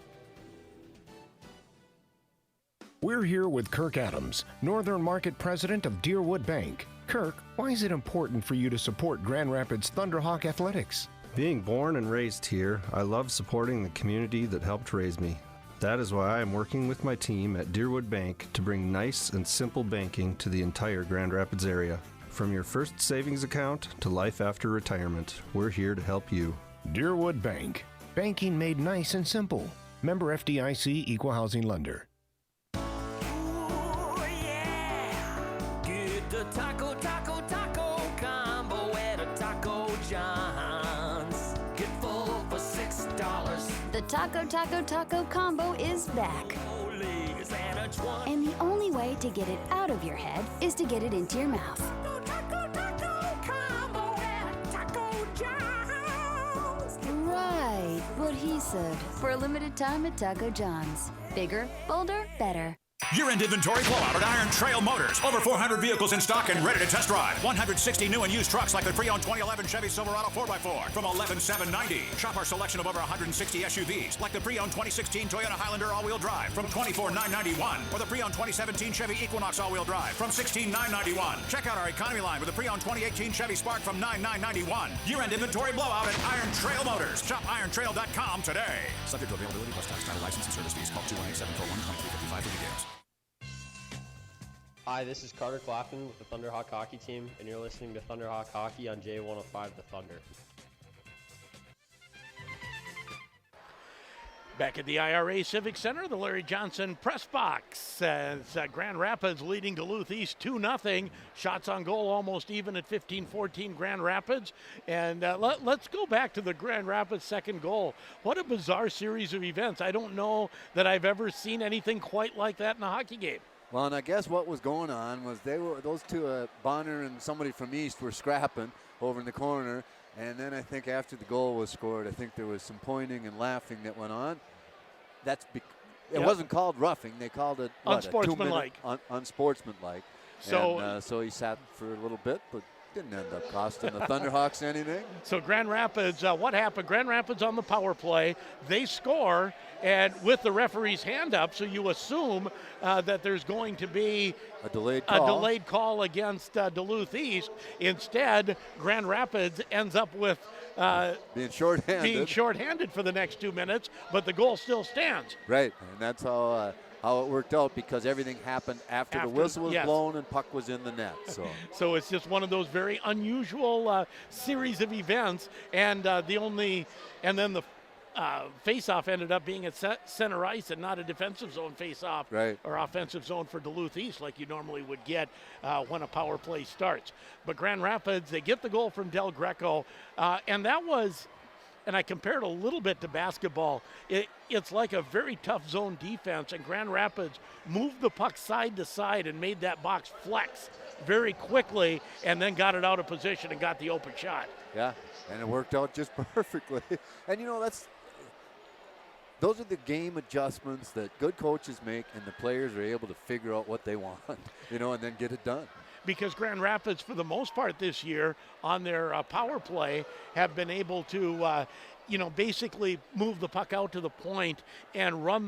We're here with Kirk Adams, Northern Market President of Deerwood Bank. Kirk, why is it important for you to support Grand Rapids Thunderhawk Athletics? Being born and raised here, I love supporting the community that helped raise me. That is why I'm working with my team at Deerwood Bank to bring nice and simple banking to the entire Grand Rapids area. From your first savings account to life after retirement, we're here to help you. Deerwood Bank. Banking made nice and simple. Member FDIC Equal Housing Lender. Get the taco, taco, taco combo at a Taco John's. Get full for $6. The Taco Taco Taco Combo is back. And the only way to get it out of your head is to get it into your mouth. Right, what he said. For a limited time at Taco John's. Bigger, bolder, better. Year-end inventory blowout at Iron Trail Motors. Over 400 vehicles in stock and ready to test drive. 160 new and used trucks like the pre-owned 2011 Chevy Silverado 4x4 from $11,790. Shop our selection of over 160 SUVs like the pre-owned 2016 Toyota Highlander all-wheel drive from $24,991, or the pre-owned 2017 Chevy Equinox all-wheel drive from $16,991. Check out our economy line with the pre-owned 2018 Chevy Spark from $9,991. Year-end inventory blowout at Iron Trail Motors. Shop irontrail.com today. Subject to availability plus tax, title, license, and service fees. Call 218-741-2355 for details. Hi, this is Carter Claflin with the Thunderhawk Hockey Team, and you're listening to Thunderhawk Hockey on J105 The Thunder. Back at the IRA Civic Center, the Larry Johnson press box as Grand Rapids leading Duluth East 2-0. Shots on goal almost even at 15-14 Grand Rapids. And let's go back to the Grand Rapids second goal. What a bizarre series of events. I don't know that I've ever seen anything quite like that in a hockey game. Well, and I guess what was going on was those two, Bonner and somebody from East, were scrapping over in the corner. And then I think after the goal was scored, I think there was some pointing and laughing that went on. It wasn't called roughing. They called it unsportsmanlike. Unsportsmanlike. So he sat for a little bit, but didn't end up costing the Thunderhawks anything. So Grand Rapids, what happened? Grand Rapids on the power play. They score, and with the referee's hand up, so you assume that there's going to be a delayed call against Duluth East. Instead, Grand Rapids ends up with being shorthanded for the next 2 minutes, but the goal still stands. Right, and that's how it worked out, because everything happened after the whistle was blown and puck was in the net. So it's just one of those very unusual series of events, and then the face-off ended up being at center ice and not a defensive zone face-off or offensive zone for Duluth East like you normally would get when a power play starts. But Grand Rapids, they get the goal from Del Greco, and that was, and I compared a little bit to basketball, it's like a very tough zone defense, and Grand Rapids moved the puck side to side and made that box flex very quickly, and then got it out of position and got the open shot. Yeah, and it worked out just perfectly. And those are the game adjustments that good coaches make, and the players are able to figure out what they want, and then get it done. Because Grand Rapids, for the most part this year, on their power play, have been able to, basically move the puck out to the point and run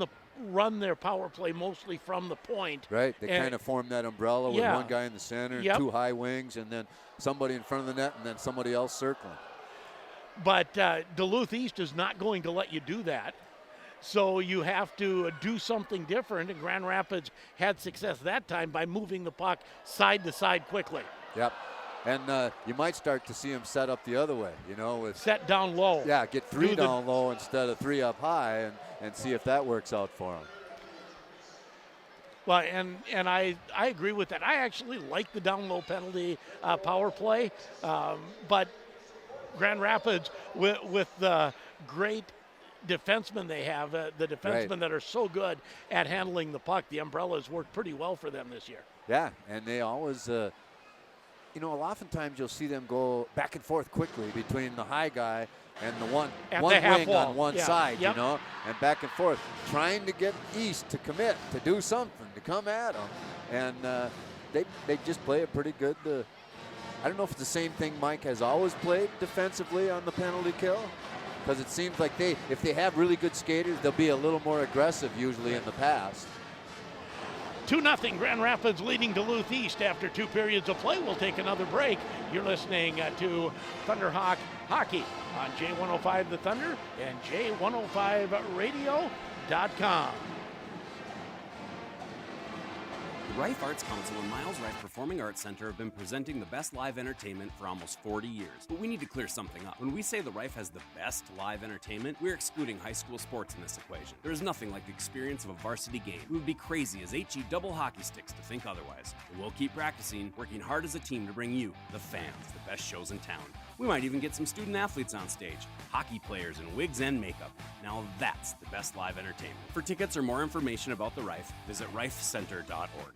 their power play mostly from the point. Right, they kind of form that umbrella with one guy in the center, and two high wings, and then somebody in front of the net, and then somebody else circling. But Duluth East is not going to let you do that. So you have to do something different, and Grand Rapids had success that time by moving the puck side to side quickly. Yep, and you might start to see them set up the other way, with set down low. Yeah, get three down low instead of three up high, and see if that works out for them. Well, and I agree with that. I actually like the down low penalty power play, but Grand Rapids with the great defensemen they have, the defensemen that are so good at handling the puck, the umbrellas work pretty well for them this year. Yeah, and they always, oftentimes you'll see them go back and forth quickly between the high guy and the one wing on one side, and back and forth, trying to get East to commit, to do something, to come at them. And they just play a pretty good, I don't know if it's the same thing Mike has always played defensively on the penalty kill, because it seems like if they have really good skaters, they'll be a little more aggressive usually in the past. 2-0 Grand Rapids leading Duluth East after 2 periods of play. We'll take another break. You're listening to Thunderhawk Hockey on J105 The Thunder and J105radio.com. The Rife Arts Council and Miles Rife Performing Arts Center have been presenting the best live entertainment for almost 40 years. But we need to clear something up. When we say the Rife has the best live entertainment, we're excluding high school sports in this equation. There is nothing like the experience of a varsity game. We would be crazy as HE double hockey sticks to think otherwise. But we'll keep practicing, working hard as a team to bring you, the fans, the best shows in town. We might even get some student athletes on stage, hockey players in wigs and makeup. Now that's the best live entertainment. For tickets or more information about the Rife, visit rifecenter.org.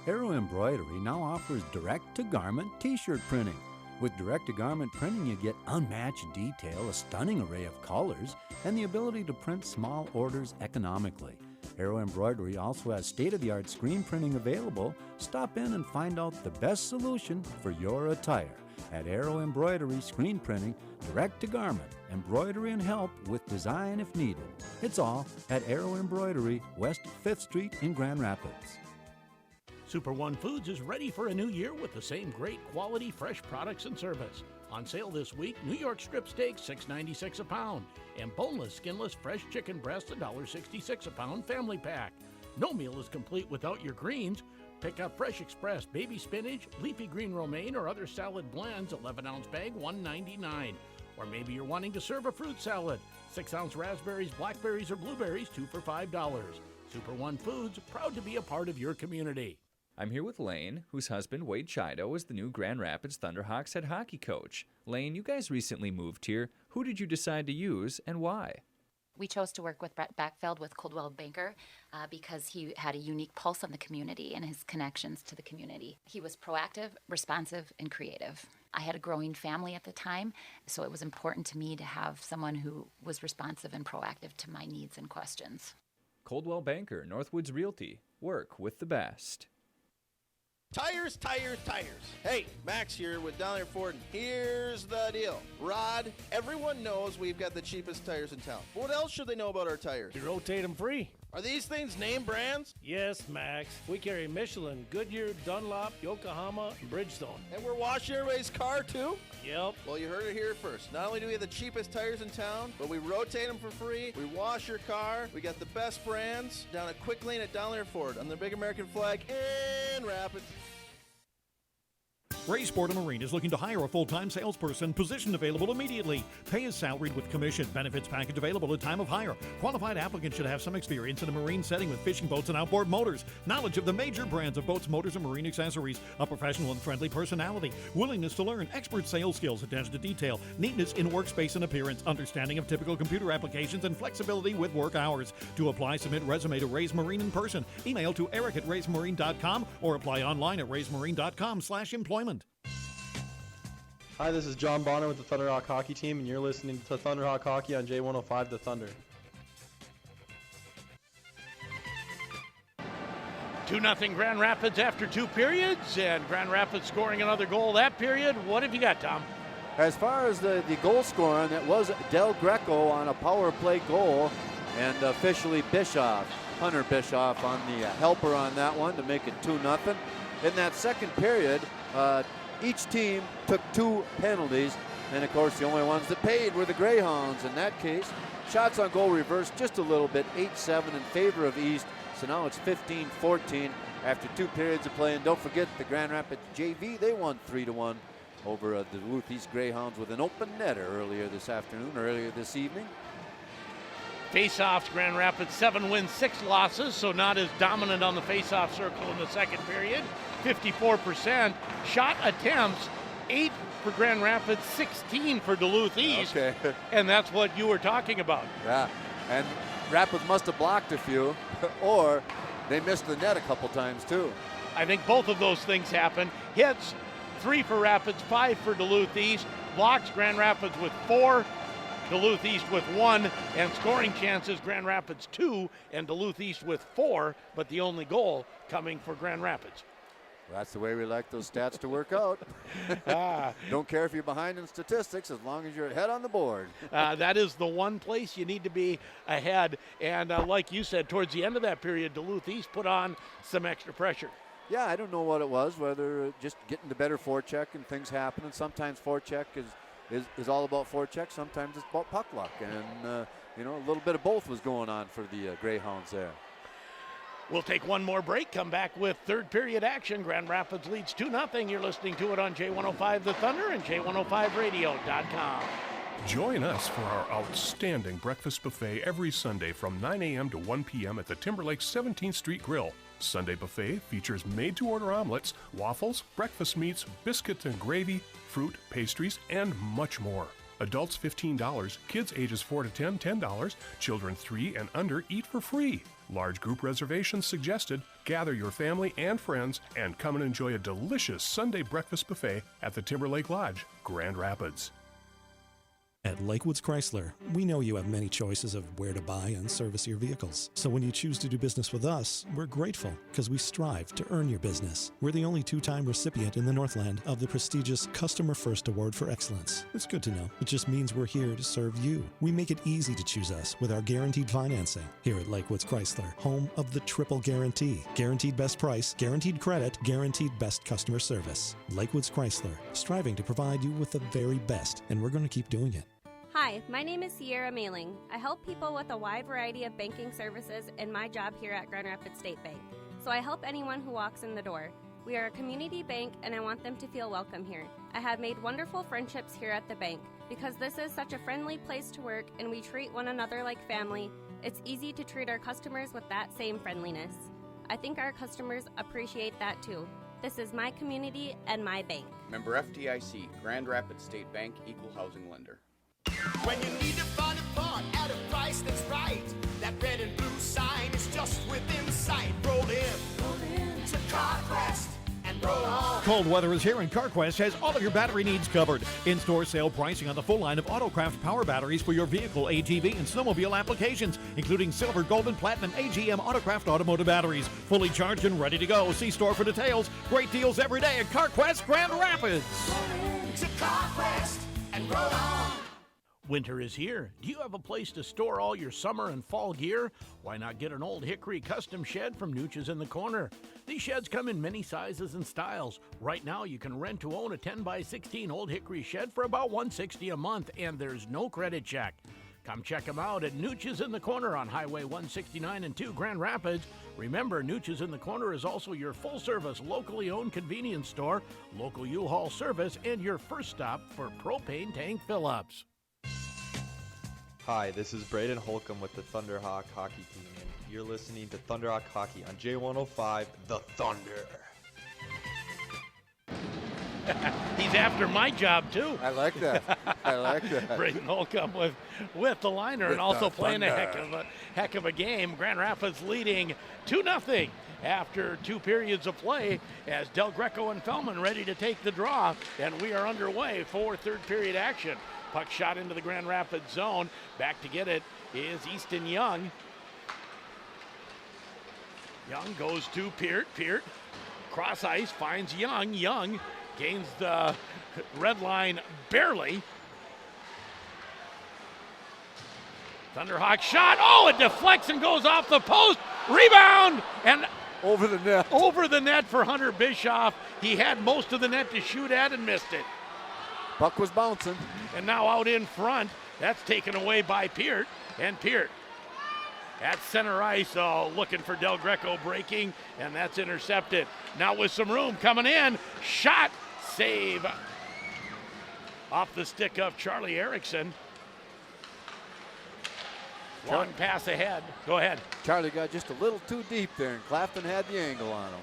Arrow Embroidery now offers direct-to-garment t-shirt printing. With direct-to-garment printing, you get unmatched detail, a stunning array of colors, and the ability to print small orders economically. Arrow Embroidery also has state-of-the-art screen printing available. Stop in and find out the best solution for your attire. At Arrow Embroidery Screen Printing, direct-to-garment, embroidery and help with design if needed. It's all at Arrow Embroidery, West 5th Street in Grand Rapids. Super One Foods is ready for a new year with the same great quality, fresh products and service. On sale this week, New York strip steak, $6.96 a pound, and boneless, skinless, fresh chicken breast, $1.66 a pound family pack. No meal is complete without your greens. Pick up Fresh Express baby spinach, leafy green romaine, or other salad blends, 11-ounce bag, $1.99. Or maybe you're wanting to serve a fruit salad, 6-ounce raspberries, blackberries, or blueberries, 2 for $5. Super One Foods, proud to be a part of your community. I'm here with Lane, whose husband, Wade Chido, is the new Grand Rapids Thunderhawks head hockey coach. Lane, you guys recently moved here. Who did you decide to use and why? We chose to work with Brett Backfeld with Coldwell Banker because he had a unique pulse on the community and his connections to the community. He was proactive, responsive, and creative. I had a growing family at the time, so it was important to me to have someone who was responsive and proactive to my needs and questions. Coldwell Banker, Northwoods Realty. Work with the best. Tires, tires, tires. Hey, Max here with Dollar Ford. Here's the deal. Rod, everyone knows we've got the cheapest tires in town. But what else should they know about our tires? You rotate them free. Are these things name brands? Yes, Max. We carry Michelin, Goodyear, Dunlop, Yokohama, and Bridgestone. And we're washing everybody's car, too? Yep. Well, you heard it here first. Not only do we have the cheapest tires in town, but we rotate them for free. We wash your car. We got the best brands down at Quick Lane at Dollar Ford on the big American flag in Rapids. Ray Sport & Marine is looking to hire a full-time salesperson. Position available immediately. Pay is salaried with commission. Benefits package available at time of hire. Qualified applicants should have some experience in a marine setting with fishing boats and outboard motors. Knowledge of the major brands of boats, motors, and marine accessories. A professional and friendly personality. Willingness to learn. Expert sales skills. Attention to detail. Neatness in workspace and appearance. Understanding of typical computer applications and flexibility with work hours. To apply, submit resume to Ray's Marine in person. Email to eric@raysmarine.com or apply online at raysmarine.com/employment. Hi, this is John Bonner with the Thunderhawk Hockey Team, and you're listening to Thunderhawk Hockey on J105 The Thunder. 2-0 Grand Rapids after 2 periods, and Grand Rapids scoring another goal that period. What have you got, Tom? As far as the goal scoring, it was Del Greco on a power play goal, and officially Hunter Bischoff on the helper on that one to make it 2-0. In that second period, each team took 2 penalties, and of course the only ones that paid were the Greyhounds. In that case, shots on goal reversed just a little bit, 8-7 in favor of East. So now it's 15-14 after 2 periods of play. And don't forget the Grand Rapids JV, they won 3-1 over the Duluth East Greyhounds with an open netter earlier this evening. Face-offs, Grand Rapids 7 wins, 6 losses, so not as dominant on the face-off circle in the second period. 54%. Shot attempts, 8 for Grand Rapids, 16 for Duluth East. Okay. And that's what you were talking about. Yeah, and Rapids must have blocked a few, or they missed the net a couple times too. I think both of those things happened. Hits, 3 for Rapids, 5 for Duluth East. Blocks, Grand Rapids with 4. Duluth East with 1, and scoring chances, Grand Rapids 2 and Duluth East with 4, but the only goal coming for Grand Rapids. Well, that's the way we like those stats to work out. Don't care if you're behind in statistics as long as you're ahead on the board. That is the one place you need to be ahead. And like you said, towards the end of that period, Duluth East put on some extra pressure. Yeah, I don't know what it was, whether just getting the better forecheck and things happen. And sometimes forecheck is all about forecheck. Sometimes it's about puck luck. And, a little bit of both was going on for the Greyhounds there. We'll take one more break, come back with third period action. Grand Rapids leads 2-0. You're listening to it on J105 The Thunder and J105radio.com. Join us for our outstanding breakfast buffet every Sunday from 9 a.m. to 1 p.m. at the Timberlake 17th Street Grill. Sunday buffet features made-to-order omelets, waffles, breakfast meats, biscuits and gravy, fruit, pastries, and much more. Adults $15, kids ages 4 to 10, $10, children 3 and under eat for free. Large group reservations suggested. Gather your family and friends and come and enjoy a delicious Sunday breakfast buffet at the Timberlake Lodge, Grand Rapids. At Lakewoods Chrysler, we know you have many choices of where to buy and service your vehicles. So when you choose to do business with us, we're grateful because we strive to earn your business. We're the only two-time recipient in the Northland of the prestigious Customer First Award for Excellence. It's good to know. It just means we're here to serve you. We make it easy to choose us with our guaranteed financing. Here at Lakewoods Chrysler, home of the triple guarantee. Guaranteed best price, guaranteed credit, guaranteed best customer service. Lakewoods Chrysler, striving to provide you with the very best, and we're going to keep doing it. Hi, my name is Sierra Mailing. I help people with a wide variety of banking services in my job here at Grand Rapids State Bank. So I help anyone who walks in the door. We are a community bank and I want them to feel welcome here. I have made wonderful friendships here at the bank. Because this is such a friendly place to work and we treat one another like family, it's easy to treat our customers with that same friendliness. I think our customers appreciate that too. This is my community and my bank. Member FDIC, Grand Rapids State Bank, Equal Housing Lender. When you need to find a part at a price that's right, that red and blue sign is just within sight. Roll in to CarQuest and roll on. Cold weather is here and CarQuest has all of your battery needs covered. In-store sale pricing on the full line of Autocraft power batteries for your vehicle, ATV, and snowmobile applications, including silver, gold, and platinum AGM Autocraft automotive batteries. Fully charged and ready to go. See store for details. Great deals every day at CarQuest Grand Rapids. Roll in to CarQuest and roll on. Winter is here. Do you have a place to store all your summer and fall gear? Why not get an old hickory custom shed from Nooches in the Corner? These sheds come in many sizes and styles. Right now, you can rent to own a 10x16 old hickory shed for about $160 a month, and there's no credit check. Come check them out at Nooches in the Corner on Highway 169 and 2 Grand Rapids. Remember, Nooches in the Corner is also your full-service, locally owned convenience store, local U-Haul service, and your first stop for propane tank fill-ups. Hi, this is Braden Holcomb with the Thunderhawk Hockey Team, and you're listening to Thunderhawk Hockey on J105, The Thunder. He's after my job, too. I like that. I like that. Braden Holcomb with the liner and also playing a heck of a game. Grand Rapids leading 2-0 after 2 periods of play as Del Greco and Fellman ready to take the draw, and we are underway for third period action. Puck shot into the Grand Rapids zone. Back to get it is Easton Young. Young goes to Peart. Peart, cross ice, finds Young. Young gains the red line barely. Thunderhawk shot. Oh, it deflects and goes off the post. Rebound and over the net. Over the net for Hunter Bischoff. He had most of the net to shoot at and missed it. Puck was bouncing. And now out in front, that's taken away by Peart. And Peart at center ice, looking for Del Greco breaking, and that's intercepted. Now with some room coming in, shot, save off the stick of Charlie Erickson. Long pass ahead. Go ahead. Charlie got just a little too deep there, and Clafton had the angle on him.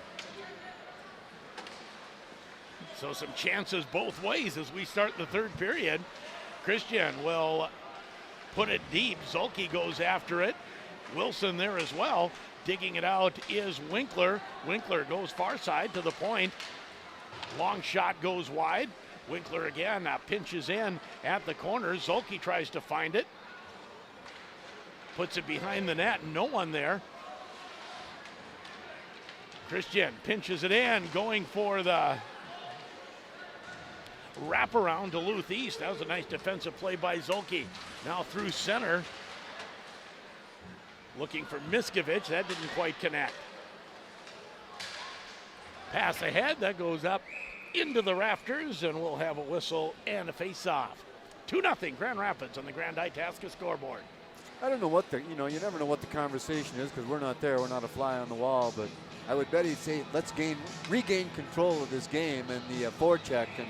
So some chances both ways as we start the third period. Christian will put it deep. Zolke goes after it. Wilson there as well. Digging it out is Winkler. Winkler goes far side to the point. Long shot goes wide. Winkler again pinches in at the corner. Zolke tries to find it. Puts it behind the net. No one there. Christian pinches it in, going for the wraparound Duluth East. That was a nice defensive play by Zolke. Now through center. Looking for Miskovich. That didn't quite connect. Pass ahead. That goes up into the rafters, and we'll have a whistle and a face-off. 2-0 Grand Rapids on the Grand Itasca scoreboard. I don't know what you never know what the conversation is because we're not there. We're not a fly on the wall, but I would bet he'd say, let's regain control of this game and the forecheck, and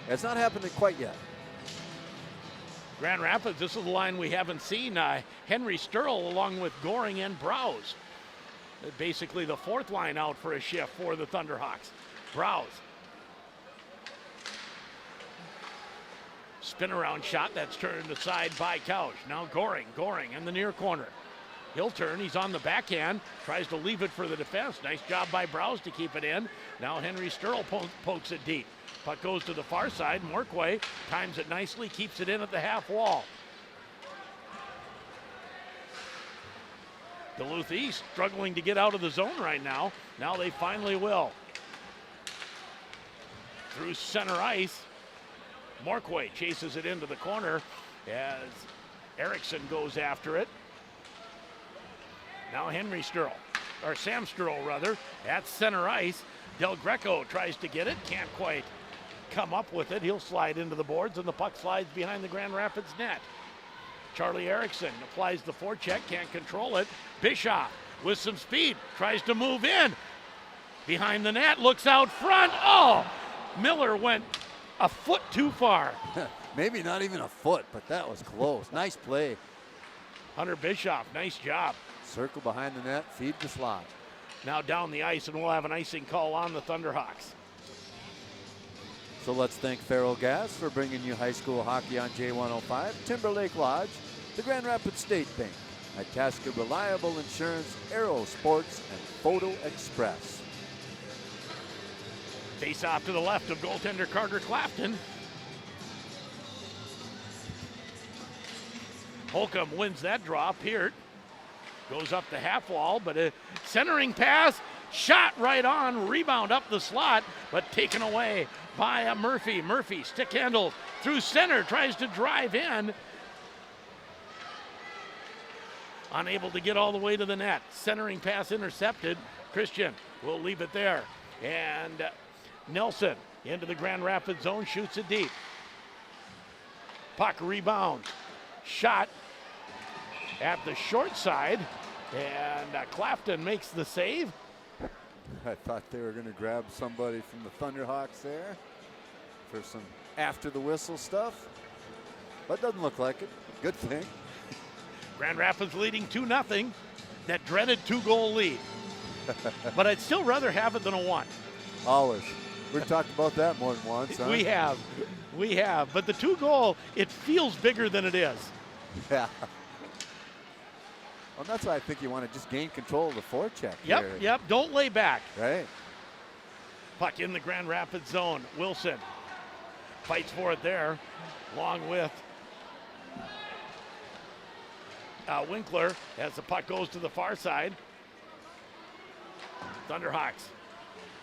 it's not happening quite yet. Grand Rapids, this is the line we haven't seen. Henry Sturl along with Goring and Browse. Basically the fourth line out for a shift for the Thunderhawks. Browse. Spin around shot, that's turned aside by Couch. Now Goring in the near corner. He'll turn, he's on the backhand, tries to leave it for the defense. Nice job by Browse to keep it in. Now Henry Sturl pokes it deep. Puck goes to the far side. Morquay times it nicely, keeps it in at the half wall. Duluth East struggling to get out of the zone right now. Now they finally will. Through center ice. Morquay chases it into the corner as Erickson goes after it. Now Sam Sturl rather, at center ice. Del Greco tries to get it, can't quite come up with it. He'll slide into the boards, and the puck slides behind the Grand Rapids net. Charlie Erickson applies the forecheck, can't control it. Bischoff with some speed, tries to move in. Behind the net, looks out front. Oh, Miller went a foot too far. Maybe not even a foot, but that was close. Nice play. Hunter Bischoff, nice job. Circle behind the net, feed the slot. Now down the ice, and we'll have an icing call on the Thunderhawks. So let's thank Farrell Gas for bringing you high school hockey on J105, Timberlake Lodge, the Grand Rapids State Bank, Itasca Reliable Insurance, Aero Sports, and Photo Express. Face off to the left of goaltender Carter Clafton. Holcomb wins that draw. Peart goes up the half wall, but a centering pass, shot right on, rebound up the slot, but taken away by Murphy. Murphy stick handled through center, tries to drive in. Unable to get all the way to the net. Centering pass intercepted. Christian will leave it there. And Nelson into the Grand Rapids zone, shoots it deep. Puck rebounds. Shot at the short side, and Clafton makes the save. I thought they were going to grab somebody from the Thunderhawks there for some after the whistle stuff, but doesn't look like it. Good thing. Grand Rapids leading 2-0. That dreaded 2-goal lead. But I'd still rather have it than a 1. Always. We've talked about that more than once, huh? We have. But the 2-goal, it feels bigger than it is. Yeah. Well, that's why I think you want to just gain control of the forecheck. Yep. Don't lay back. Right. Puck in the Grand Rapids zone. Wilson fights for it there, along with Winkler as the puck goes to the far side. Thunderhawks.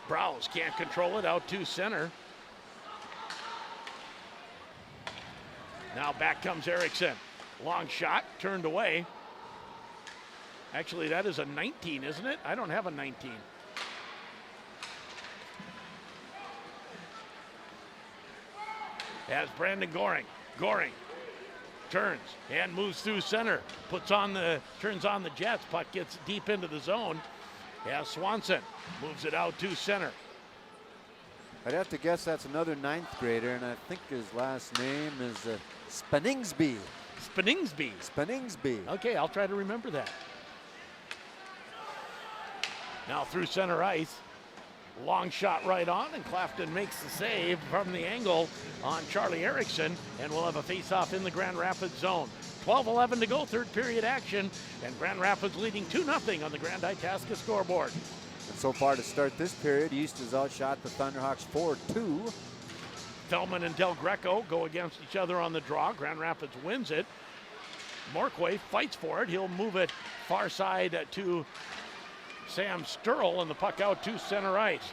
Browse can't control it, out to center. Now back comes Erickson. Long shot, turned away. Actually, that is a 19, isn't it? I don't have a 19. As Brandon Goring. Goring turns and moves through center. Turns on the Jets. Puck gets deep into the zone. As Swanson moves it out to center. I'd have to guess that's another 9th grader, and I think his last name is Spinningsby. Spinningsby. Okay, I'll try to remember that. Now through center ice. Long shot right on, and Clafton makes the save from the angle on Charlie Erickson, and we'll have a face-off in the Grand Rapids zone. 12-11 to go, third period action, and Grand Rapids leading 2-0 on the Grand Itasca scoreboard. And so far to start this period, East has outshot the Thunderhawks 4-2. Feldman and Del Greco go against each other on the draw. Grand Rapids wins it. Morquay fights for it. He'll move it far side to Sam Sturl, and the puck out to center ice.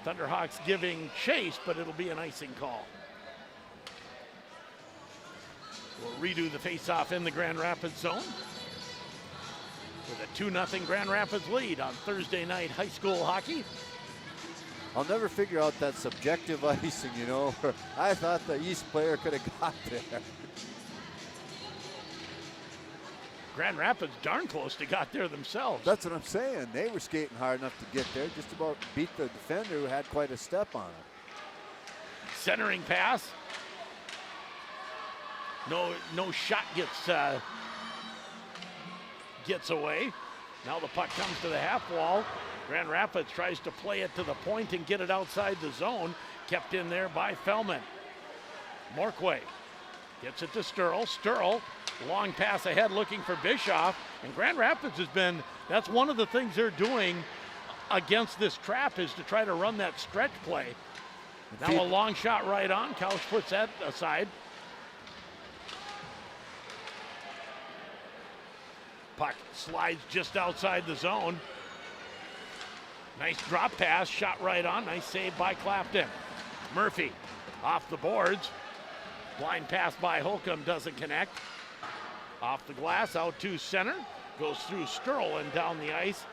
Thunderhawks giving chase, but it'll be an icing call. We'll redo the faceoff in the Grand Rapids zone with a 2-0 Grand Rapids lead on Thursday night high school hockey. I'll never figure out that subjective icing, you know. I thought the East player could have got there. Grand Rapids darn close to got there themselves. That's what I'm saying. They were skating hard enough to get there, just about beat the defender who had quite a step on it. Centering pass. No shot gets away. Now the puck comes to the half wall. Grand Rapids tries to play it to the point and get it outside the zone. Kept in there by Fellman. Morquay gets it to Sturl. Sturl, long pass ahead looking for Bischoff. And Grand Rapids that's one of the things they're doing against this trap, is to try to run that stretch play. Now a long shot right on. Couch puts that aside. Puck slides just outside the zone. Nice drop pass, shot right on. Nice save by Clapton. Murphy off the boards. Blind pass by Holcomb, doesn't connect. Off the glass, out to center. Goes through Sturl and down the ice.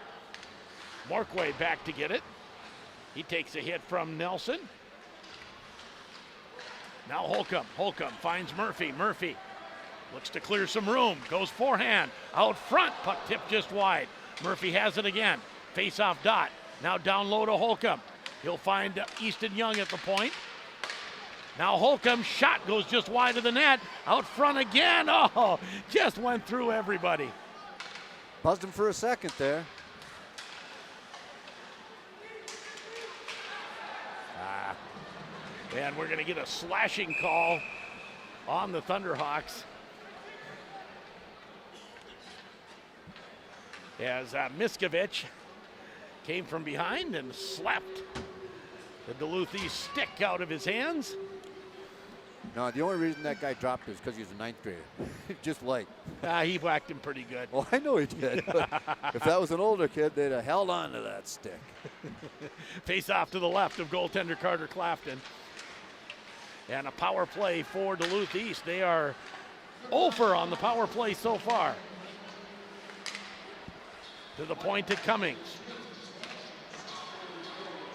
Morquay back to get it. He takes a hit from Nelson. Now Holcomb. Holcomb finds Murphy. Murphy looks to clear some room. Goes forehand. Out front. Puck tipped just wide. Murphy has it again. Face-off dot. Now down low to Holcomb. He'll find Easton Young at the point. Now Holcomb, shot goes just wide of the net. Out front again. Oh, just went through everybody. Buzzed him for a second there. And we're going to get a slashing call on the Thunderhawks. As Miskovich came from behind and slapped the Duluth East stick out of his hands. No, the only reason that guy dropped is because he was a 9th grader. Just like. He whacked him pretty good. Well, I know he did. But if that was an older kid, they'd have held on to that stick. Face off to the left of goaltender Carter Clafton. And a power play for Duluth East. They are over on the power play so far. To the point to Cummings.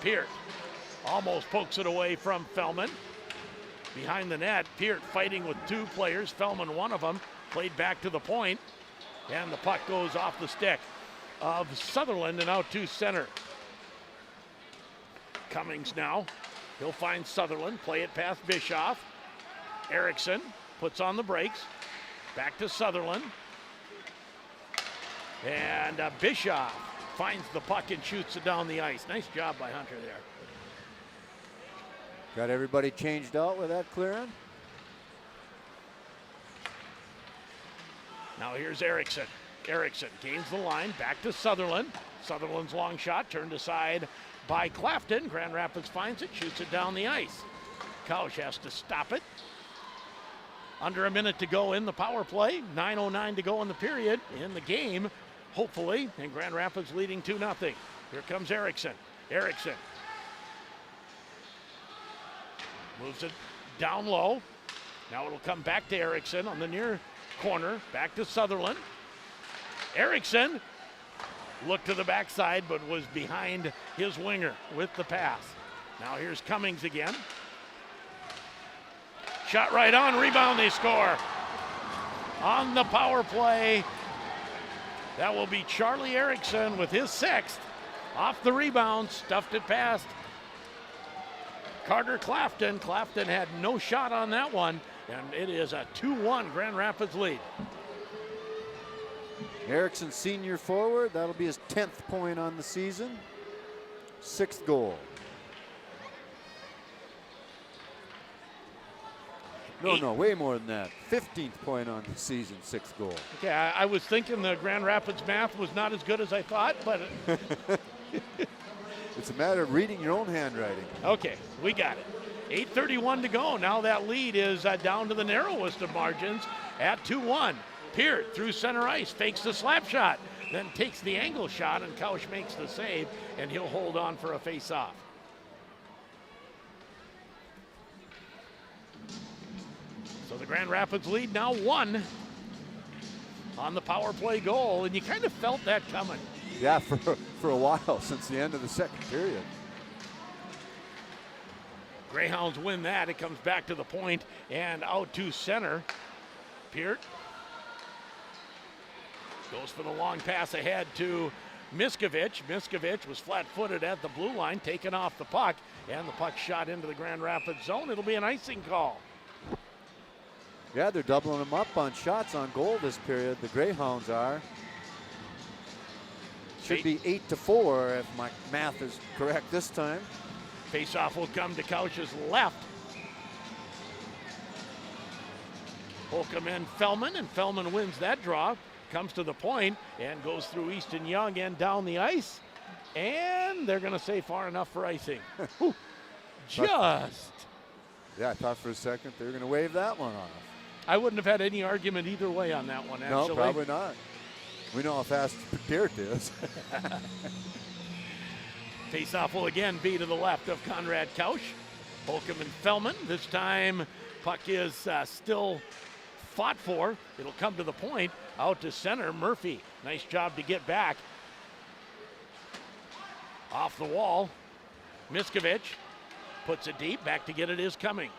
Peart almost pokes it away from Fellman. Behind the net, Peart fighting with two players. Fellman, one of them, played back to the point. And the puck goes off the stick of Sutherland and out to center. Cummings now. He'll find Sutherland, play it past Bischoff. Erickson puts on the brakes. Back to Sutherland. And Bischoff finds the puck and shoots it down the ice. Nice job by Hunter there. Got everybody changed out with that clearing. Now here's Erickson. Erickson gains the line, back to Sutherland. Sutherland's long shot turned aside by Clafton. Grand Rapids finds it, shoots it down the ice. Couch has to stop it. Under a minute to go in the power play. 9:09 to go in the period, in the game, hopefully, and Grand Rapids leading 2-0. Here comes Erickson. Erickson moves it down low. Now it'll come back to Erickson on the near corner. Back to Sutherland. Erickson looked to the backside, but was behind his winger with the pass. Now here's Cummings again. Shot right on, rebound, they score. On the power play, that will be Charlie Erickson with his 6th. Off the rebound, stuffed it past Carter Clafton. Clafton had no shot on that one, and it is a 2-1 Grand Rapids lead. Erickson, senior forward, that'll be his 10th point on the season. 6th goal. No, way more than that. 15th point on the season, 6th goal. Okay, I was thinking the Grand Rapids math was not as good as I thought, but it's a matter of reading your own handwriting. Okay, we got it. 8:31 to go. Now that lead is down to the narrowest of margins at 2-1. Peart through center ice, fakes the slap shot. then takes the angle shot, and Couch makes the save, and he'll hold on for a face-off. So the Grand Rapids lead now 1 on the power play goal, and you kind of felt that coming. Yeah, for a while, since the end of the second period. Greyhounds win that. It comes back to the point and out to center. Peart goes for the long pass ahead to Miskovich. Miskovich was flat-footed at the blue line, taken off the puck, and the puck shot into the Grand Rapids zone. It'll be an icing call. Yeah, they're doubling them up on shots on goal this period. The Greyhounds are. Should be 8-4 if my math is correct this time. Faceoff will come to Couch's left. Holcomb and Fellman wins that draw. Comes to the point and goes through Easton Young and down the ice. And they're going to say far enough for icing. Just. Yeah, I thought for a second they were going to wave that one off. I wouldn't have had any argument either way on that one, actually. No, probably not. We know how fast Peart is. Faceoff will again be to the left of Conrad Couch. Holcomb and Fellman. This time, puck is still fought for. It'll come to the point. Out to center. Murphy. Nice job to get back. Off the wall. Miskovich puts it deep. Back to get it is Cummings.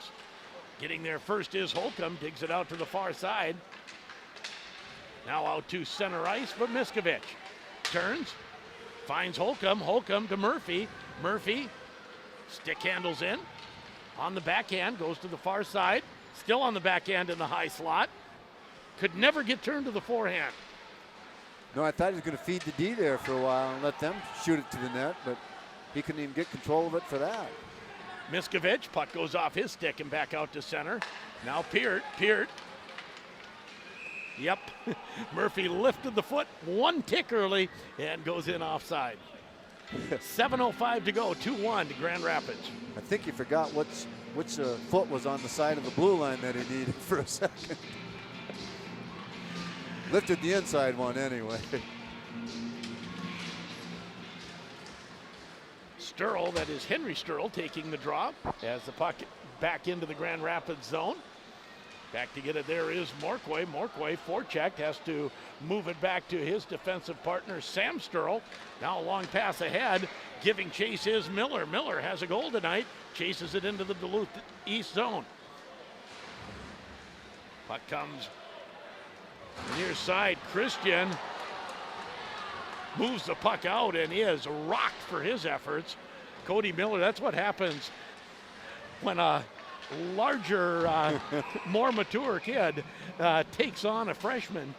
Getting there first is Holcomb. Digs it out to the far side. Now out to center ice for Miskovich. Turns. Finds Holcomb. Holcomb to Murphy. Murphy stick handles in. On the backhand. Goes to the far side. Still on the backhand in the high slot. Could never get turned to the forehand. No, I thought he was going to feed the D there for a while and let them shoot it to the net, but he couldn't even get control of it for that. Miskovich. Puck goes off his stick and back out to center. Now Peart. Peart. Yep. Murphy lifted the foot one tick early and goes in offside. 7:05 to go, 2-1 to Grand Rapids. I think he forgot which foot was on the side of the blue line that he needed for a second. Lifted the inside one anyway. Sturl, that is Henry Sturl, taking the draw as the puck back into the Grand Rapids zone. Back to get it there is Morquay. Morquay forechecked, has to move it back to his defensive partner, Sam Sturl. Now a long pass ahead, giving chase is Miller. Miller has a goal tonight, chases it into the Duluth East zone. Puck comes near side. Christian moves the puck out and is rocked for his efforts. Cody Miller, that's what happens when a larger, more mature kid takes on a freshman.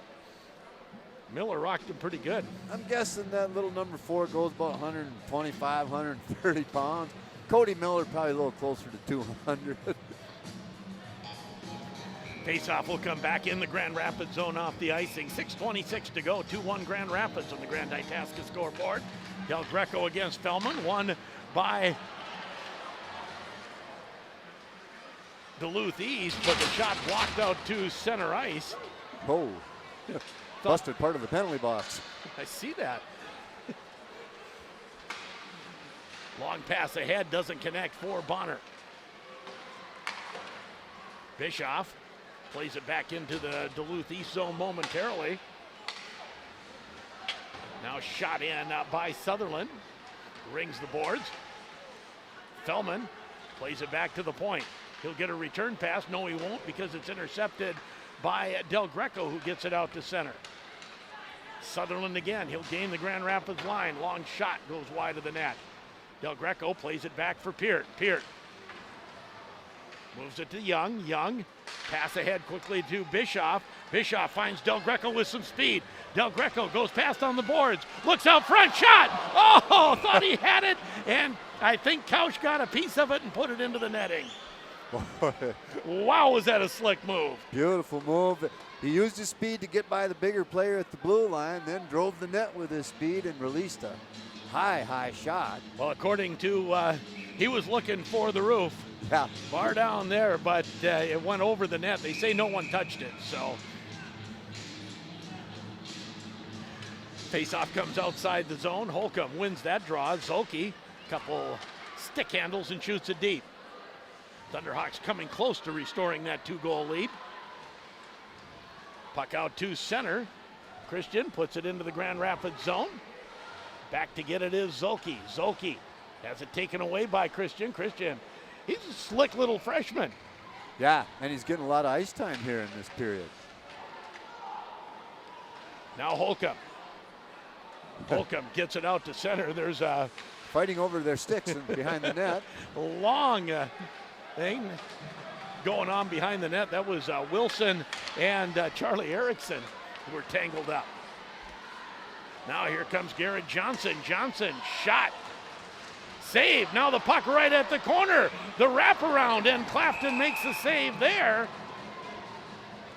Miller rocked him pretty good. I'm guessing that little number 4 goes about 125, 130 pounds. Cody Miller probably a little closer to 200. Faceoff will come back in the Grand Rapids zone off the icing. 6:26 to go, 2-1 Grand Rapids on the Grand Itasca scoreboard. Del Greco against Fellman, won by Duluth East, but the shot blocked out to center ice. Oh, busted part of the penalty box. I see that. Long pass ahead, doesn't connect for Bonner. Bischoff plays it back into the Duluth East zone momentarily. Now shot in by Sutherland. Rings the boards. Fellman plays it back to the point. He'll get a return pass. No, he won't, because it's intercepted by Del Greco, who gets it out to center. Sutherland again. He'll gain the Grand Rapids line. Long shot goes wide of the net. Del Greco plays it back for Peart. Peart moves it to Young. Young pass ahead quickly to Bischoff. Bischoff finds Del Greco with some speed. Del Greco goes past on the boards. Looks out front. Shot! Oh, thought he had it. And I think Couch got a piece of it and put it into the netting. Wow, was that a slick move. Beautiful move. He used his speed to get by the bigger player at the blue line, then drove the net with his speed and released a high shot. Well, according to, he was looking for the roof. Yeah. Far down there, but it went over the net. They say no one touched it, so. Face-off comes outside the zone. Holcomb wins that draw. Zolke, couple stick handles and shoots it deep. Thunderhawks coming close to restoring that 2-goal lead. Puck out to center. Christian puts it into the Grand Rapids zone. Back to get it is Zolke. Zolke has it taken away by Christian. Christian, he's a slick little freshman. Yeah, and he's getting a lot of ice time here in this period. Now Holcomb. Holcomb gets it out to center. There's a fighting over their sticks and behind the net. Long thing going on behind the net. That was Wilson and Charlie Erickson who were tangled up. Now here comes Garrett Johnson. Johnson shot. Save. Now the puck right at the corner. The wraparound, and Clafton makes the save there.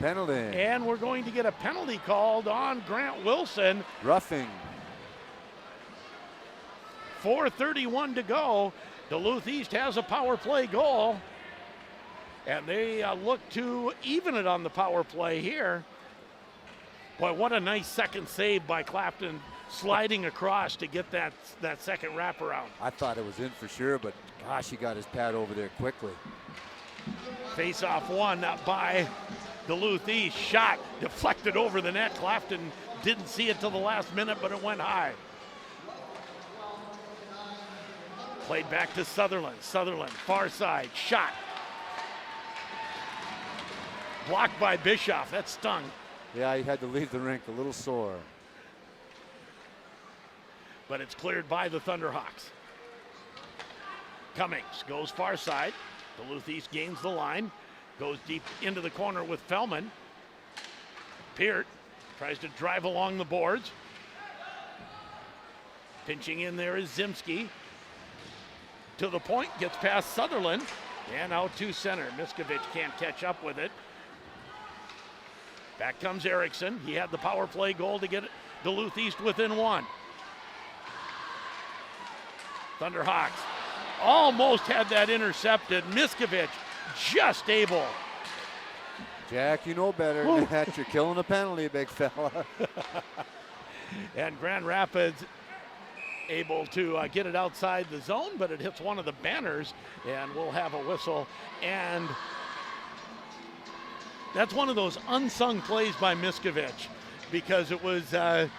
Penalty. And we're going to get a penalty called on Grant Wilson. Roughing. 4:31 to go. Duluth East has a power play goal. And they look to even it on the power play here. Boy, what a nice second save by Clafton, sliding across to get that second wraparound. I thought it was in for sure, but gosh, he got his pad over there quickly. Face-off won by Duluth East. Shot deflected over the net. Clafton didn't see it till the last minute, but it went high. Played back to Sutherland. Sutherland, far side, shot. Blocked by Bischoff. That stung. Yeah, he had to leave the rink a little sore. But it's cleared by the Thunderhawks. Cummings goes far side. Duluth East gains the line. Goes deep into the corner with Fellman. Peart tries to drive along the boards. Pinching in there is Zimski. To the point, gets past Sutherland. And out to center. Miskovich can't catch up with it. Back comes Erickson. He had the power play goal to get Duluth East within one. Thunderhawks almost had that intercepted. Miskovich just able. Jack, you know better than that. You're killing a penalty, big fella. And Grand Rapids able to get it outside the zone, but it hits one of the banners, and we'll have a whistle. And that's one of those unsung plays by Miskovich, because it was an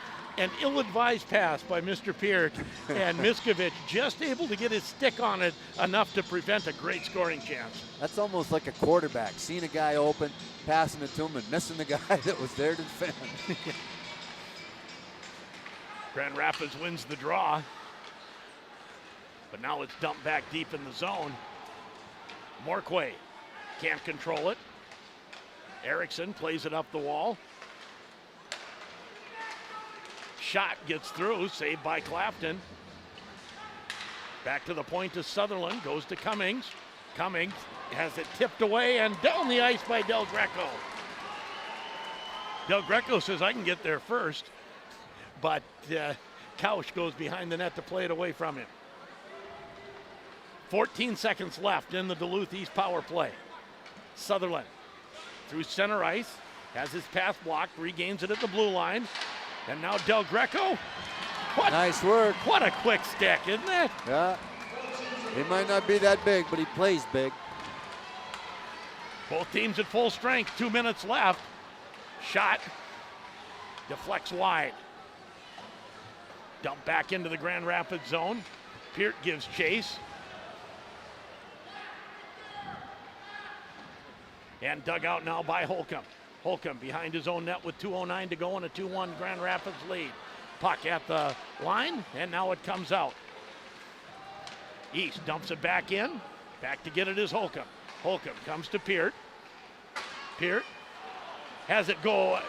ill-advised pass by Mr. Peart, and Miskovich just able to get his stick on it enough to prevent a great scoring chance. That's almost like a quarterback, seeing a guy open, passing it to him, and missing the guy that was there to defend. Grand Rapids wins the draw, but now it's dumped back deep in the zone. Morquay can't control it. Erickson plays it up the wall. Shot gets through, saved by Clafton. Back to the point to Sutherland, goes to Cummings. Cummings has it tipped away and down the ice by Del Greco. Del Greco says, I can get there first, but Couch goes behind the net to play it away from him. 14 seconds left in the Duluth East power play. Sutherland through center ice, has his pass blocked, regains it at the blue line. And now Del Greco. Nice work. What a quick stick, isn't it? Yeah. He might not be that big, but he plays big. Both teams at full strength, 2 minutes left. Shot. Deflects wide. Dump back into the Grand Rapids zone. Peart gives chase. And dug out now by Holcomb. Holcomb behind his own net with 2:09 to go and a 2-1 Grand Rapids lead. Puck at the line, and now it comes out. East dumps it back in. Back to get it is Holcomb. Holcomb comes to Peart. Peart has it go.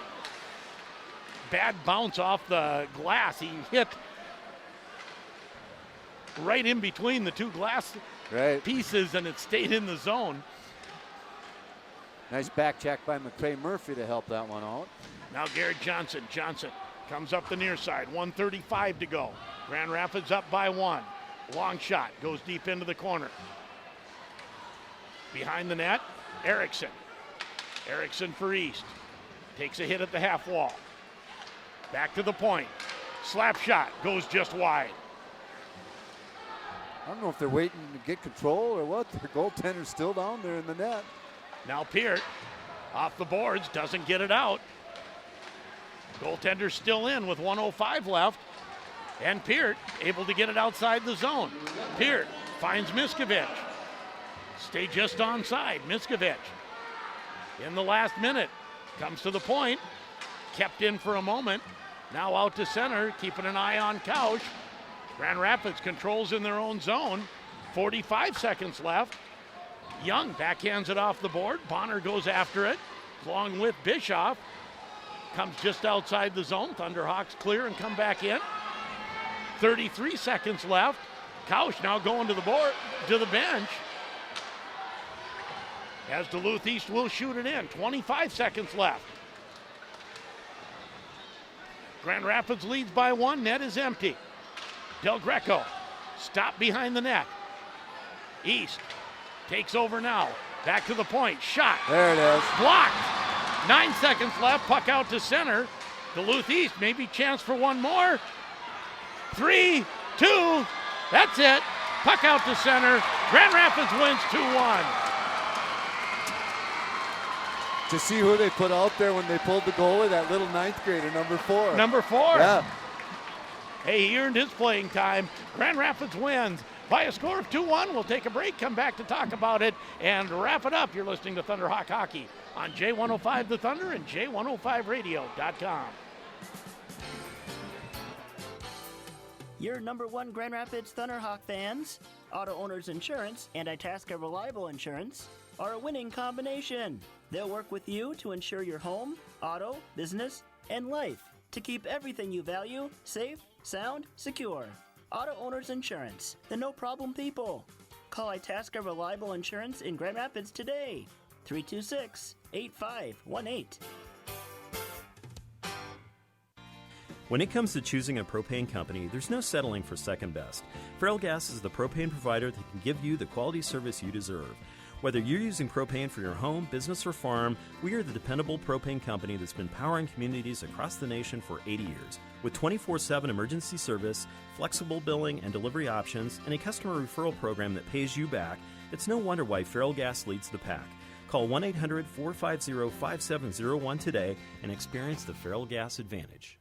Bad bounce off the glass. He hit right in between the two glass pieces, and it stayed in the zone. Nice back check by McCray Murphy to help that one out. Now Garrett Johnson. Johnson comes up the near side. 1:35 to go. Grand Rapids up by 1. Long shot goes deep into the corner. Behind the net, Erickson. Erickson for East. Takes a hit at the half wall. Back to the point. Slap shot goes just wide. I don't know if they're waiting to get control or what. Their goaltender's still down there in the net. Now Peart off the boards, doesn't get it out. Goaltender's still in with 1:05 left. And Peart able to get it outside the zone. Peart finds Miskovic. Stay just onside. Miskovic in the last minute comes to the point. Kept in for a moment. Now out to center, keeping an eye on Couch. Grand Rapids controls in their own zone. 45 seconds left. Young backhands it off the board. Bonner goes after it, along with Bischoff. Comes just outside the zone. Thunderhawks clear and come back in. 33 seconds left. Couch now going to the board, to the bench. As Duluth East will shoot it in. 25 seconds left. Grand Rapids leads by 1. Net is empty. Del Greco stopped behind the net. East takes over now. Back to the point. Shot. There it is. Blocked. 9 seconds left. Puck out to center. Duluth East, maybe chance for one more. 3, 2, that's it. Puck out to center. Grand Rapids wins 2-1. To see who they put out there when they pulled the goalie, that little 9th grader, number 4. Number 4. Yeah. Hey, he earned his playing time. Grand Rapids wins by a score of 2-1. We'll take a break, come back to talk about it, and wrap it up. You're listening to Thunderhawk Hockey on J105 The Thunder and J105Radio.com. Your number one Grand Rapids Thunderhawk fans, Auto Owners Insurance and Itasca Reliable Insurance are a winning combination. They'll work with you to insure your home, auto, business, and life to keep everything you value safe, sound, secure. Auto Owners Insurance, the no-problem people. Call Itasca Reliable Insurance in Grand Rapids today. 326-8518. When it comes to choosing a propane company, there's no settling for second best. Ferrellgas is the propane provider that can give you the quality service you deserve. Whether you're using propane for your home, business, or farm, we are the dependable propane company that's been powering communities across the nation for 80 years. With 24/7 emergency service, flexible billing and delivery options, and a customer referral program that pays you back, it's no wonder why Ferrellgas leads the pack. Call 1-800-450-5701 today and experience the Ferrellgas advantage.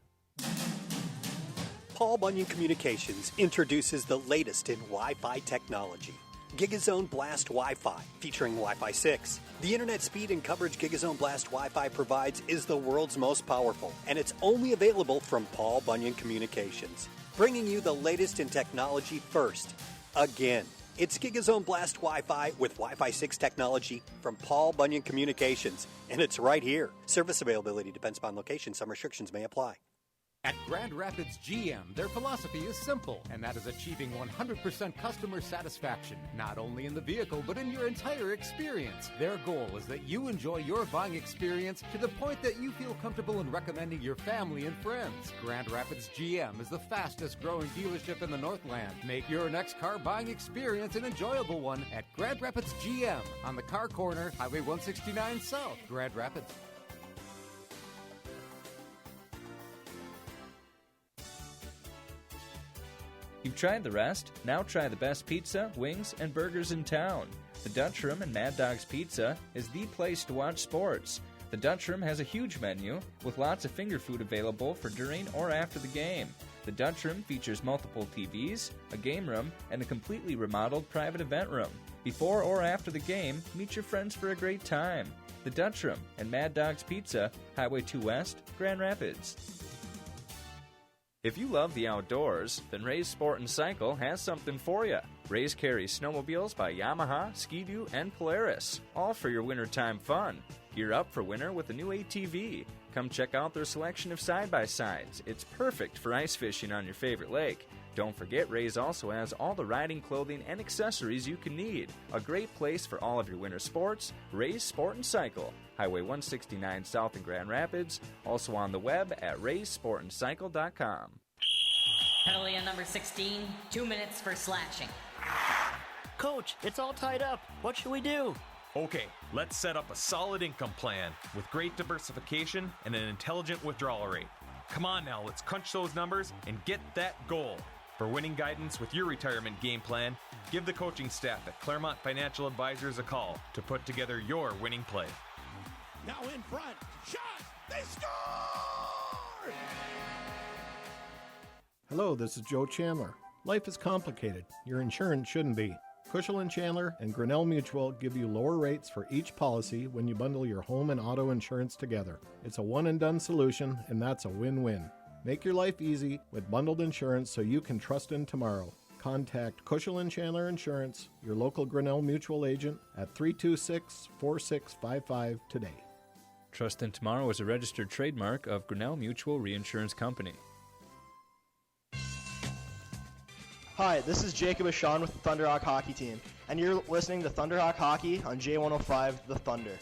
Paul Bunyan Communications introduces the latest in Wi-Fi technology. GigaZone Blast Wi-Fi, featuring Wi-Fi 6. The internet speed and coverage GigaZone Blast Wi-Fi provides is the world's most powerful, and it's only available from Paul Bunyan Communications, bringing you the latest in technology first. Again, it's GigaZone Blast Wi-Fi with Wi-Fi 6 technology from Paul Bunyan Communications, and it's right here. Service availability depends upon location. Some restrictions may apply. At Grand Rapids GM, their philosophy is simple, and that is achieving 100% customer satisfaction, not only in the vehicle, but in your entire experience. Their goal is that you enjoy your buying experience to the point that you feel comfortable in recommending your family and friends. Grand Rapids GM is the fastest growing dealership in the Northland. Make your next car buying experience an enjoyable one at Grand Rapids GM on the car corner, Highway 169 South, Grand Rapids. You've tried the rest? Now try the best pizza, wings, and burgers in town. The Dutch Room and Mad Dog's Pizza is the place to watch sports. The Dutch Room has a huge menu with lots of finger food available for during or after the game. The Dutch Room features multiple TVs, a game room, and a completely remodeled private event room. Before or after the game, meet your friends for a great time. The Dutch Room and Mad Dog's Pizza, Highway 2 West, Grand Rapids. If you love the outdoors, then Ray's Sport and Cycle has something for you. Ray's carries snowmobiles by Yamaha, Ski-Doo, and Polaris, all for your wintertime fun. Gear up for winter with a new ATV. Come check out their selection of side-by-sides. It's perfect for ice fishing on your favorite lake. Don't forget, Ray's also has all the riding clothing and accessories you can need. A great place for all of your winter sports, Ray's Sport and Cycle. Highway 169 South in Grand Rapids. Also on the web at raysportandcycle.com. Penalty on number 16, 2 minutes for slashing. Coach, it's all tied up. What should we do? Okay, let's set up a solid income plan with great diversification and an intelligent withdrawal rate. Come on now, let's crunch those numbers and get that goal. For winning guidance with your retirement game plan, give the coaching staff at Claremont Financial Advisors a call to put together your winning play. Now in front, shot, they score! Hello, this is Joe Chandler. Life is complicated. Your insurance shouldn't be. Cushel & Chandler and Grinnell Mutual give you lower rates for each policy when you bundle your home and auto insurance together. It's a one-and-done solution, and that's a win-win. Make your life easy with bundled insurance so you can trust in tomorrow. Contact Cushel & Chandler Insurance, your local Grinnell Mutual agent, at 326-4655 today. Trust in Tomorrow is a registered trademark of Grinnell Mutual Reinsurance Company. Hi, this is Jacob Ashawn with the Thunderhawk Hockey Team, and you're listening to Thunderhawk Hockey on J105 The Thunder.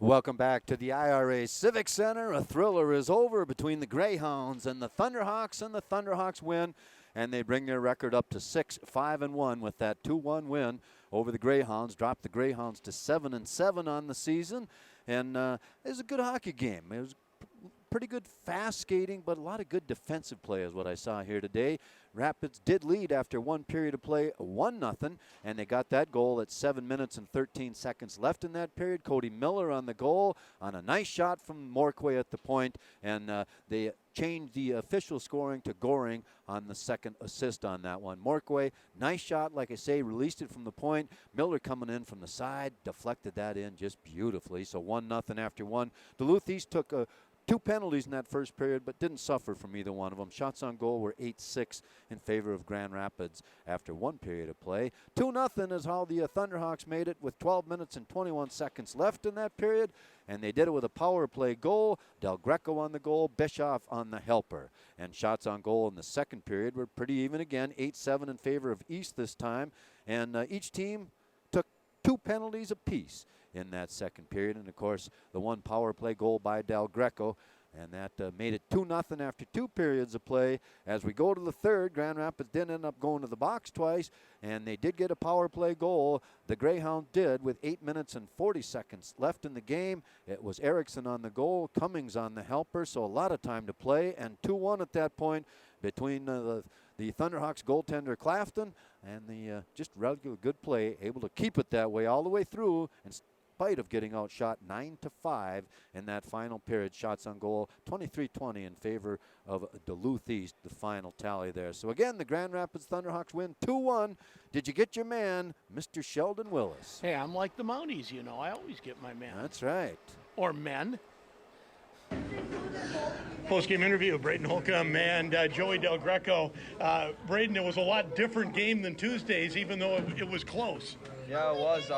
Welcome back to the IRA Civic Center. A thriller is over between the Greyhounds and the Thunderhawks, and the Thunderhawks win, and they bring their record up to 6-5-1 with that 2-1 win over the Greyhounds. Dropped the Greyhounds to 7-7 on the season, and it was a good hockey game. It was pretty good fast skating, but a lot of good defensive play is what I saw here today. Rapids did lead after one period of play, 1-0, and they got that goal at 7 minutes and 13 seconds left in that period. Cody Miller on the goal on a nice shot from Morquay at the point, and they changed the official scoring to Goring on the second assist on that one. Morquay, nice shot, like I say, released it from the point. Miller coming in from the side, deflected that in just beautifully. So 1-0 after one. Duluth East took two penalties in that first period, but didn't suffer from either one of them. Shots on goal were 8-6 in favor of Grand Rapids after one period of play. 2-0 is how the Thunderhawks made it with 12 minutes and 21 seconds left in that period, and they did it with a power play goal. Del Greco on the goal, Bischoff on the helper. And shots on goal in the second period were pretty even again, 8-7 in favor of East this time, and each team took two penalties apiece in that second period. And, of course, the one power play goal by Del Greco, and that made it 2-0 after two periods of play. As we go to the third, Grand Rapids did end up going to the box twice, and they did get a power play goal. The Greyhound did with 8 minutes and 40 seconds left in the game. It was Erickson on the goal, Cummings on the helper, so a lot of time to play, and 2-1 at that point between the Thunderhawks goaltender Clafton and the just regular good play, able to keep it that way all the way through, in spite of getting outshot 9-5 in that final period. Shots on goal 23-20 in favor of Duluth East, the final tally there. So again, the Grand Rapids Thunderhawks win 2-1. Did you get your man, Mr. Sheldon Willis? Hey, I'm like the Mounties, you know. I always get my man. That's right. Or men. Postgame interview, Braden Holcomb and Joey Del Greco. Braden, it was a lot different game than Tuesday's, even though it was close. Yeah, it was.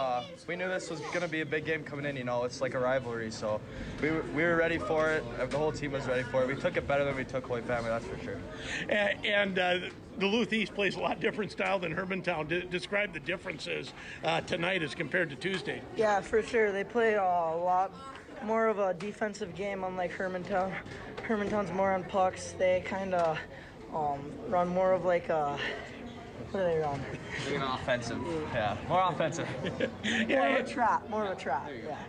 We knew this was going to be a big game coming in. You know, it's like a rivalry, so we were ready for it. The whole team was ready for it. We took it better than we took Holy Family, that's for sure. And Duluth East plays a lot different style than Hermantown. Describe the differences tonight as compared to Tuesday. Yeah, for sure. They play a lot more of a defensive game, unlike Hermantown. Hermantown's more on pucks. They kind of run more of like a... What do they run? Being offensive. Yeah, more offensive. More of a trap.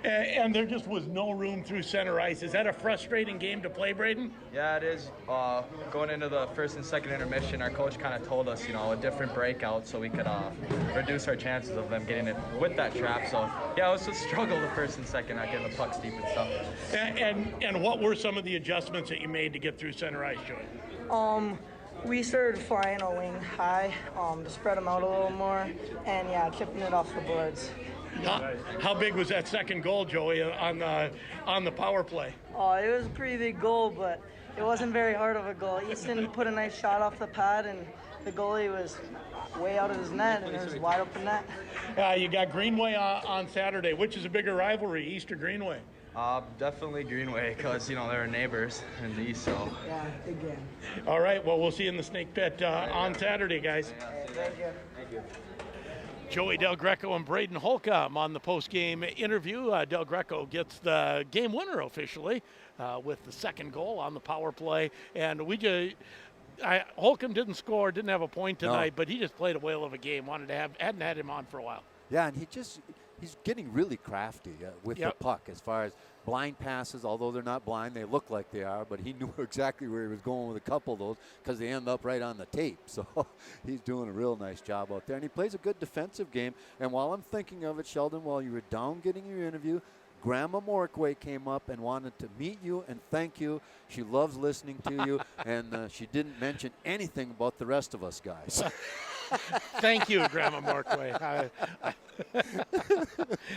Yeah. And there just was no room through center ice. Is that a frustrating game to play, Braden? Yeah, it is. Going into the first and second intermission, our coach kind of told us, you know, a different breakout so we could reduce our chances of them getting it with that trap. So, yeah, it was a struggle the first and second, not getting the pucks deep and stuff. And what were some of the adjustments that you made to get through center ice, Joey? We started flying a wing high to spread them out a little more, and yeah, chipping it off the boards. How big was that second goal, Joey, on the power play? Oh, it was a pretty big goal, but it wasn't very hard of a goal. Easton put a nice shot off the pad, and the goalie was way out of his net, and it was wide open net. You got Greenway on Saturday. Which is a bigger rivalry, East or Greenway? Definitely Greenway, because, you know, they're neighbors in the East, so. Yeah, big game. All right, well, we'll see you in the Snake Pit on Saturday, guys. Thank you. Thank you. Joey Del Greco and Braden Holcomb on the post-game interview. Del Greco gets the game winner officially with the second goal on the power play. And Holcomb didn't score, didn't have a point tonight, but he just played a whale of a game. Hadn't had him on for a while. Yeah, and he just he's getting really crafty with the puck as far as blind passes. Although they're not blind, they look like they are, but he knew exactly where he was going with a couple of those because they end up right on the tape. So he's doing a real nice job out there, and he plays a good defensive game. And while I'm thinking of it, Sheldon, while you were down getting your interview, Grandma Morkway came up and wanted to meet you and thank you. She loves listening to you, and she didn't mention anything about the rest of us guys. Thank you, Grandma Morkway.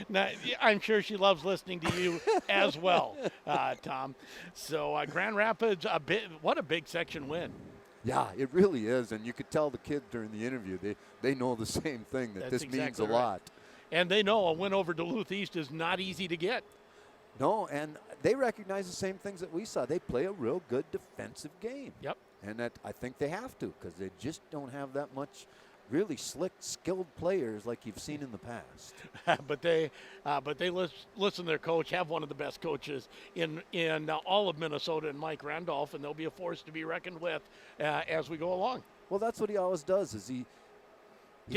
Now, I'm sure she loves listening to you as well, Tom. So Grand Rapids, what a big section win. Yeah, it really is, and you could tell the kids during the interview, they know the same thing, that this means a lot. And they know a win over Duluth East is not easy to get. No, and they recognize the same things that we saw. They play a real good defensive game. Yep. And that I think they have to, because they just don't have that much really slick, skilled players like you've seen in the past. but they listen to their coach, have one of the best coaches in all of Minnesota, and Mike Randolph, and they'll be a force to be reckoned with as we go along. Well, that's what he always does, is he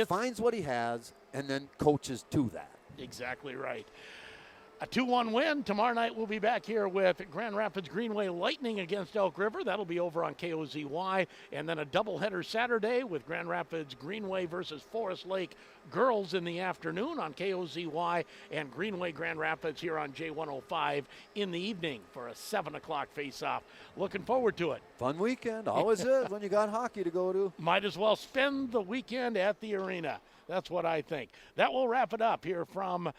finds what he has and then coaches to that. Exactly right. A 2-1 win. Tomorrow night we'll be back here with Grand Rapids Greenway Lightning against Elk River. That'll be over on KOZY. And then a doubleheader Saturday with Grand Rapids Greenway versus Forest Lake girls in the afternoon on KOZY, and Greenway Grand Rapids here on J105 in the evening for a 7 o'clock face-off. Looking forward to it. Fun weekend. Always is when you got hockey to go to. Might as well spend the weekend at the arena. That's what I think. That will wrap it up here from...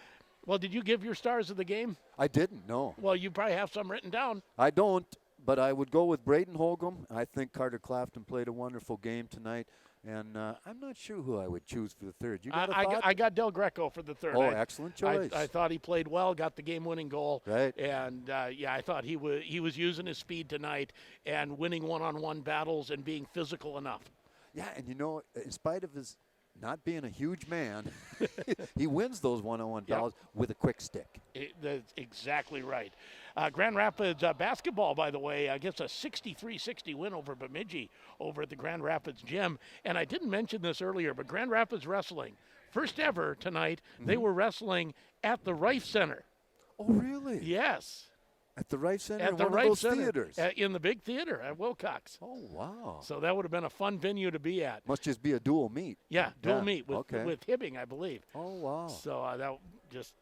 Well, did you give your stars of the game? I didn't, no. Well, you probably have some written down. I don't, but I would go with Braden Holcomb. I think Carter Clafton played a wonderful game tonight, and I'm not sure who I would choose for the third. You got a thought? I got Del Greco for the third. Oh, excellent choice. I thought he played well, got the game-winning goal. Right. And, I thought he was using his speed tonight and winning one-on-one battles and being physical enough. Yeah, and, in spite of his not being a huge man, he wins those one-on-one battles with a quick stick. That's exactly right. Grand Rapids basketball, by the way, gets a 63-60 win over Bemidji over at the Grand Rapids Gym. And I didn't mention this earlier, but Grand Rapids Wrestling, first ever tonight, they were wrestling at the Rife Center. Oh, really? Yes. At the Rife Center? At the one Rife of those Center, theaters? in the big theater at Wilcox. Oh, wow. So that would have been a fun venue to be at. Must just be a dual meet. Yeah, dual meet with Hibbing, I believe. Oh, wow. So that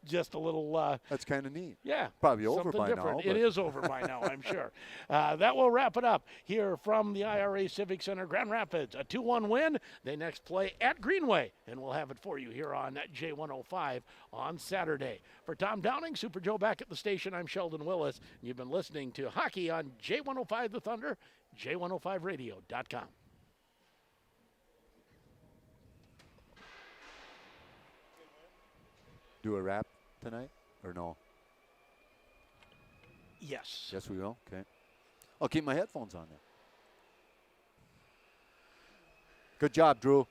just a little. That's kind of neat. Yeah. Probably over by different. now. It is over by now, I'm sure. That will wrap it up here from the IRA Civic Center, Grand Rapids. A 2-1 win. They next play at Greenway, and we'll have it for you here on J105 on Saturday. For Tom Downing, Super Joe back at the station, I'm Sheldon Willis. You've been listening to Hockey on J105 The Thunder, J105radio.com. Do a rap tonight or no? Yes. Yes, we will. Okay. I'll keep my headphones on there. Good job, Drew.